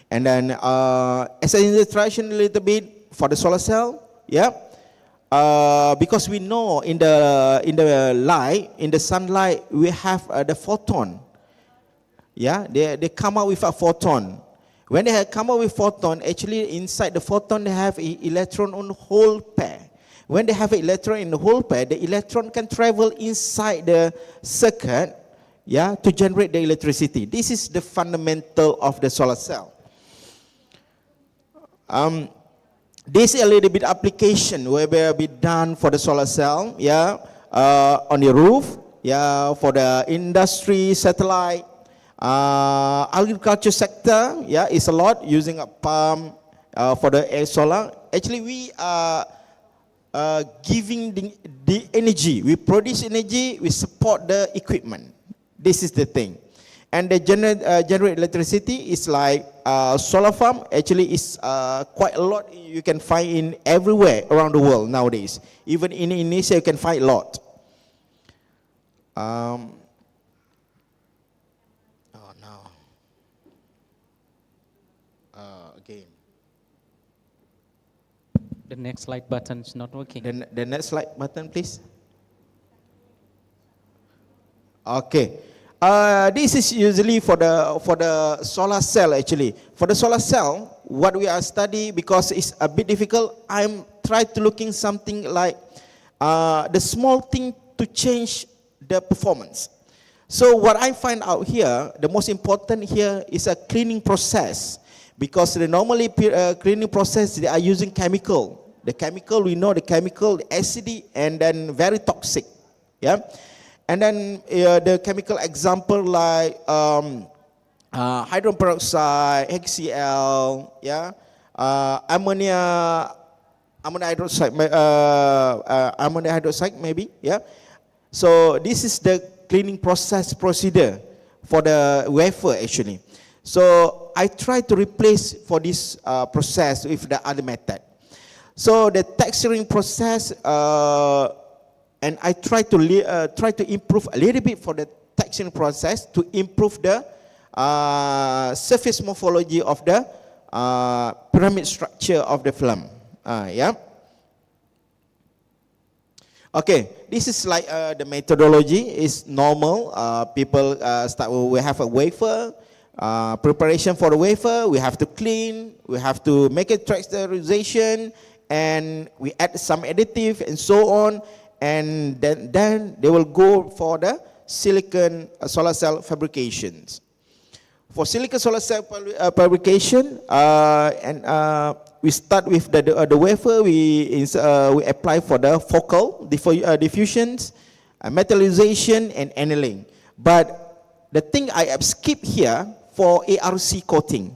And then as an illustration a little bit for the solar cell, yeah. Because we know in the light, in the sunlight, we have the photon. Yeah, they come out with a photon. When they have come out with photon, actually inside the photon they have an electron on whole pair. When they have an electron in the whole pair, the electron can travel inside the circuit, yeah, to generate the electricity. This is the fundamental of the solar cell. This is a little bit application where will be done for the solar cell, yeah, on the roof, yeah, for the industry, satellite. Agriculture sector, yeah, is a lot using a pump for the air solar. Actually, we are giving the energy. We produce energy, we support the equipment. This is the thing. And the generate electricity is like solar farm. Actually, is quite a lot. You can find in everywhere around the world nowadays. Even in Indonesia, you can find a lot. Again. The next slide button is not working. The next slide button, please. Okay. This is usually for the solar cell actually. For the solar cell, what we are studying, because it's a bit difficult, I'm trying to looking something like the small thing to change the performance. So what I find out here, the most important here is a cleaning process. Because the normally cleaning process, they are using chemical. The chemical, we know the chemical, acidic and then very toxic. Yeah. And then the chemical example like hydrogen peroxide, HCl, yeah, ammonia hydroxide maybe, yeah. So this is the cleaning process procedure for the wafer actually. So I try to replace for this process with the other method. So the texturing process, and I try to improve a little bit for the texturing process to improve the surface morphology of the pyramid structure of the film. Yeah. Okay, this is like the methodology is normal. People we have a wafer. Preparation for the wafer, we have to clean, we have to make a texturization, and we add some additive and so on, and then they will go for the silicon solar cell fabrications. For silicon solar cell fabrication, we start with the wafer. We apply for the focal diffusions, metallization, and annealing. But the thing I have skipped here for ARC coating,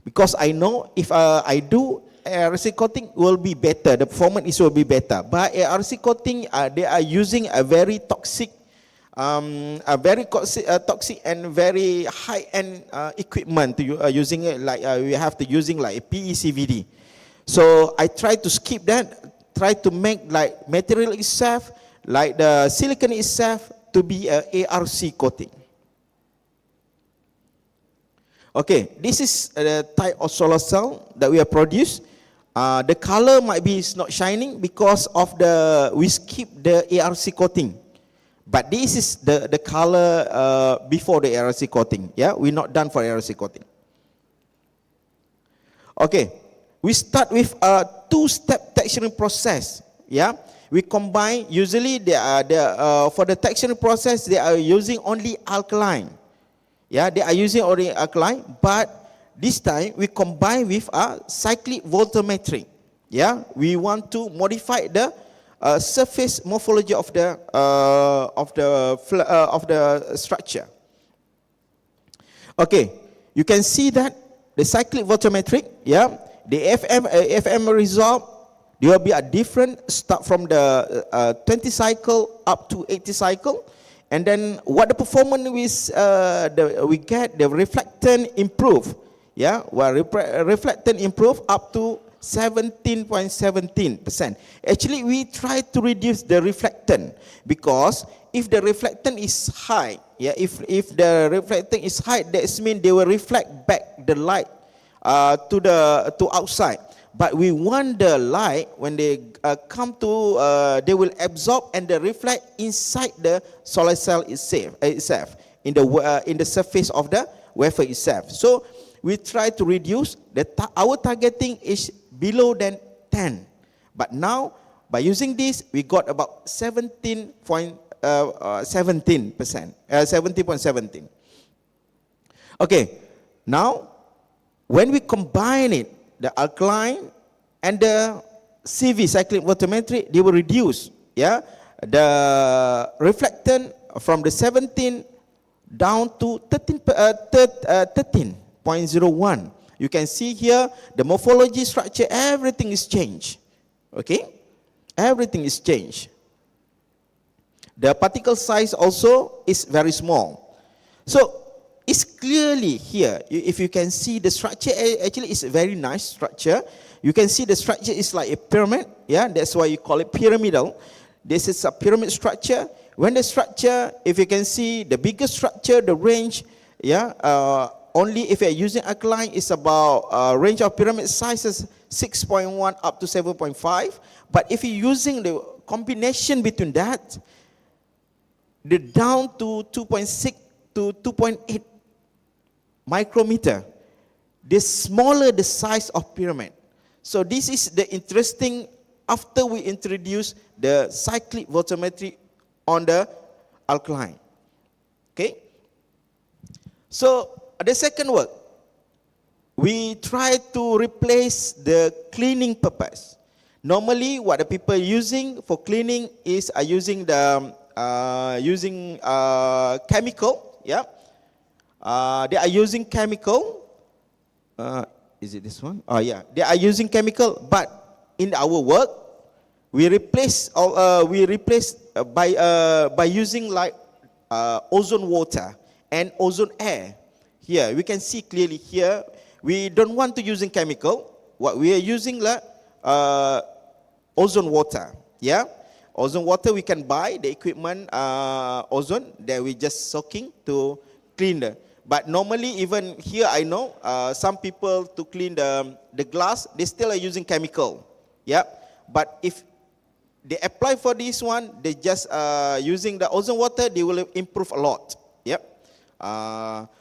because I know if I do ARC coating will be better. The performance will be better. But ARC coating, they are using a very toxic, toxic and very high-end equipment. Using it like we have to using like PECVD. So I try to skip that. Try to make like material itself, like the silicon itself, to be a ARC coating. Okay, this is the type of solar cell that we have produced. The color might be not shining because of we skip the ARC coating. But this is the color before the ARC coating. Yeah, we're not done for ARC coating. Okay, we start with a two-step texturing process. Yeah, we combine. Usually, for the texturing process, they are using only alkaline. Yeah, they are using only alkaline, but this time we combine with a cyclic voltammetric. Yeah, we want to modify the surface morphology of the structure. Okay, you can see that the cyclic voltammetric, yeah, the FM result, there will be a different start from the 20 cycle up to 80 cycle. And then what the performance we get, the reflectant improve. Yeah, well, reflectant improve up to 17.17%. Actually, we try to reduce the reflectant because if the reflectant is high, yeah, if the reflectant is high, that means they will reflect back the light to outside. But we want the light, when they come to, they will absorb and they reflect inside the solar cell itself in the surface of the wafer itself. So we try to reduce, our targeting is below than 10. But now, by using this, we got about 17.17%. Okay, now, when we combine it, the alkaline and the CV, cyclic voltammetry, they will reduce, yeah, the reflectant from the 17 down to 13.01. You can see here the morphology, structure, everything is changed. Okay, everything is changed. The particle size also is very small. So it's clearly here. If you can see the structure, actually it's a very nice structure. You can see the structure is like a pyramid. Yeah, that's why you call it pyramidal. This is a pyramid structure. When the structure, if you can see the biggest structure, the range, yeah, only if you're using alkaline is about range of pyramid sizes 6.1 up to 7.5. But if you're using the combination between that, the down to 2.6 to 2.8 micrometer, the smaller the size of pyramid. So this is the interesting after we introduce the cyclic voltammetry on the alkaline. Okay. So the second work, we try to replace the cleaning purpose. Normally, what the people are using for cleaning is using the chemical. Yeah. They are using chemical. Is it this one? Oh yeah, they are using chemical. But in our work, we replace by using like ozone water and ozone air. Here we can see clearly here. We don't want to using chemical. What we are using like ozone water. Yeah, ozone water we can buy the equipment ozone that we just soaking to clean the. But normally, even here, I know some people to clean the glass, they still are using chemical. Yeah. But if they apply for this one, they just using the ozone water, they will improve a lot. Yep.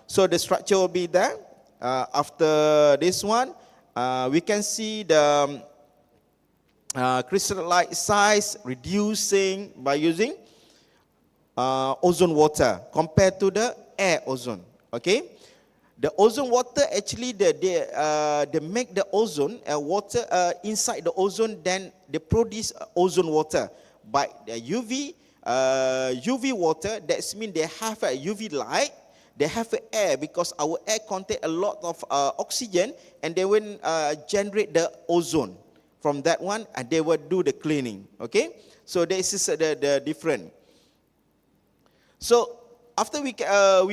So the structure will be there. After this one, we can see the crystallite size reducing by using ozone water compared to the air ozone. Okay, the ozone water actually they make the ozone water inside the ozone, then they produce ozone water. But the UV water, that means they have a UV light, they have air because our air contain a lot of oxygen, and they will generate the ozone. From that one, and they will do the cleaning. Okay, so this is the different. So after we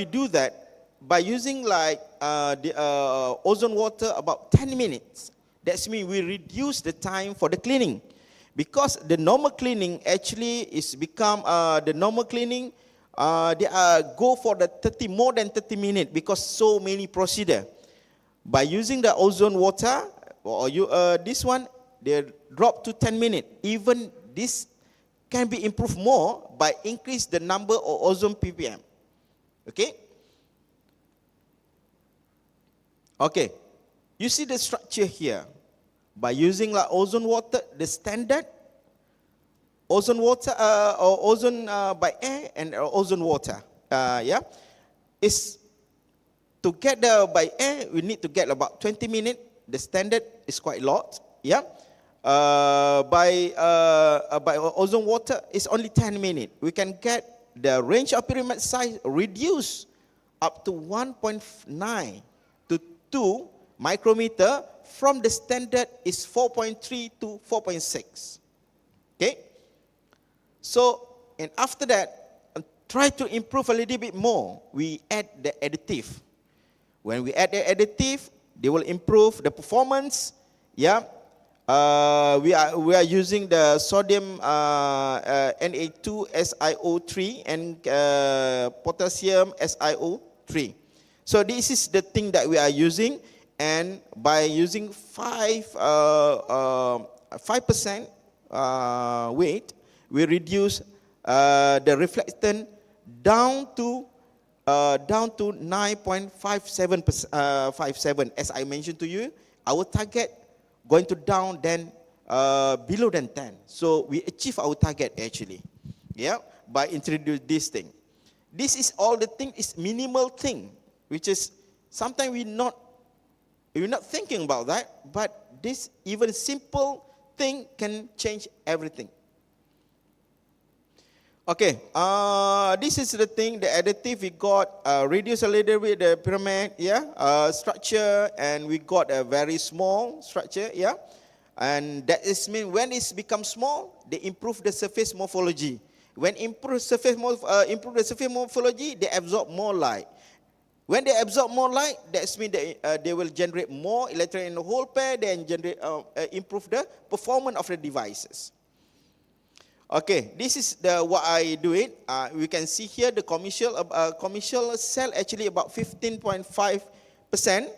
do that by using like the ozone water about 10 minutes. That means we reduce the time for the cleaning, because the normal cleaning actually is become the normal cleaning. They go for the more than 30 minutes because so many procedure. By using the ozone water or this one, they drop to 10 minutes. Even this can be improved more by increase the number of ozone ppm. Okay. Okay. You see the structure here. By using like ozone water, the standard ozone water or ozone by air and ozone water. Yeah, is to get the by air we need to get about 20 minutes. The standard is quite a lot. Yeah. By ozone water is only 10 minutes. We can get the range of pyramid size reduced up to 1.9 to 2 micrometer from the standard is 4.3 to 4.6. Okay. So, and after that, try to improve a little bit more. We add the additive. When we add the additive, they will improve the performance. Yeah. We are using the sodium Na2SiO3 and potassium SiO3. So this is the thing that we are using, and by using 5% weight, we reduce the reflectance down to 9.57. As I mentioned to you, our target going to down then below than 10. So we achieve our target actually, yeah, by introduce this thing. This is all the thing is minimal thing, which is sometimes we're not thinking about that, but this even simple thing can change everything. Okay, this is the thing, the additive we got, reduce a little bit the pyramid, yeah, structure, and we got a very small structure, yeah, and that is mean when it's become small, they improve the surface morphology. When improve the surface morphology, they absorb more light. When they absorb more light, that means they will generate more electron in the whole pair, then generate improve the performance of the devices. Okay, this is what I do it. We can see here the commercial sell actually about 15.5%,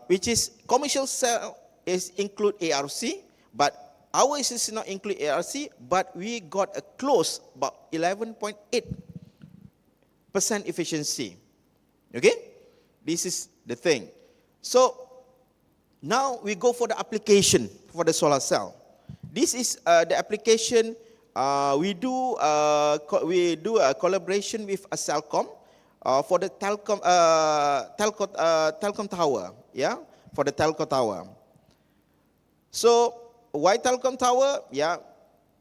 which is commercial sell is include ARC, but ours is not include ARC, but we got a close about 11.8% efficiency. Okay, this is the thing. So now we go for the application for the solar cell. This is the application. We do a collaboration with a Celcom for the telco tower. Yeah, for the telco tower. So why telco tower? Yeah,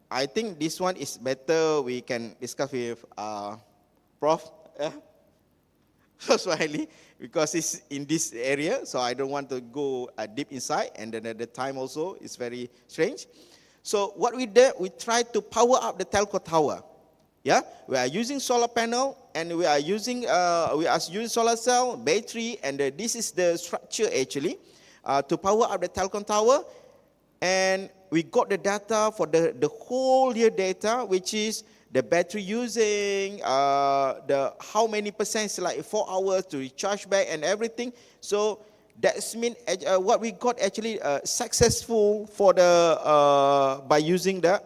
I think this one is better. We can discuss with Prof. Swahili, because it's in this area, so I don't want to go deep inside, and then at the time also is very strange. So what we did, we tried to power up the telco tower. Yeah, we are using solar panel, and we are using solar cell, battery, and this is the structure actually to power up the telco tower. And we got the data for the whole year data, which is the battery using, the how many percent, like 4 hours to recharge back and everything. So that's mean what we got actually successful for the by using the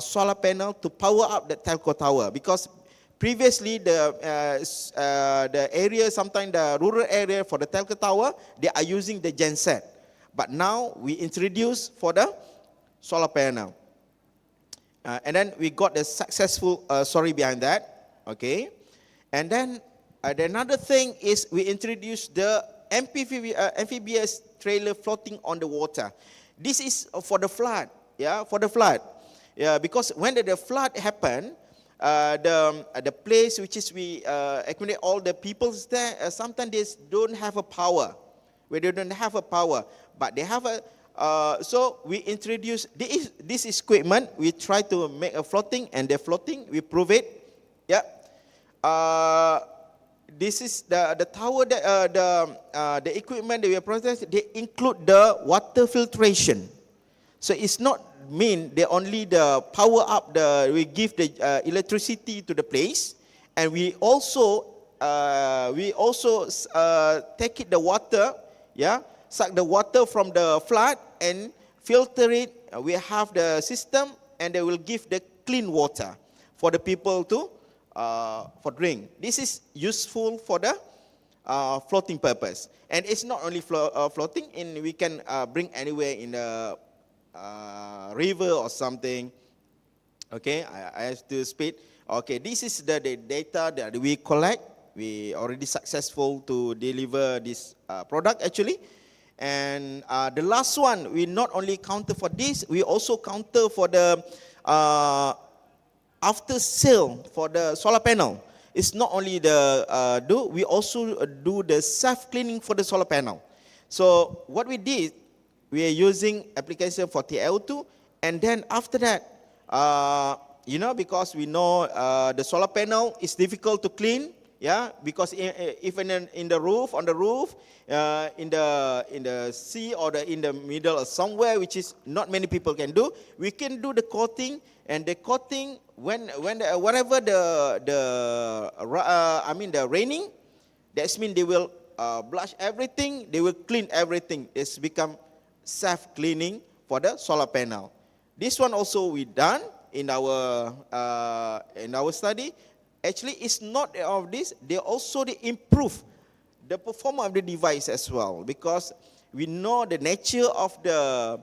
solar panel to power up the telco tower, because previously the area, sometimes the rural area for the telco tower, they are using the genset, but now we introduce for the solar panel. And then we got the successful story behind that, okay. And then another thing is we introduced the amphibious trailer floating on the water. This is for the flood, yeah, for the flood. Yeah, because when the flood happened, the place which is we accommodate all the peoples there, sometimes they don't have a power, where they don't have a power, but they have a, so we introduce this equipment, we try to make a floating, and they're floating, we prove it, yeah. This is the tower, that, the equipment that we have processed, they include the water filtration. So it's not mean they only the power up, we give the electricity to the place, and we also take it the water, yeah, suck the water from the flood and filter it. We have the system, and they will give the clean water for the people to for drink. This is useful for the floating purpose, and it's not only floating. We can bring anywhere in the river or something. Okay, I have to speed. Okay, this is the data that we collect. We already successful to deliver this product actually. And the last one, we not only counter for this, we also counter for the after sale for the solar panel. It's not only the we also do the self cleaning for the solar panel. So what we did, we are using application for TiO2, and then after that, you know, because we know the solar panel is difficult to clean, yeah, because even in the roof, on the roof, in the sea or in the middle or somewhere which is not many people can do, we can do the coating, and the coating whatever the raining, that means they will blush everything, they will clean everything. It's become self-cleaning for the solar panel. This one also we done in our study. Actually, it's not of this. They improve the performance of the device as well, because we know the nature of the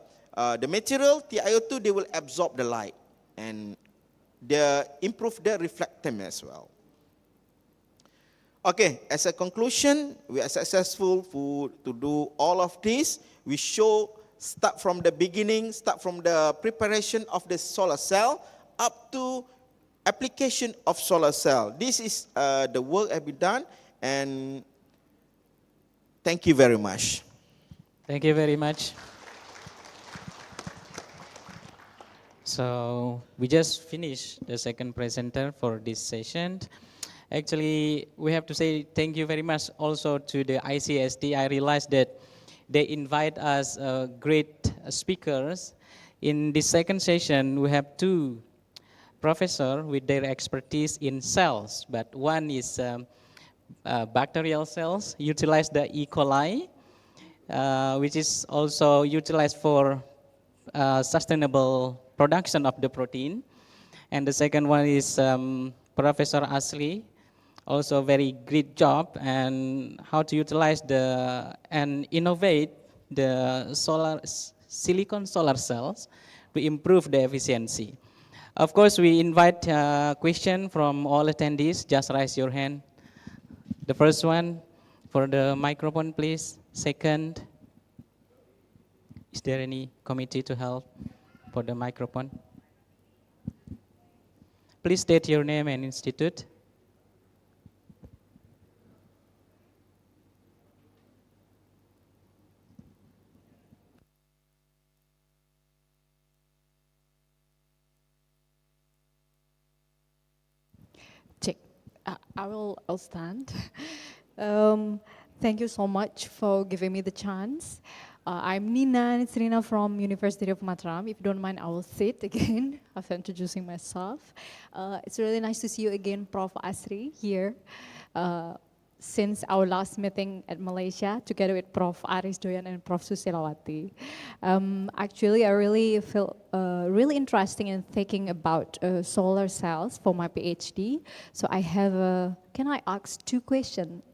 material TiO2. They will absorb the light, and they improve the reflectance as well. Okay, as a conclusion, we are successful to do all of this. We start from the beginning, start from the preparation of the solar cell up to application of solar cell. This is the work have been done, and thank you very much. Thank you very much. So we just finished the second presenter for this session. Actually, we have to say thank you very much also to the ICST. I realized that they invite us great speakers. In this second session, we have two professors with their expertise in cells, but one is bacterial cells, utilize the E. coli, which is also utilized for sustainable production of the protein. And the second one is Professor Asli, also very great job and how to utilize and innovate the silicon solar cells to improve the efficiency. Of course, we invite question from all attendees. Just raise your hand. The first one for the microphone, please. Second, is there any committee to help for the microphone? Please state your name and institute. Check. I'll stand. Thank you so much for giving me the chance. I'm Nina from University of Mataram. If you don't mind, I will sit again after introducing myself. It's really nice to see you again, Prof. Asri, here. Since our last meeting at Malaysia, together with Prof. Aris Doyan and Prof. Susilawati. Actually, I really feel really interesting in thinking about solar cells for my PhD. So I have, can I ask two questions?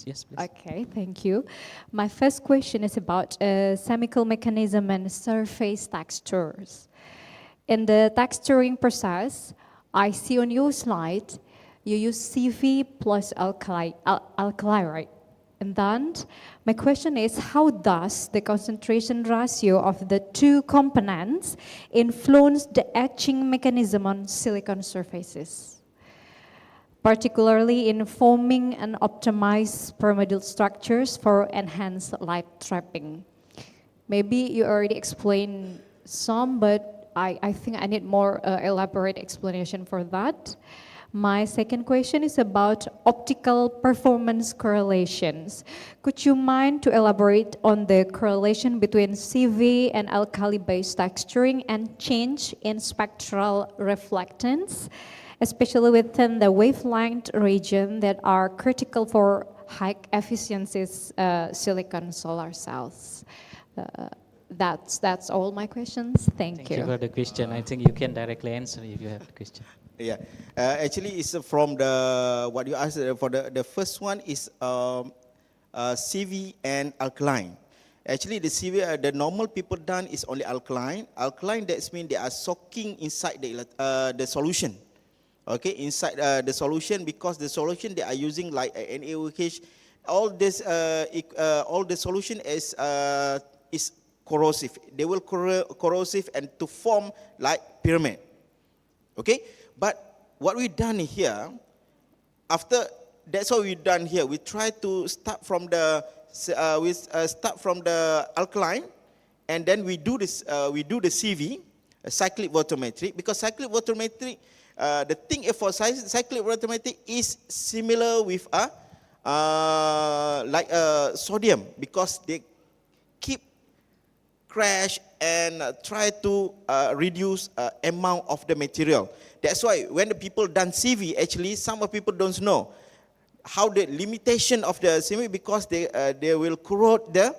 Yes, please. Okay, thank you. My first question is about chemical mechanism and surface textures. In the texturing process, I see on your slide, you use CV plus alkali, right? And then my question is, how does the concentration ratio of the two components influence the etching mechanism on silicon surfaces, particularly in forming and optimized pyramidal structures for enhanced light trapping? Maybe you already explained some, but I think I need more elaborate explanation for that. My second question is about optical performance correlations. Could you mind to elaborate on the correlation between CV and alkali-based texturing and change in spectral reflectance, especially within the wavelength region that are critical for high efficiency silicon solar cells? That's all my questions. Thank you. Thank you for the question. I think you can directly answer if you have the question. Yeah, actually it's from the, what you asked, for the first one is CV and alkaline. Actually the CV, the normal people done is only alkaline. Alkaline, that means they are soaking inside the solution. Okay, inside the solution, because the solution they are using like NaOH, all this, all the solution is corrosive. They will corrosive and to form like pyramid. Okay. But what we done here, after that's what we done here. We try to start from the alkaline, and then we do this. We do the CV, cyclic photometry, because cyclic photometry, the thing for cyclic photometry is similar with sodium, because they keep crash and try to reduce amount of the material. That's why when the people done CV, actually some of people don't know how the limitation of the CV, because they will corrode the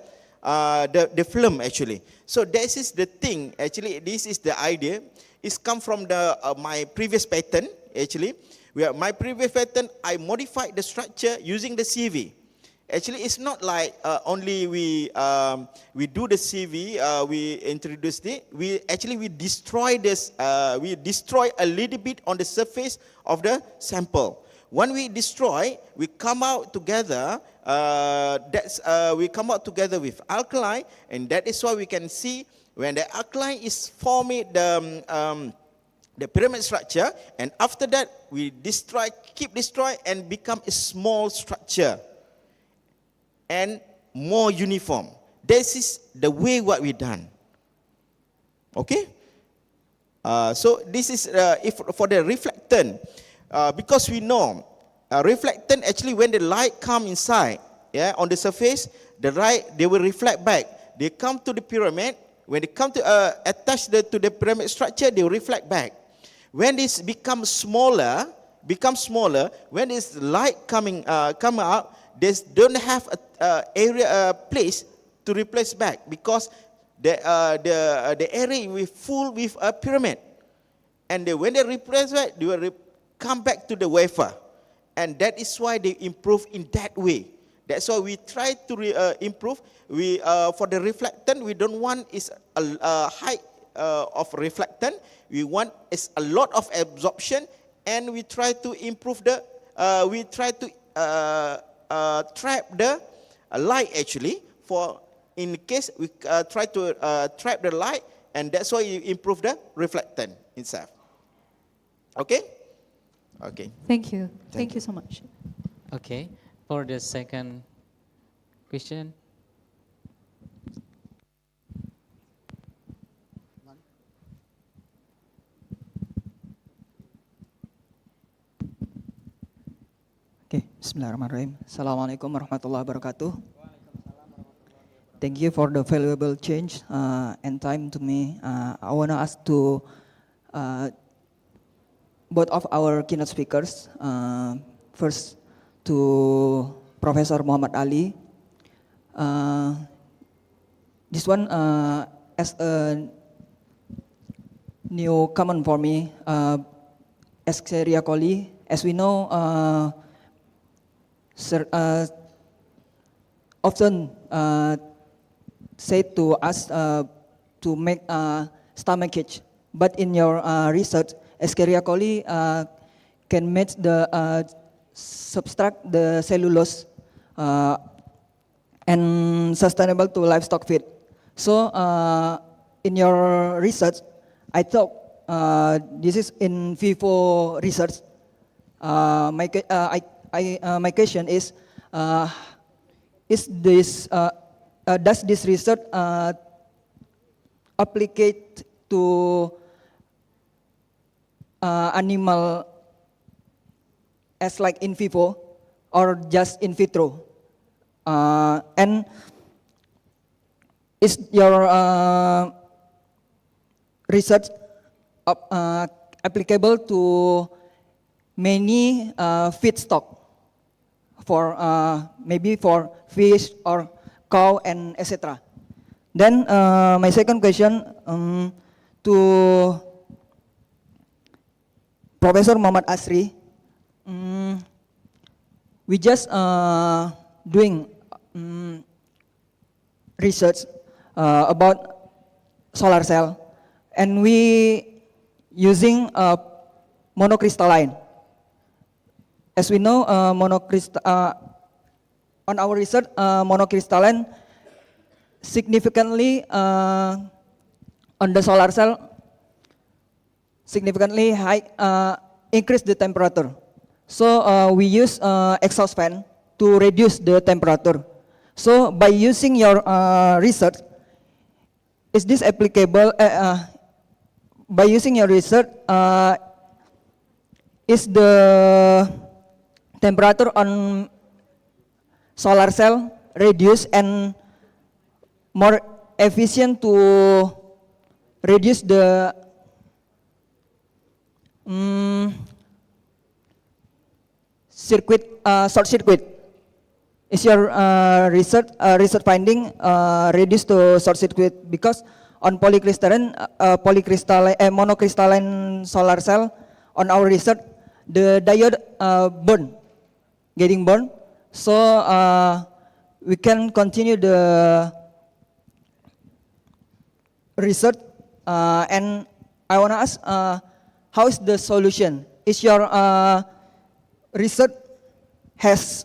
film actually. So this is the thing. Actually, this is the idea. It's come from the my previous patent actually. My previous patent, I modified the structure using the CV. Actually, it's not like only we do the CV, we introduced it. We destroy this. We destroy a little bit on the surface of the sample. When we destroy, we come out together. We come out together with alkaline, and that is why we can see when the alkaline is forming the pyramid structure, and after that we destroy, keep destroy, and become a small structure and more uniform. This is the way what we done. Okay. So this is if for the reflectant, because we know reflectant actually when the light come inside, yeah, on the surface, the light they will reflect back. They come to the pyramid. When they come to attach to the pyramid structure, they will reflect back. When this becomes smaller, when this light come out, they don't have a place to replace back, because the area will full with a pyramid, and when they replace back, they will come back to the wafer, and that is why they improve in that way. That's why we try to improve. We for the reflectant, we don't want is a high of reflectant. We want is a lot of absorption, and we try to improve the. We try to trap the light actually. For in case we try to trap the light, and that's why you improve the reflectant itself. Okay. Okay. Thank you. Thank you so much. Okay. For the second question. Okay, Bismillahirrahmanirrahim. Assalamualaikum warahmatullahi wabarakatuh. Thank you for the valuable change and time to me. I want to ask to both of our keynote speakers. First to Professor Muhammad Ali. This one as a new common for me, as Ria Koli, as we know, often said to us to make stomach cage, but in your research, Escherichia coli can make the subtract the cellulose and sustainable to livestock feed. So in your research, I thought this is in vivo research. My question is this does this research applicate to animal as like in vivo or just in vitro? And is your research applicable to many feedstock for maybe for fish or cow and etc. Then my second question to Professor Muhammad Asri. We just doing research about solar cell, and we using monocrystalline. As we know, on our research, monocrystalline significantly on the solar cell significantly high increase the temperature. So we use exhaust fan to reduce the temperature. So by using your research, is this applicable? By using your research, is the temperature on solar cell reduced and more efficient to reduce the short circuit? Is your research finding reduced to short circuit? Because on monocrystalline solar cell, on our research, the diode getting burned. So we can continue the research, and I want to ask, how is the solution? Is your research has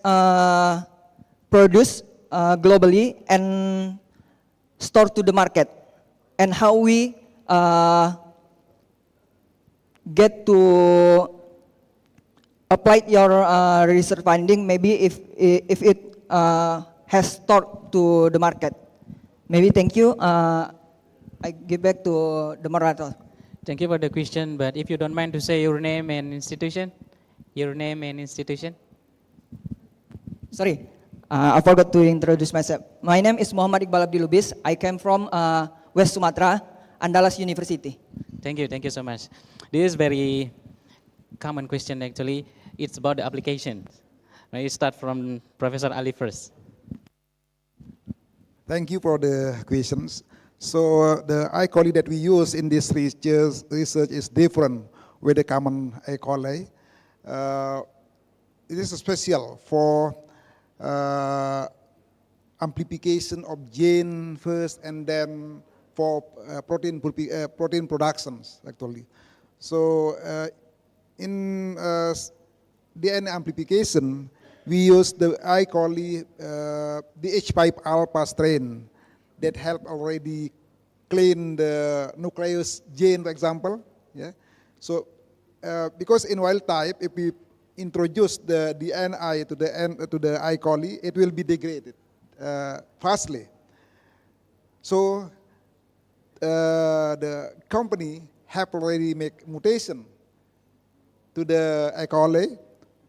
produced globally and stored to the market, and how we get to apply your research finding, maybe if it has stored to the market. Maybe. Thank you. I give back to the moderator. Thank you for the question, but if you don't mind to say your name and institution. Your name and institution. Sorry, I forgot to introduce myself. My name is Muhammad Iqbal Abdilubis. I came from West Sumatra, Andalas University. Thank you so much. This is very common question actually. It's about the application. May start from Professor Ali first. Thank you for the questions. So the E. coli that we use in this research is different with the common E. coli. It is special for amplification of gene first, and then for protein productions actually. So in DNA amplification, we use the E. coli, the H5 alpha strain that help already clean the nucleus gene, for example. Yeah. So because in wild type, if we introduce the DNA to the E. coli, it will be degraded fastly. So the company have already make mutation to the E. coli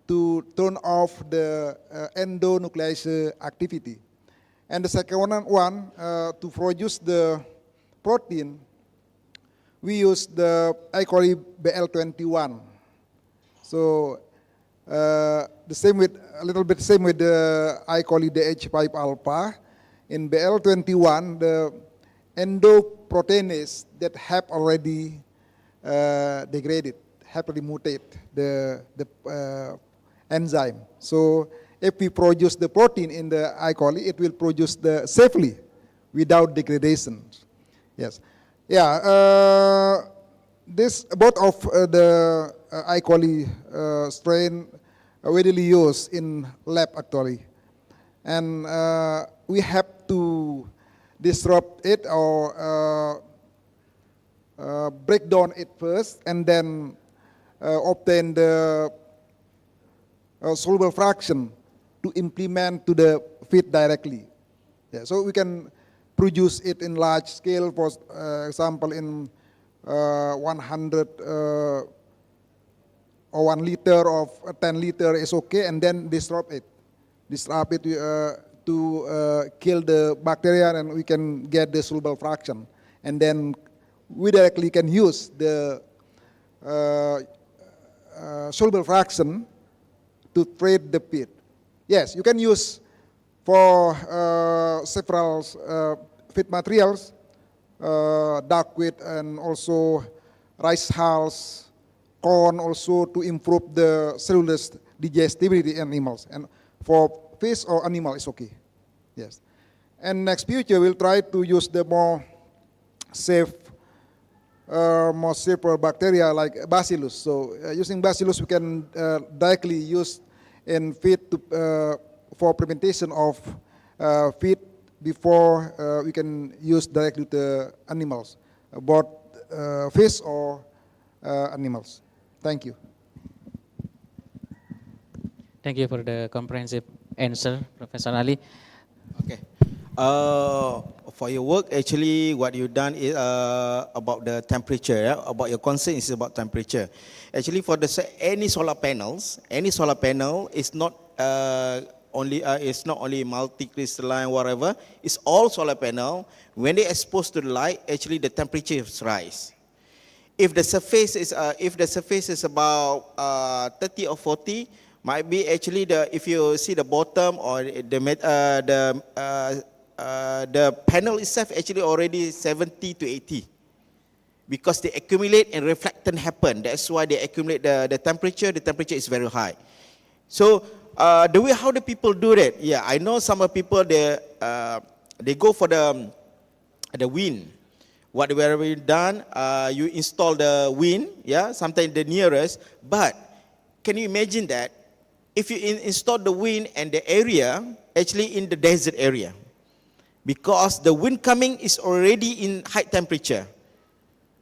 to turn off the endonuclease activity. And the second one, to produce the protein, we use the E. coli BL21. So the same with a little bit same with the E. coli DH5 alpha. In BL21, the endoproteinase that have already degraded, have already mutated the enzyme. So if we produce the protein in the E. coli, it will produce the safely without degradation. Yes. Yeah. This both of the E. coli strain widely used in lab actually, and we have to disrupt it or break down it first, and then obtain the soluble fraction to implement to the feed directly. Yeah, so we can produce it in large scale, for example, in 100 or 1 liter of 10 liter is okay, and then disrupt it to kill the bacteria, and we can get the soluble fraction, and then we directly can use the soluble fraction to treat the pit. Yes, you can use for several feed materials, duckweed and also rice hulls, corn also, to improve the cellulose digestibility in animals. And for fish or animal is okay. Yes. And next future we'll try to use the more safer bacteria like bacillus. So using bacillus we can directly use in feed for prevention of feed before we can use directly to animals, both fish or animals. Thank you. Thank you for the comprehensive answer, Professor Ali. Okay. For your work, actually, what you've done is about the temperature. Yeah? About your concern is about temperature. Actually, for any solar panel is not it's not only multi-crystalline, whatever. It's all solar panel. When they exposed to the light, actually the temperature rise. If the surface is about 30 or 40, might be actually if you see the bottom or the panel itself actually already 70 to 80, because they accumulate and reflectant happen. That's why they accumulate the temperature. The temperature is very high. So the way how the people do that, yeah, I know some of people they go for the wind. What we have done, you install the wind, yeah, sometimes the nearest. But can you imagine that if you install the wind and the area actually in the desert area, because the wind coming is already in high temperature,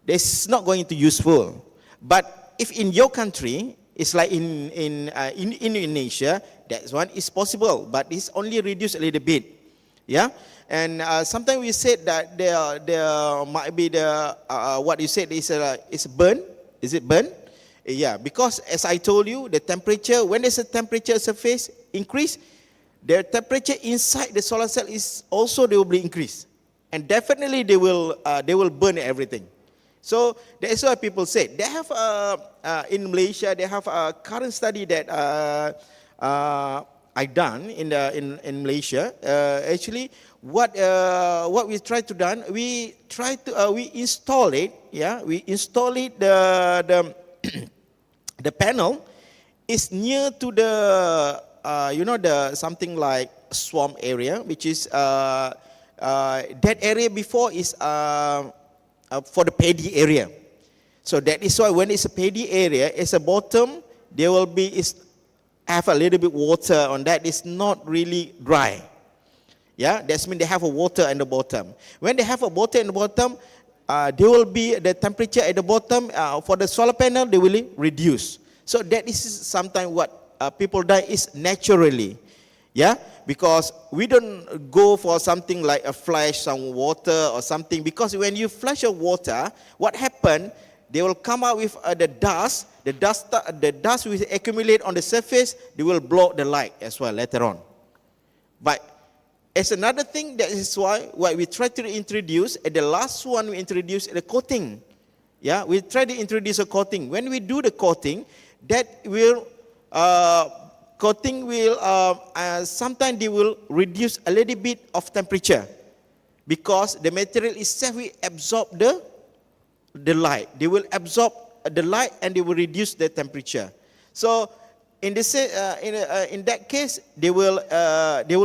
that's not going to useful. But if in your country, it's like in Indonesia, that one is possible, but it's only reduced a little bit, yeah. And sometimes we said that there might be what you said is burn. Is it burn? Yeah, because as I told you, the temperature, when there's a temperature surface increase, the temperature inside the solar cell is also, they will be increased, and definitely they will burn everything. So that's why people say they have in Malaysia they have a current study that I done in Malaysia. Actually, what we try to done, we install it. Yeah, we install it the panel is near to the the something like swamp area, which is that area before is for the paddy area. So that is why when it's a paddy area, it's a bottom, there will be have a little bit water on that. It's not really dry. Yeah, that means they have a water at the bottom. When they have a water in the bottom, there will be the temperature at the bottom for the solar panel, they will reduce. So that is sometimes what people die is naturally. Yeah, because we don't go for something like a flash some water or something, because when you flash a water, what happen? They will come out with the dust. The dust will accumulate on the surface. They will block the light as well later on. But as another thing, that is why we try to introduce. At the last one, we introduced the coating. Yeah, we try to introduce a coating. When we do the coating, that will sometimes they will reduce a little bit of temperature, because the material itself will absorb the light. They will absorb the light and they will reduce the temperature. So in that case, they will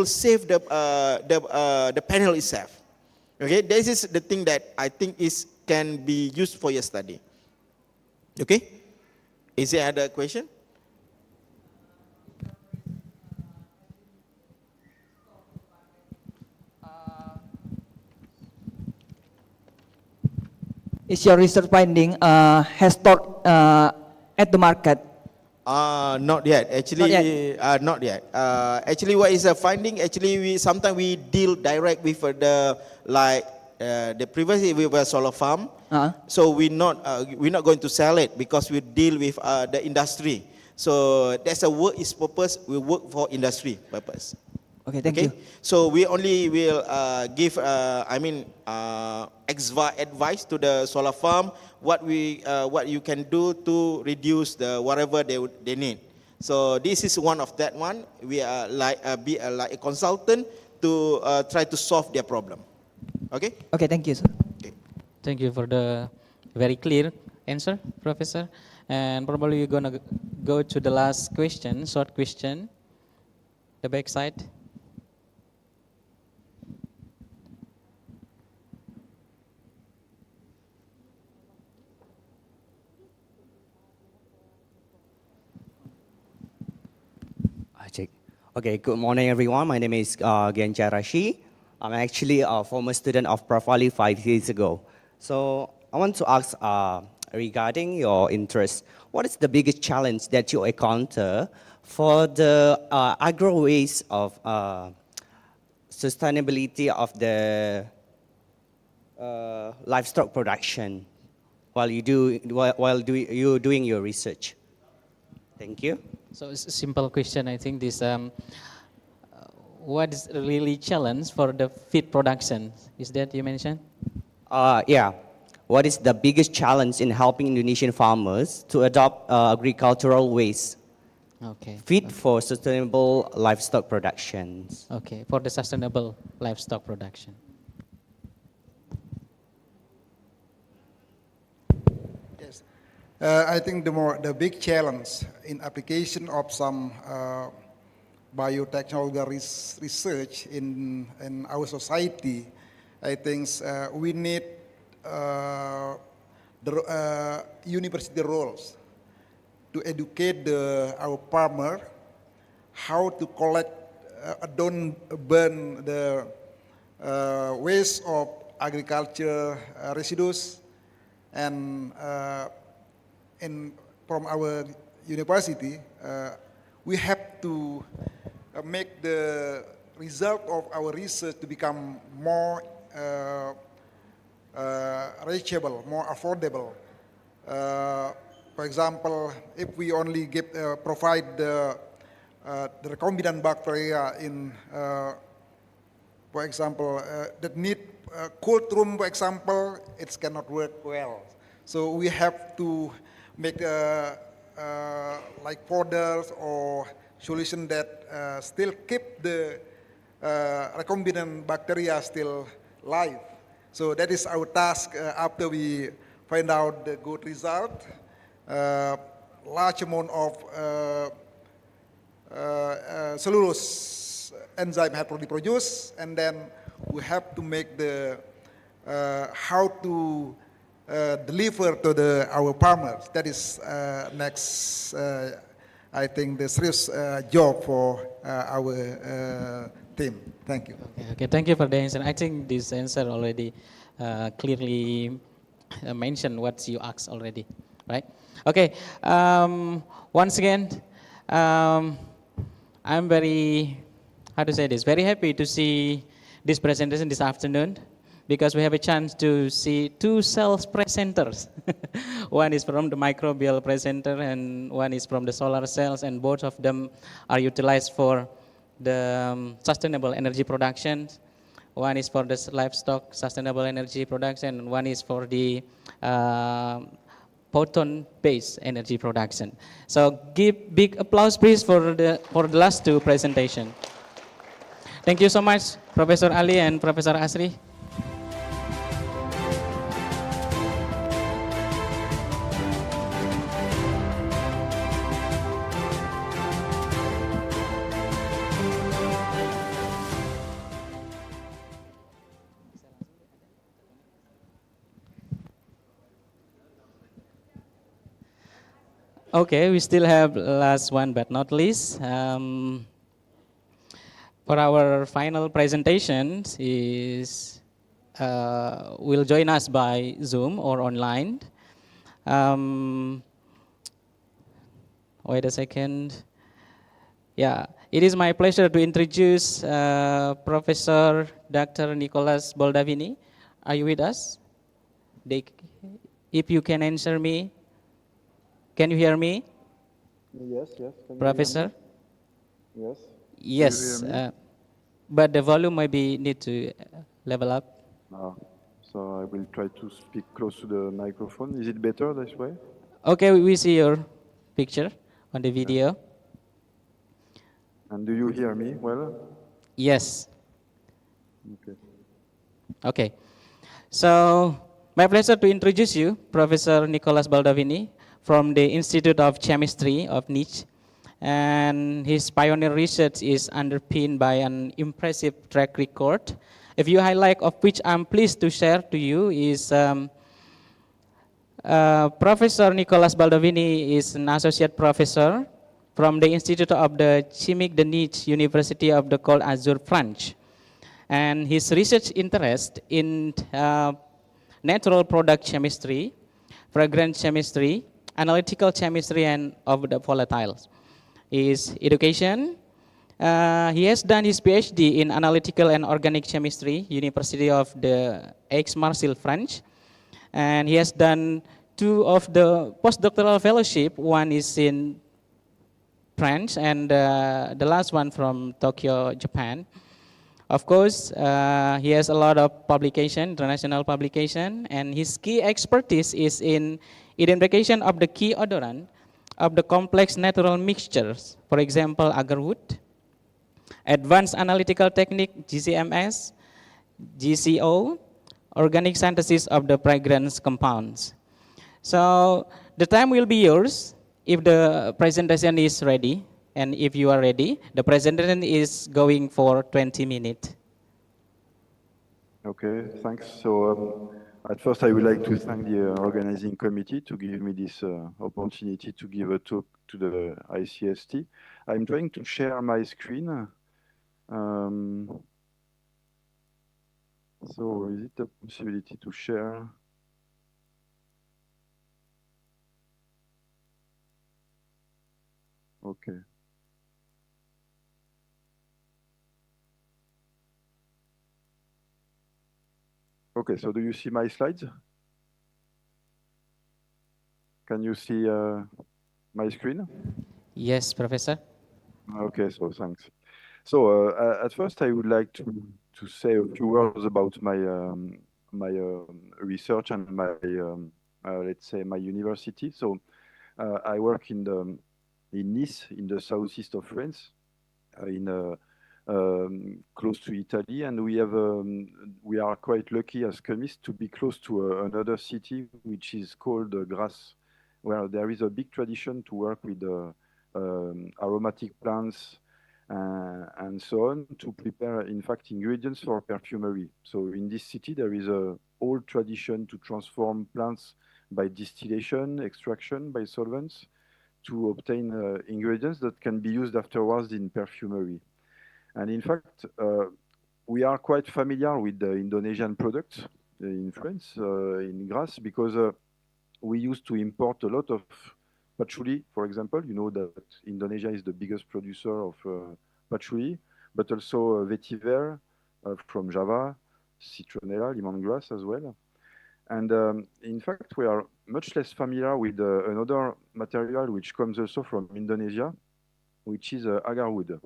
save the panel itself. Okay, this is the thing that I think can be used for your study. Okay, is there other question? is your research finding has stock at the market? Not yet. Actually, not yet. Actually, what is the finding? Actually, we sometimes we deal direct with the the previously we were solar farm. So we're not going to sell it because we deal with the industry. So that's a work is purpose. We work for industry purpose. Okay, thank you. So we only will give advice to the solar farm what you can do to reduce the whatever they need. So this is one of that one. We are like a consultant to try to solve their problem. Okay. Okay, thank you, sir. Okay. Thank you for the very clear answer, Professor. And probably you're gonna go to the last question, short question, the back side. Okay, good morning everyone. My name is Genja Rashi. I'm actually a former student of Profile 5 years ago. So I want to ask regarding your interest, what is the biggest challenge that you encounter for the agro ways of sustainability of the livestock production while you're doing your research? Thank you. So it's a simple question. I think this, what is really challenge for the feed production? Is that you mentioned? Yeah. What is the biggest challenge in helping Indonesian farmers to adopt agricultural ways? Okay. Feed for sustainable livestock productions. Okay, for the sustainable livestock production. Yes, I think the big challenge in application of some biotechnology research in our society, I think we need the university roles to educate our farmer how to collect, don't burn the waste of agriculture residues, and from our university, we have to make the result of our research to become more reachable, more affordable. For example, if we only provide the recombinant bacteria in, for example, that need cold room, for example, it cannot work well. So we have to make like powders or solution that still keep the recombinant bacteria still live. So that is our task after we find out the good result. Large amount of cellulose enzyme have to be produced, and then we have to make the how to deliver to our farmers. That is next, I think, the serious job for our team. Thank you. Okay, thank you for the answer. I think this answer already clearly mentioned what you asked already, right? Okay, once again, I'm very, how to say this, very happy to see this presentation this afternoon, because we have a chance to see two sales presenters. One is from the microbial presenter and one is from the solar cells, and both of them are utilized for the sustainable energy production. One is for the livestock sustainable energy production, and one is for the photon-based energy production. So give big applause please for the last two presentation. Thank you so much, Professor Ali and Professor Asri. Okay, we still have last one but not least. For our final presentation is will join us by Zoom or online. Wait a second. Yeah, it is my pleasure to introduce Professor Dr. Nicholas Boldavini. Are you with us? If you can answer me, can you hear me? Yes, yes. Can Professor? you hear me? Yes. Yes, Do you hear me? but the volume maybe need to level up. So I will try to speak close to the microphone. Is it better this way? Okay, we see your picture on the video. And do you hear me well? Yes. Okay. Okay. So, my pleasure to introduce you, Professor Nicholas Baldavini from the Institute of Chemistry of Niche. And his pioneer research is underpinned by an impressive track record. A few highlights of which I'm pleased to share to you is Professor Nicholas Baldavini is an associate professor from the Institute of the Chimique de Niche, University of the Côte d'Azur, France. And his research interest in natural product chemistry, fragrance chemistry, analytical chemistry, and of the volatiles. His education, he has done his PhD in analytical and organic chemistry, University of the Aix-Marseille, France. And he has done 2 of the postdoctoral fellowship. One is in France and the last one from Tokyo, Japan. Of course, he has a lot of publication, international publication, and his key expertise is in identification of the key odorant of the complex natural mixtures, for example, agarwood, advanced analytical technique, GCMS, GCO, organic synthesis of the fragrance compounds. So the time will be yours if the presentation is ready. And if you are ready, the presentation is going for 20 minutes. Okay, thanks. So at first I would like to thank the organizing committee to give me this opportunity to give a talk to the ICST. I'm trying to share my screen. So is it a possibility to share? Okay. Okay, so do you see my slides? Can you see my screen? Yes, Professor. Okay, so thanks. So at first I would like to say a few words about my research and my let's say my university. So I work in Nice, in the southeast of France, close to Italy, and we are quite lucky as chemists to be close to another city which is called Grasse, where there is a big tradition to work with aromatic plants and so on to prepare, in fact, ingredients for perfumery. So in this city, there is a old tradition to transform plants by distillation, extraction, by solvents, to obtain ingredients that can be used afterwards in perfumery. And in fact, we are quite familiar with the Indonesian products in France, in Grasse, because we used to import a lot of patchouli, for example. You know that Indonesia is the biggest producer of patchouli, but also vetiver from Java, citronella, lemongrass as well. And in fact, we are much less familiar with another material which comes also from Indonesia, which is agarwood.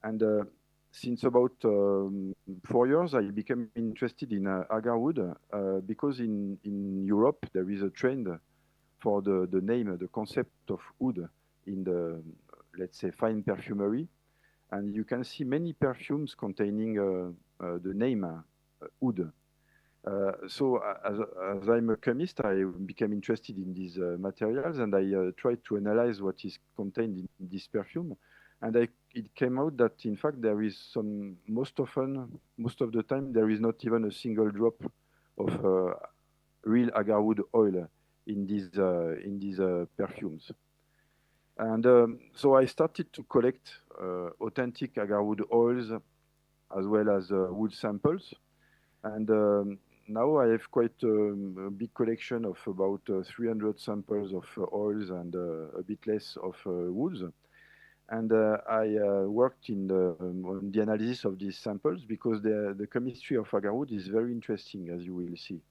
And since about 4 years, I became interested in agarwood because in Europe, there is a trend for the name, the concept of wood in the, let's say, fine perfumery. And you can see many perfumes containing the name wood. So as I'm a chemist, I became interested in these materials, and I tried to analyze what is contained in this perfume. And it came out that, in fact, there is most of the time, there is not even a single drop of real agarwood oil in these perfumes. And so I started to collect authentic agarwood oils as well as wood samples. And now I have quite a big collection of about 300 samples of oils and a bit less of woods. And I worked on the analysis of these samples because the chemistry of agarwood is very interesting, as you will see.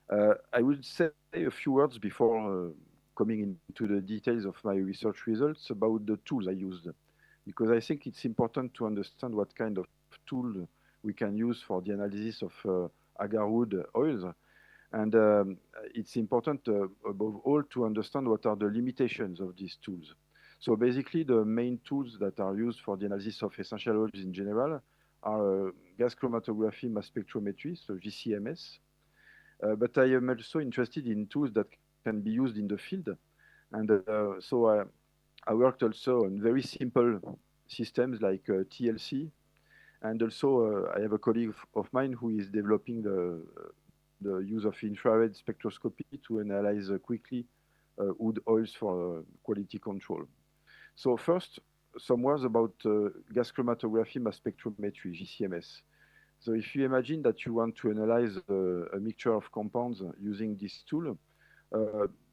I will say a few words before coming into the details of my research results about the tools I used, because I think it's important to understand what kind of tool we can use for the analysis of agarwood oils. And it's important, above all, to understand what are the limitations of these tools. So basically, the main tools that are used for the analysis of essential oils in general are gas chromatography, mass spectrometry, so GCMS. But I am also interested in tools that can be used in the field. And so I worked also on very simple systems like TLC. And also I have a colleague of mine who is developing the use of infrared spectroscopy to analyze quickly wood oils for quality control. So first, some words about gas chromatography mass spectrometry, GCMS. So if you imagine that you want to analyze a mixture of compounds using this tool,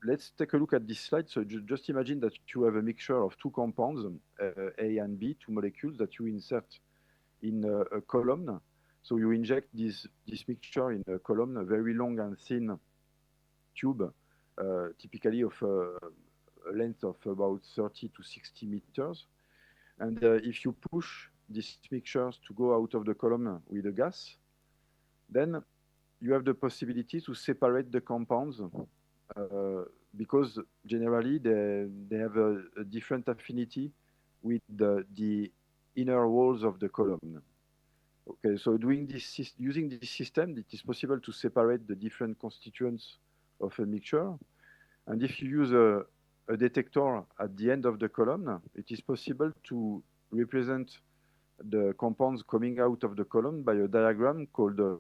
let's take a look at this slide. So just imagine that you have a mixture of two compounds, A and B, two molecules that you insert in a column. So you inject this mixture in a column, a very long and thin tube, typically of a length of about 30 to 60 meters. And if you push these mixtures to go out of the column with the gas, then you have the possibility to separate the compounds because generally they have a different affinity with the inner walls of the column. Okay, so using this system, it is possible to separate the different constituents of a mixture. And if you use a detector at the end of the column, it is possible to represent the compounds coming out of the column by a diagram called a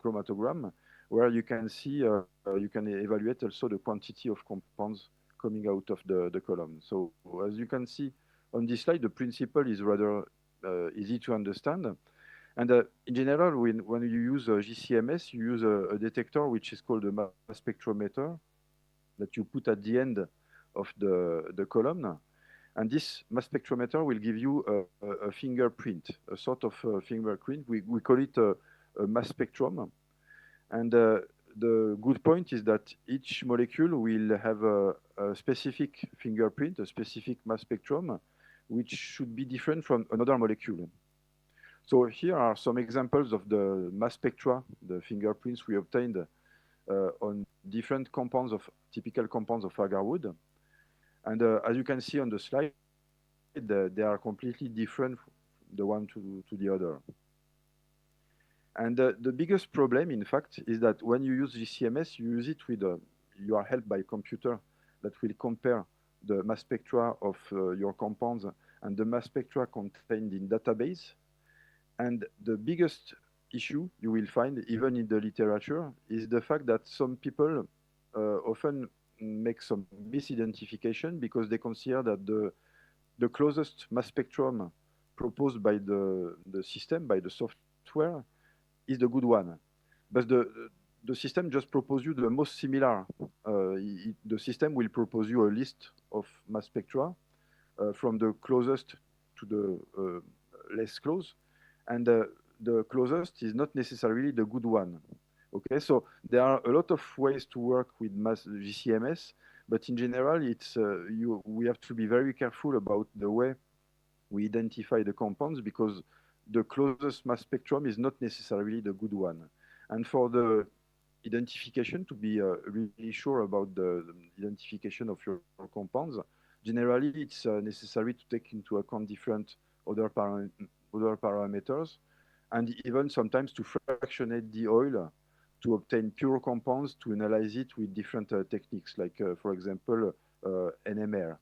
chromatogram, where you can see, you can evaluate also the quantity of compounds coming out of the column. So as you can see on this slide, the principle is rather easy to understand. And in general, when you use GCMS, you use a detector which is called a mass spectrometer that you put at the end of the column. And this mass spectrometer will give you a fingerprint, a sort of fingerprint. We call it a mass spectrum. And the good point is that each molecule will have a specific fingerprint, a specific mass spectrum, which should be different from another molecule. So here are some examples of the mass spectra, the fingerprints we obtained on different compounds of typical compounds of agarwood. And as you can see on the slide, they are completely different, the one to the other. And the biggest problem, in fact, is that when you use GCMS, you use it with, you are helped by a computer that will compare the mass spectra of your compounds and the mass spectra contained in database. And the biggest issue you will find, even in the literature, is the fact that some people often make some misidentification because they consider that the closest mass spectrum proposed by the system, by the software, is the good one. But the system just proposes you the most similar. The system will propose you a list of mass spectra from the closest to the less close. And the closest is not necessarily the good one. Okay, so there are a lot of ways to work with GCMS, but in general, we have to be very careful about the way we identify the compounds because the closest mass spectrum is not necessarily the good one. And for the identification, to be really sure about the identification of your compounds, generally it's necessary to take into account different other parameters, and even sometimes to fractionate the oil to obtain pure compounds, to analyze it with different techniques, like, for example, NMR.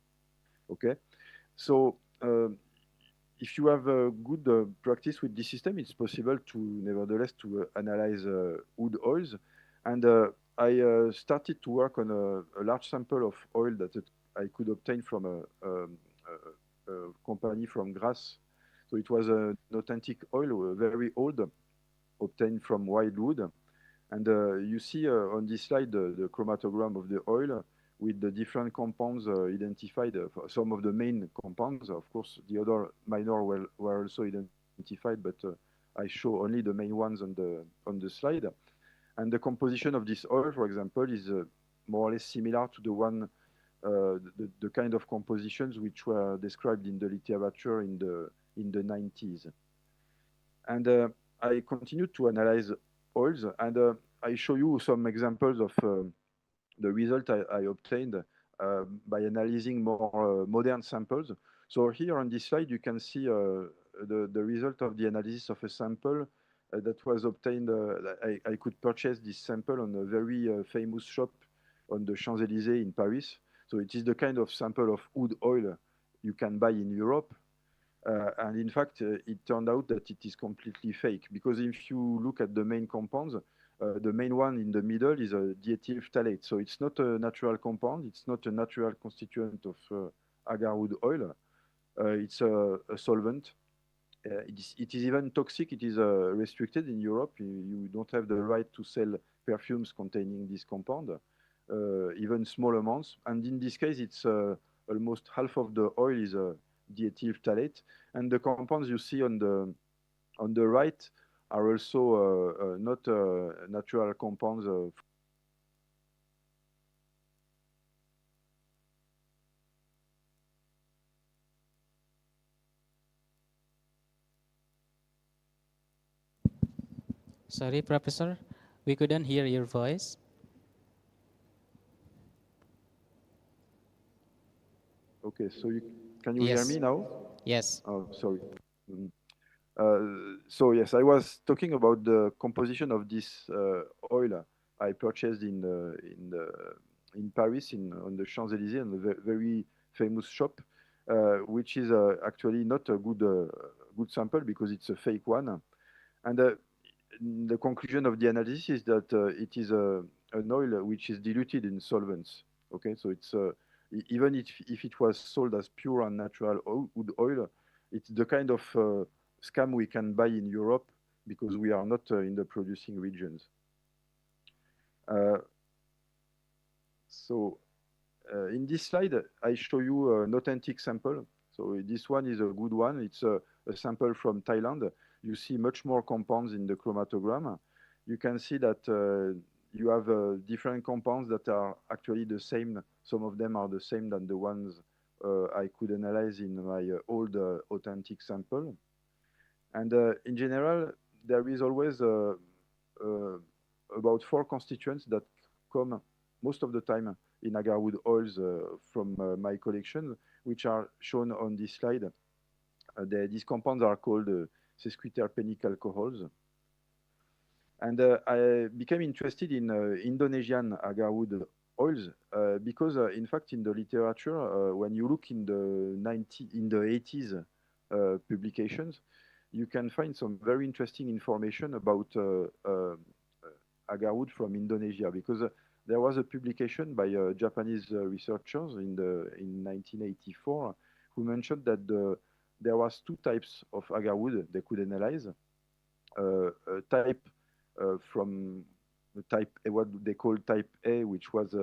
Okay, so if you have a good practice with this system, it's possible to, nevertheless, to analyze wood oils. And I started to work on a large sample of oil that I could obtain from a company from Grasse So it was an authentic oil, very old, obtained from wildwood. And you see on this slide the chromatogram of the oil with the different compounds identified, some of the main compounds. Of course, the other minor were also identified, but I show only the main ones on the slide. And the composition of this oil, for example, is more or less similar to the one, the kind of compositions which were described in the literature in the 90s. And I continued to analyze oils, and I show you some examples of the result I obtained by analyzing more modern samples. So here on this slide, you can see the result of the analysis of a sample that was obtained. I could purchase this sample on a very famous shop on the Champs-Élysées in Paris. So it is the kind of sample of wood oil you can buy in Europe. And in fact, it turned out that it is completely fake, because if you look at the main compounds, the main one in the middle is a diethyl phthalate. So it's not a natural compound. It's not a natural constituent of agarwood oil. It's a solvent. It is even toxic. It is restricted in Europe. You don't have the right to sell perfumes containing this compound, even small amounts. And in this case, it's almost half of the oil is diethyl phthalate. And the compounds you see on the right are also not natural compounds. Sorry, Professor, we couldn't hear your voice. Okay, so can you hear me now? Yes. Oh, sorry. So yes, I was talking about the composition of this oil I purchased in Paris on the Champs-Élysées, in a very famous shop, which is actually not a good sample because it's a fake one. And the conclusion of the analysis is that it is an oil which is diluted in solvents. Okay, so it's even if it was sold as pure and natural wood oil, it's the kind of scam we can buy in Europe because we are not in the producing regions. So in this slide, I show you an authentic sample. So this one is a good one. It's a sample from Thailand. You see much more compounds in the chromatogram. You can see that you have different compounds that are actually the same. Some of them are the same than the ones I could analyze in my old authentic sample. And in general, there is always about 4 constituents that come most of the time in agarwood oils from my collection, which are shown on this slide. These compounds are called sesquiterpenic alcohols. And I became interested in Indonesian agarwood oils because, in fact, in the literature, when you look in the 80s publications, you can find some very interesting information about agarwood from Indonesia, because there was a publication by Japanese researchers in 1984 who mentioned that there was 2 types of agarwood they could analyze. A type from the type what they call type A, which was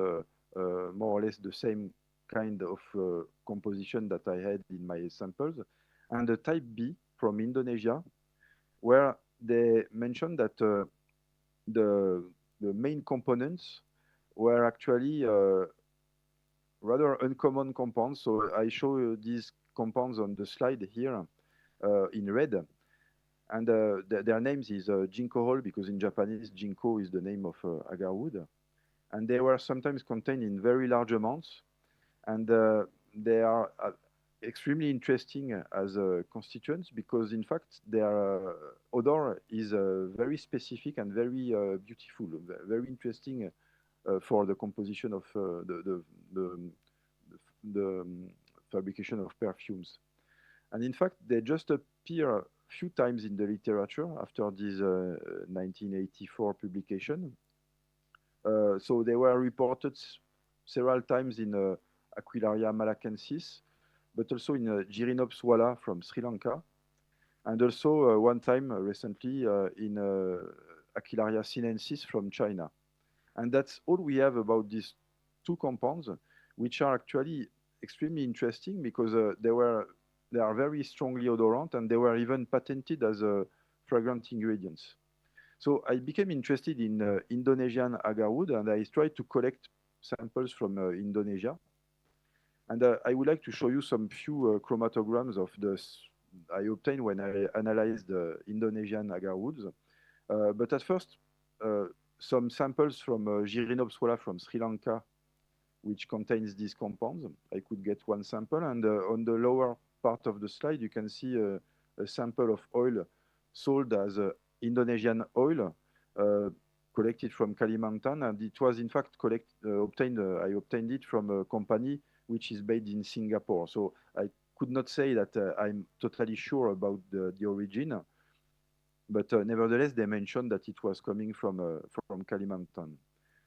more or less the same kind of composition that I had in my samples, and the type B from Indonesia, where they mentioned that the main components were actually rather uncommon compounds. So I show you these compounds on the slide here in red. And their names is ginkgohol, because in Japanese, ginkgo is the name of agarwood. And they were sometimes contained in very large amounts. And they are extremely interesting as constituents, because in fact their odor is very specific and very beautiful, very interesting for the composition of the fabrication of perfumes. And in fact, they just appear a few times in the literature after this 1984 publication. So they were reported several times in Aquilaria malacensis, but also in Gyrinopsis walla from Sri Lanka. and also one time recently in Aquilaria sinensis from China. And that's all we have about these two compounds, which are actually extremely interesting because they are very strongly odorant, and they were even patented as fragrant ingredients. So I became interested in Indonesian agarwood, and I tried to collect samples from Indonesia. And I would like to show you some few chromatograms of this I obtained when I analyzed Indonesian agarwoods. But at first, some samples from Gyrinopswala from Sri Lanka, which contains these compounds. I could get one sample, and on the lower part of the slide, you can see a sample of oil sold as Indonesian oil, collected from Kalimantan, and it was in fact obtained. I obtained it from a company which is based in Singapore. So I could not say that I'm totally sure about the origin, but nevertheless, they mentioned that it was coming from Kalimantan.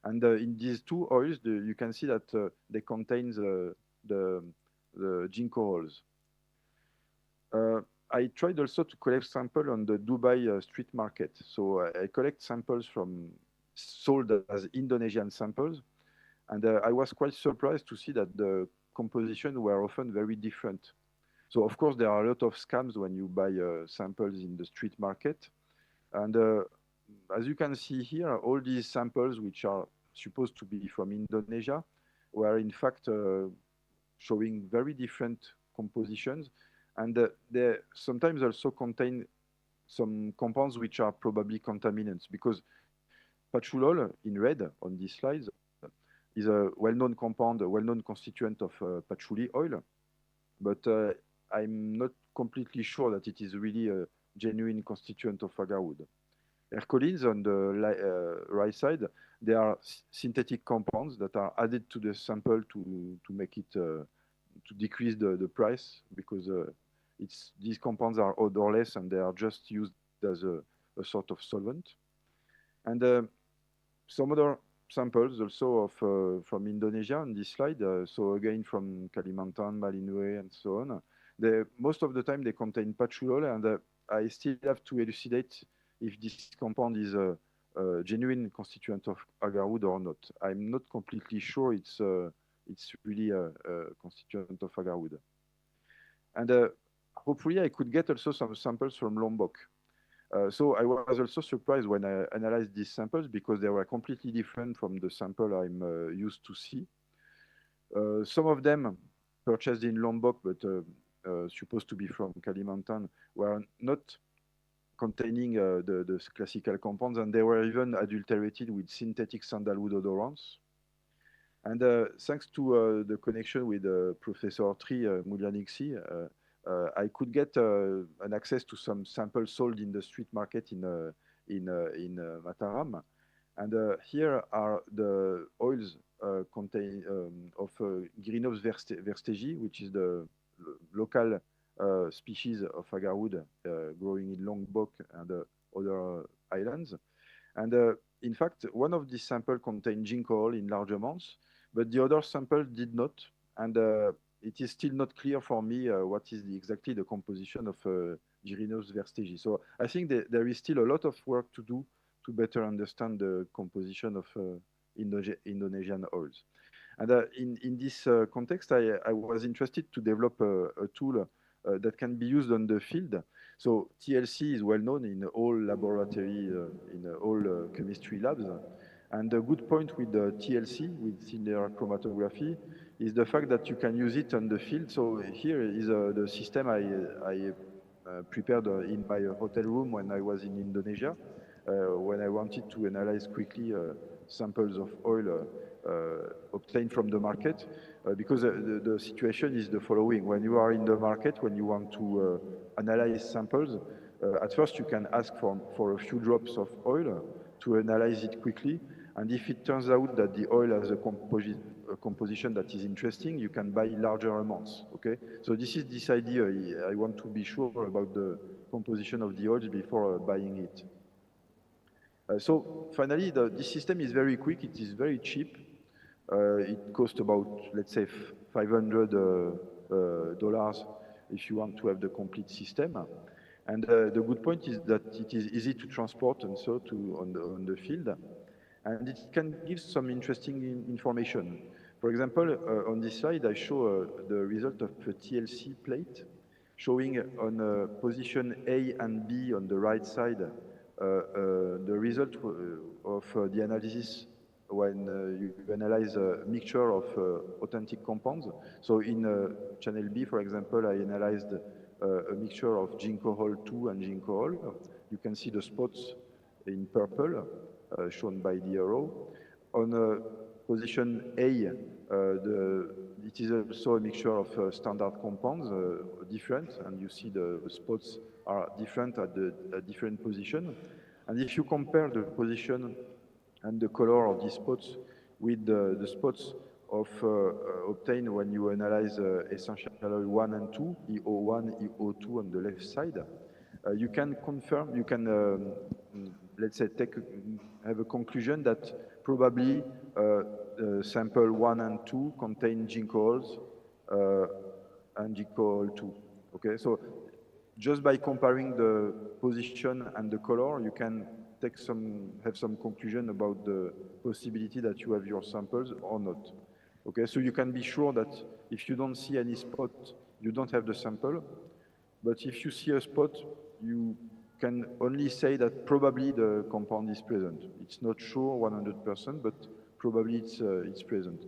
And in these two oils, you can see that they contain the ginkgo oils. I tried also to collect samples on the Dubai street market. So I collect samples sold as Indonesian samples. And I was quite surprised to see that the composition were often very different. So of course, there are a lot of scams when you buy samples in the street market. And as you can see here, all these samples, which are supposed to be from Indonesia, were in fact showing very different compositions. And they sometimes also contain some compounds which are probably contaminants, because patchoulol in red on these slides is a well-known compound, a well-known constituent of patchouli oil. But I'm not completely sure that it is really a genuine constituent of agarwood. Ercolins on the right side, they are synthetic compounds that are added to the sample to make it to decrease the price, because these compounds are odorless and they are just used as a sort of solvent. And some other samples also from Indonesia on this slide. So again from Kalimantan, Malinue, and so on. Most of the time they contain patchoulol, and I still have to elucidate if this compound is a genuine constituent of agarwood or not. I'm not completely sure it's really a constituent of agarwood. And hopefully I could get also some samples from Lombok. So I was also surprised when I analyzed these samples, because they were completely different from the sample I'm used to see. Some of them purchased in Lombok, but supposed to be from Kalimantan, were not containing the classical compounds, and they were even adulterated with synthetic sandalwood odorants. And thanks to the connection with Professor Tri Mulyanixi, I could get an access to some samples sold in the street market in Mataram. And here are the oils contain of Gyrinopsis verstegi, which is the local species of agarwood growing in Lombok and other islands. And in fact, one of these samples contained ginkgo oil in large amounts, but the other sample did not. And it is still not clear for me what is exactly the composition of Gyrinopsis verstegi. So I think that there is still a lot of work to do to better understand the composition of Indonesian oils. And in this context, I was interested to develop a tool that can be used on the field. So TLC is well known in all laboratory, in all chemistry labs. And the good point with the TLC, with linear chromatography, is the fact that you can use it on the field. So here is the system I prepared in my hotel room when I was in Indonesia, when I wanted to analyze quickly samples of oil obtained from the market, because the situation is the following. When you are in the market, when you want to analyze samples, at first you can ask for a few drops of oil to analyze it quickly. And if it turns out that the oil has a composition that is interesting, you can buy larger amounts, okay? So this is this idea. I want to be sure about the composition of the oils before buying it. So finally, this system is very quick. It is very cheap. It costs about, let's say, $500 if you want to have the complete system. And the good point is that it is easy to transport and so on the field, and it can give some interesting information. For example, on this slide, I show the result of a TLC plate, showing on position A and B on the right side the result of the analysis when you analyze a mixture of authentic compounds. So in channel B, for example, I analyzed a mixture of ginkgol 2 and ginkgol. You can see the spots in purple, shown by the arrow. On position A, it is also a mixture of standard compounds, different, and you see the spots are different at different position. And if you compare the position and the color of these spots with the spots of obtained when you analyze essential oil 1 and 2, EO1, EO2 on the left side, you can confirm, you can, let's say, have a conclusion that probably sample 1 and 2 contain ginkgols and ginkgol 2. Okay, so just by comparing the position and the color, you can have some conclusion about the possibility that you have your samples or not. Okay, so you can be sure that if you don't see any spot, you don't have the sample. But if you see a spot, you can only say that probably the compound is present. It's not sure 100%, but probably it's present.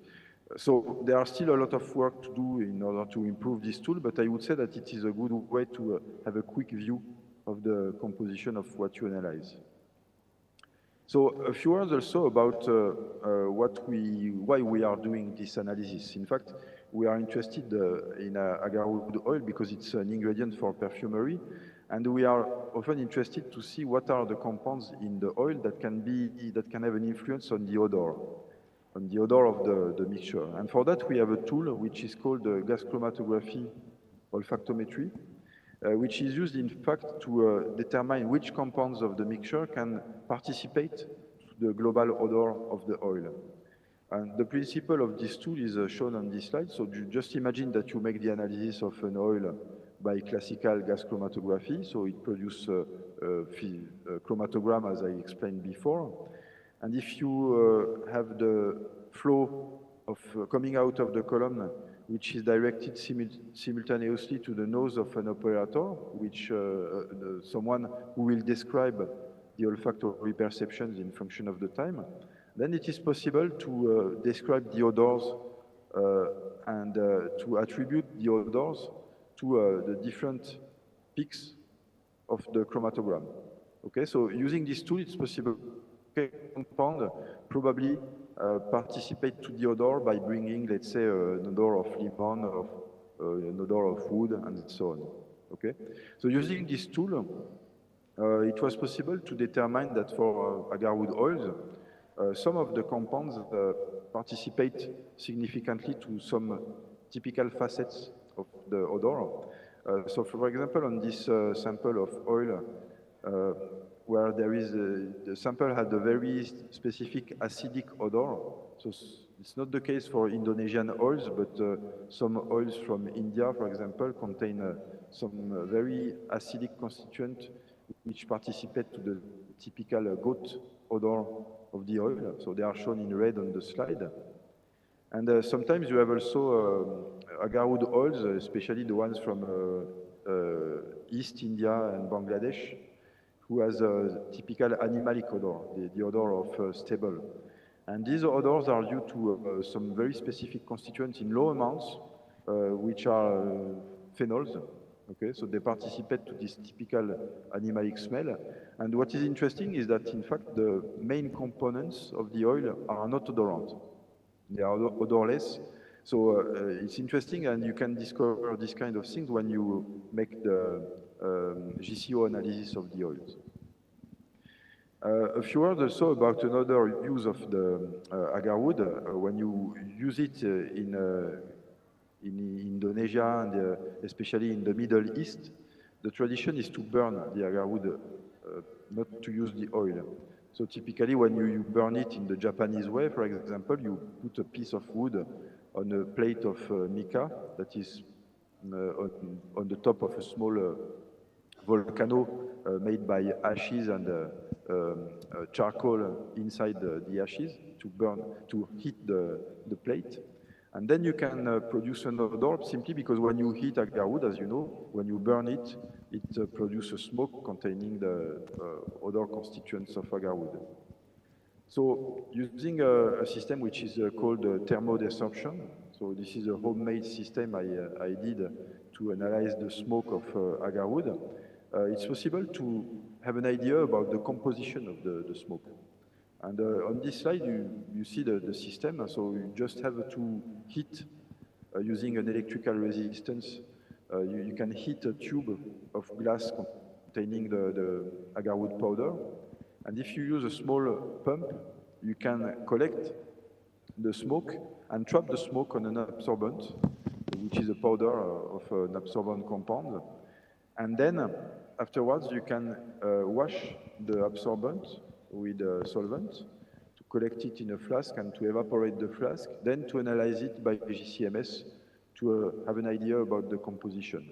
So there are still a lot of work to do in order to improve this tool, but I would say that it is a good way to have a quick view of the composition of what you analyze. So a few words also about why we are doing this analysis. In fact, we are interested in agarwood oil because it's an ingredient for perfumery, and we are often interested to see what are the compounds in the oil that can have an influence on the odor of the mixture. And for that, we have a tool which is called gas chromatography olfactometry, which is used, in fact, to determine which compounds of the mixture can participate to the global odor of the oil. And the principle of this tool is shown on this slide. So you just imagine that you make the analysis of an oil by classical gas chromatography. So it produces a chromatogram, as I explained before. And if you have the flow of coming out of the column, which is directed simultaneously to the nose of an operator, which someone who will describe the olfactory perceptions in function of the time, then it is possible to describe the odors and to attribute the odors to the different peaks of the chromatogram. Okay, so using this tool, it's possible compound probably participate to the odor by bringing, let's say, an odor of lemon, an odor of wood, and so on. Okay, so using this tool, it was possible to determine that for agarwood oils, some of the compounds participate significantly to some typical facets of the odor. So, for example, on this sample of oil, where there is the sample had a very specific acidic odor. So it's not the case for Indonesian oils, but some oils from India, for example, contain some very acidic constituent which participate to the typical goat odor of the oil. So they are shown in red on the slide. And sometimes you have also agarwood oils, especially the ones from East India and Bangladesh, who has a typical animalic odor, the odor of stable. And these odors are due to some very specific constituents in low amounts, which are phenols. Okay, so they participate to this typical animalic smell. And what is interesting is that, in fact, the main components of the oil are not odorant. They are odorless. So it's interesting, and you can discover this kind of things when you make the GCO analysis of the oils. A few words also about another use of the agarwood. When you use it in Indonesia and especially in the Middle East, the tradition is to burn the agarwood, not to use the oil. So typically when you burn it in the Japanese way, for example, you put a piece of wood on a plate of mica that is on the top of a small volcano made by ashes and charcoal inside the ashes to burn, to heat the plate. And then you can produce an odor simply because when you heat agarwood, as you know, when you burn it, it produces smoke containing the other constituents of agarwood. So using a system which is called thermodesorption, so this is a homemade system I did to analyze the smoke of agarwood. It's possible to have an idea about the composition of the smoke. And on this slide, you see the system. So you just have to heat using an electrical resistance. You can heat a tube of glass containing the agarwood powder. And if you use a small pump, you can collect the smoke and trap the smoke on an absorbent, which is a powder of an absorbent compound. And then afterwards, you can wash the absorbent with a solvent to collect it in a flask and to evaporate the flask, then to analyze it by GCMS to have an idea about the composition.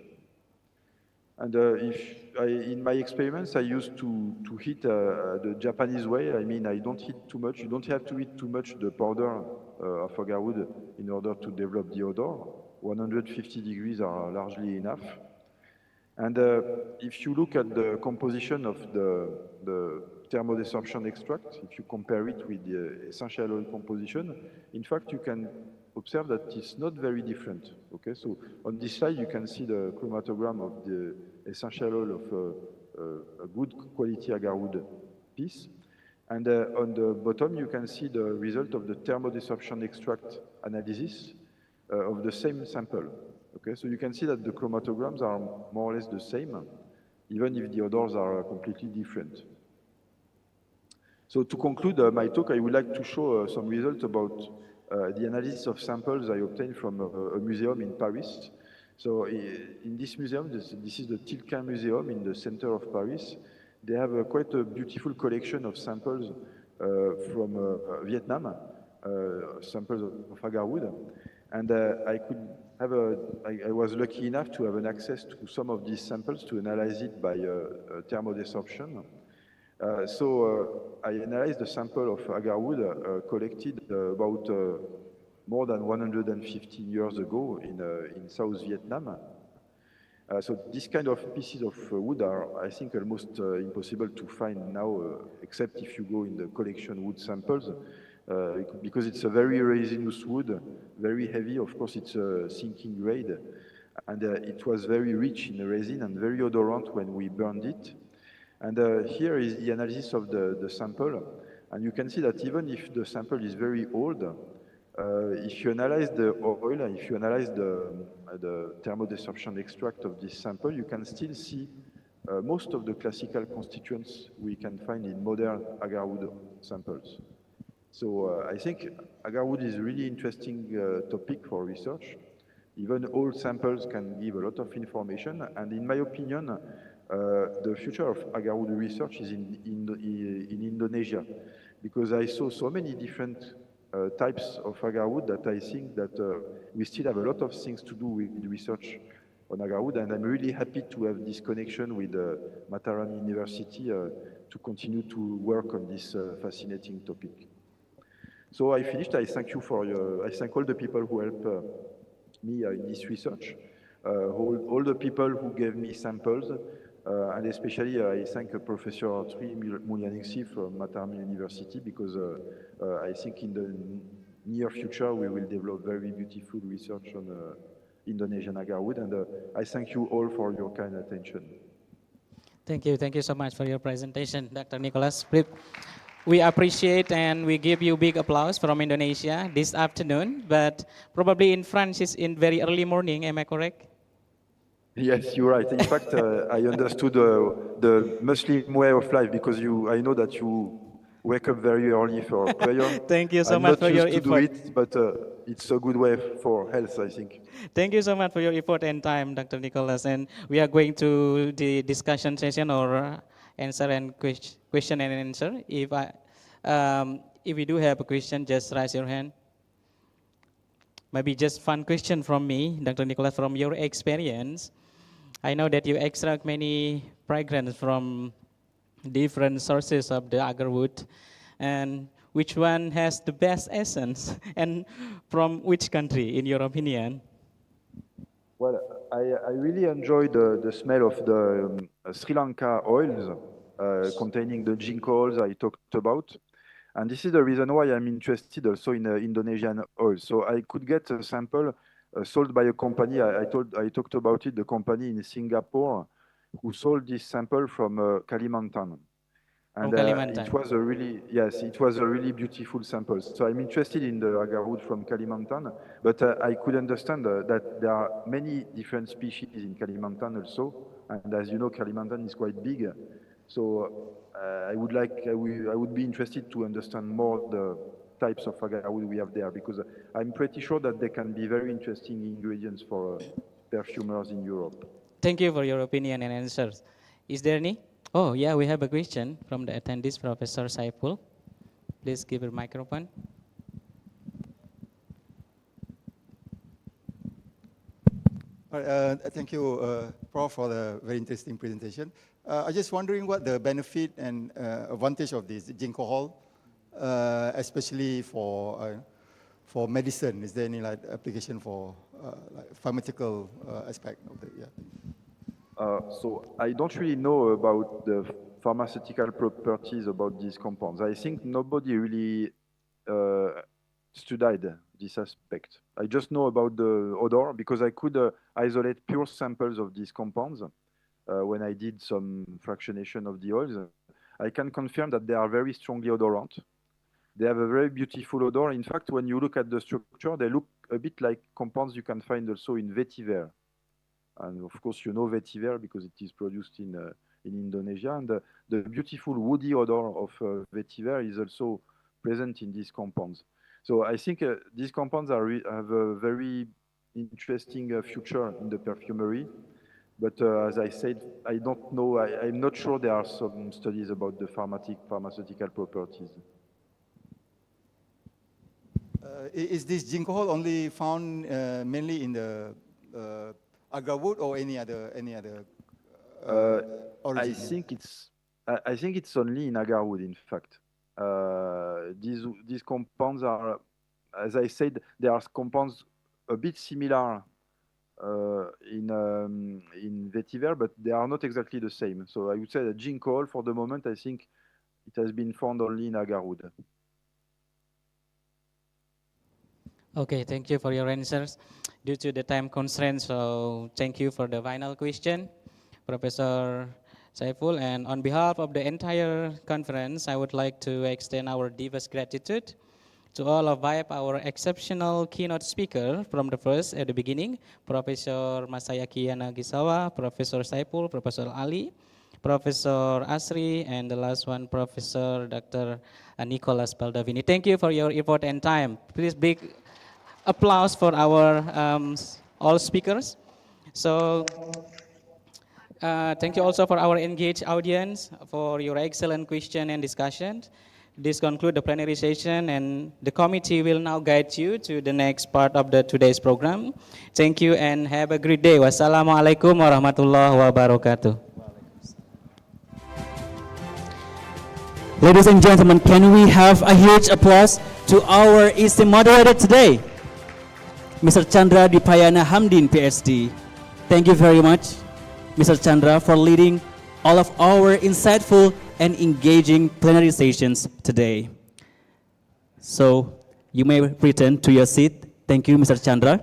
And in my experiments, I used to heat the Japanese way. I mean, I don't heat too much. You don't have to heat too much the powder of agarwood in order to develop the odor. 150 degrees are largely enough. And if you look at the composition of the thermodesorption extract, if you compare it with the essential oil composition, in fact, you can observe that it's not very different. Okay, so on this slide, you can see the chromatogram of the essential oil of a good quality agarwood piece. And on the bottom, you can see the result of the thermodesorption extract analysis of the same sample. Okay, so you can see that the chromatograms are more or less the same, even if the odors are completely different. So to conclude my talk, I would like to show some results about the analysis of samples I obtained from a museum in Paris. So in this museum, this is the Tilquin Museum in the center of Paris. They have quite a beautiful collection of samples from Vietnam, samples of agarwood. And I was lucky enough to have an access to some of these samples to analyze it by thermodesorption. So I analyzed the sample of agarwood collected about more than 150 years ago in South Vietnam. So this kind of pieces of wood are, I think, almost impossible to find now, except if you go in the collection wood samples, because it's a very resinous wood, very heavy. Of course, it's a sinking grade, and it was very rich in resin and very odorant when we burned it. And here is the analysis of the sample, and you can see that even if the sample is very old, if you analyze the oil, if you analyze the thermodesorption extract of this sample, you can still see most of the classical constituents we can find in modern agarwood samples. So I think agarwood is a really interesting topic for research. Even old samples can give a lot of information, and in my opinion, the future of agarwood research is in Indonesia, because I saw so many different types of agarwood that I think that we still have a lot of things to do with research on agarwood, and I'm really happy to have this connection with Mataram University to continue to work on this fascinating topic. So I finished. I thank you I thank all the people who helped me in this research, all the people who gave me samples, and especially I thank Professor Tri Mulyaningsih from Mataram University, because I think in the near future we will develop very beautiful research on Indonesian agarwood, and I thank you all for your kind attention. Thank you so much for your presentation, Dr. Nicholas. We appreciate and we give you big applause from Indonesia this afternoon, but probably in France it's in very early morning, am I correct? Yes, you're right. In fact, I understood the Muslim way of life, because I know that you wake up very early for prayer. Thank you so much for your effort. I'm not used to do it, but it's a good way for health, I think. Thank you so much for your effort and time, Dr. Nicholas. And we are going to the discussion session or answer and question and answer. If you do have a question, just raise your hand. Maybe just fun question from me, Dr. Nicholas, from your experience. I know that you extract many fragrance from different sources of the agarwood, and which one has the best essence, and from which country, in your opinion? Well, I really enjoy the smell of the Sri Lanka oils containing the ginkgo oils I talked about. And this is the reason why I'm interested also in Indonesian oil. So I could get a sample sold by a company. I talked about it, the company in Singapore who sold this sample from Kalimantan. And Kalimantan. it was a really, yes, it was a really beautiful sample. So I'm interested in the agarwood from Kalimantan, but I could understand that there are many different species in Kalimantan also. And as you know, Kalimantan is quite big. So I would be interested to understand more the types of agarwood we have there, because I'm pretty sure that they can be very interesting ingredients for perfumers in Europe. Thank you for your opinion and answers. Is there any? Oh, yeah, we have a question from the attendees, Professor Saiful. Please give a microphone. Thank you, Prof, for the very interesting presentation. I'm just wondering what the benefit and advantage of this ginkgo oil, especially for medicine. Is there any like application for like pharmaceutical aspect of it? Yeah. So I don't really know about the pharmaceutical properties about these compounds. I think nobody really studied this aspect. I just know about the odor because I could isolate pure samples of these compounds when I did some fractionation of the oils. I can confirm that they are very strongly odorant. They have a very beautiful odor. In fact, when you look at the structure, they look a bit like compounds you can find also in vetiver. And of course, you know vetiver because it is produced in Indonesia. And the beautiful woody odor of vetiver is also present in these compounds. So I think these compounds have a very interesting future in the perfumery. But as I said, I don't know. I'm not sure there are some studies about the pharmaceutical properties. Is this ginkgo oil only found mainly in the agarwood or any other origin? I think it's only in agarwood. In fact, these compounds are, as I said, they are compounds a bit similar in vetiver, but they are not exactly the same. So I would say that ginkgo oil, for the moment, I think it has been found only in agarwood. Okay, thank you for your answers. Due to the time constraints, so thank you for the final question, Professor Saiful. And on behalf of the entire conference, I would like to extend our deepest gratitude to all of our exceptional keynote speaker from the first at the beginning, Professor Masayaki Yanagisawa, Professor Saiful, Professor Ali, Professor Asri, and the last one, Professor Dr. Nicholas Baldavini. Thank you for your effort and time. Please big applause for our all speakers. So thank you also for our engaged audience for your excellent question and discussion. This concludes the plenary session, and the committee will now guide you to the next part of today's program. Thank you and have a great day. Wassalamualaikum warahmatullahi wabarakatuh. Ladies and gentlemen, can we have a huge applause to our esteemed moderator today, Mr. Chandra Dipayana Hamdin, PhD. Thank you very much, Mr. Chandra, for leading all of our insightful and engaging plenary sessions today. So you may return to your seat. Thank you, Mr. Chandra.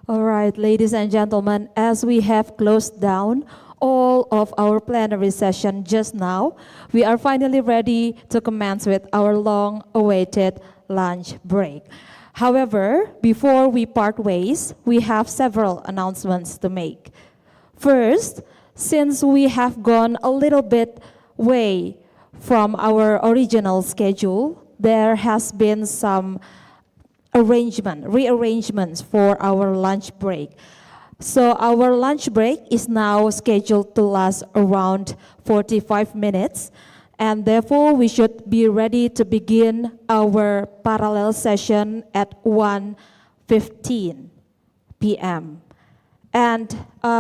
All right, ladies and gentlemen, as we have closed down all of our plenary session just now, we are finally ready to commence with our long-awaited lunch break. However, before we part ways, we have several announcements to make. First, since we have gone a little bit way from our original schedule, there has been some rearrangements for our lunch break. So our lunch break is now scheduled to last around 45 minutes. And therefore, we should be ready to begin our parallel session at 1:15 p.m. And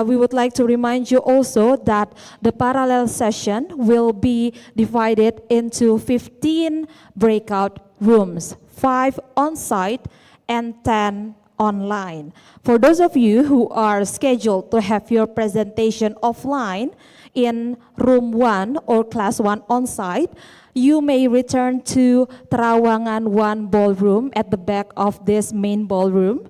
we would like to remind you also that the parallel session will be divided into 15 breakout rooms, 5 on-site and 10 online. For those of you who are scheduled to have your presentation offline in room 1 or class 1 on-site, you may return to Terawangan 1 ballroom at the back of this main ballroom.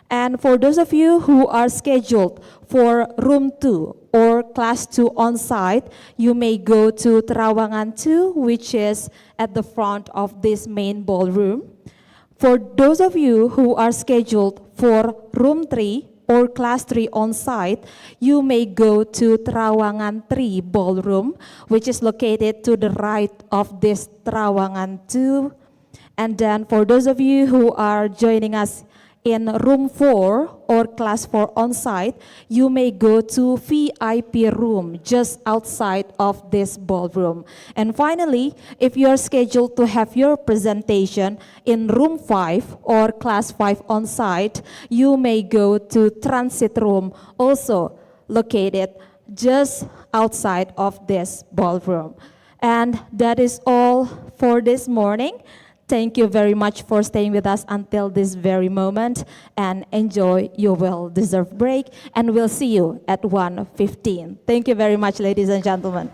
And for those of you who are scheduled for room 2 or class 2 on-site, you may go to Terawangan 2, which is at the front of this main ballroom. For those of you who are scheduled for room 3 or class 3 on-site, you may go to Terawangan 3 ballroom, which is located to the right of this Terawangan 2. And then for those of you who are joining us in room 4 or class 4 on-site, you may go to VIP room just outside of this ballroom. And finally, if you are scheduled to have your presentation in room 5 or class 5 on-site, you may go to transit room, also located just outside of this ballroom. And that is all for this morning. Thank you very much for staying with us until this very moment, and enjoy your well-deserved break, and we'll see you at 1:15. Thank you very much, ladies and gentlemen.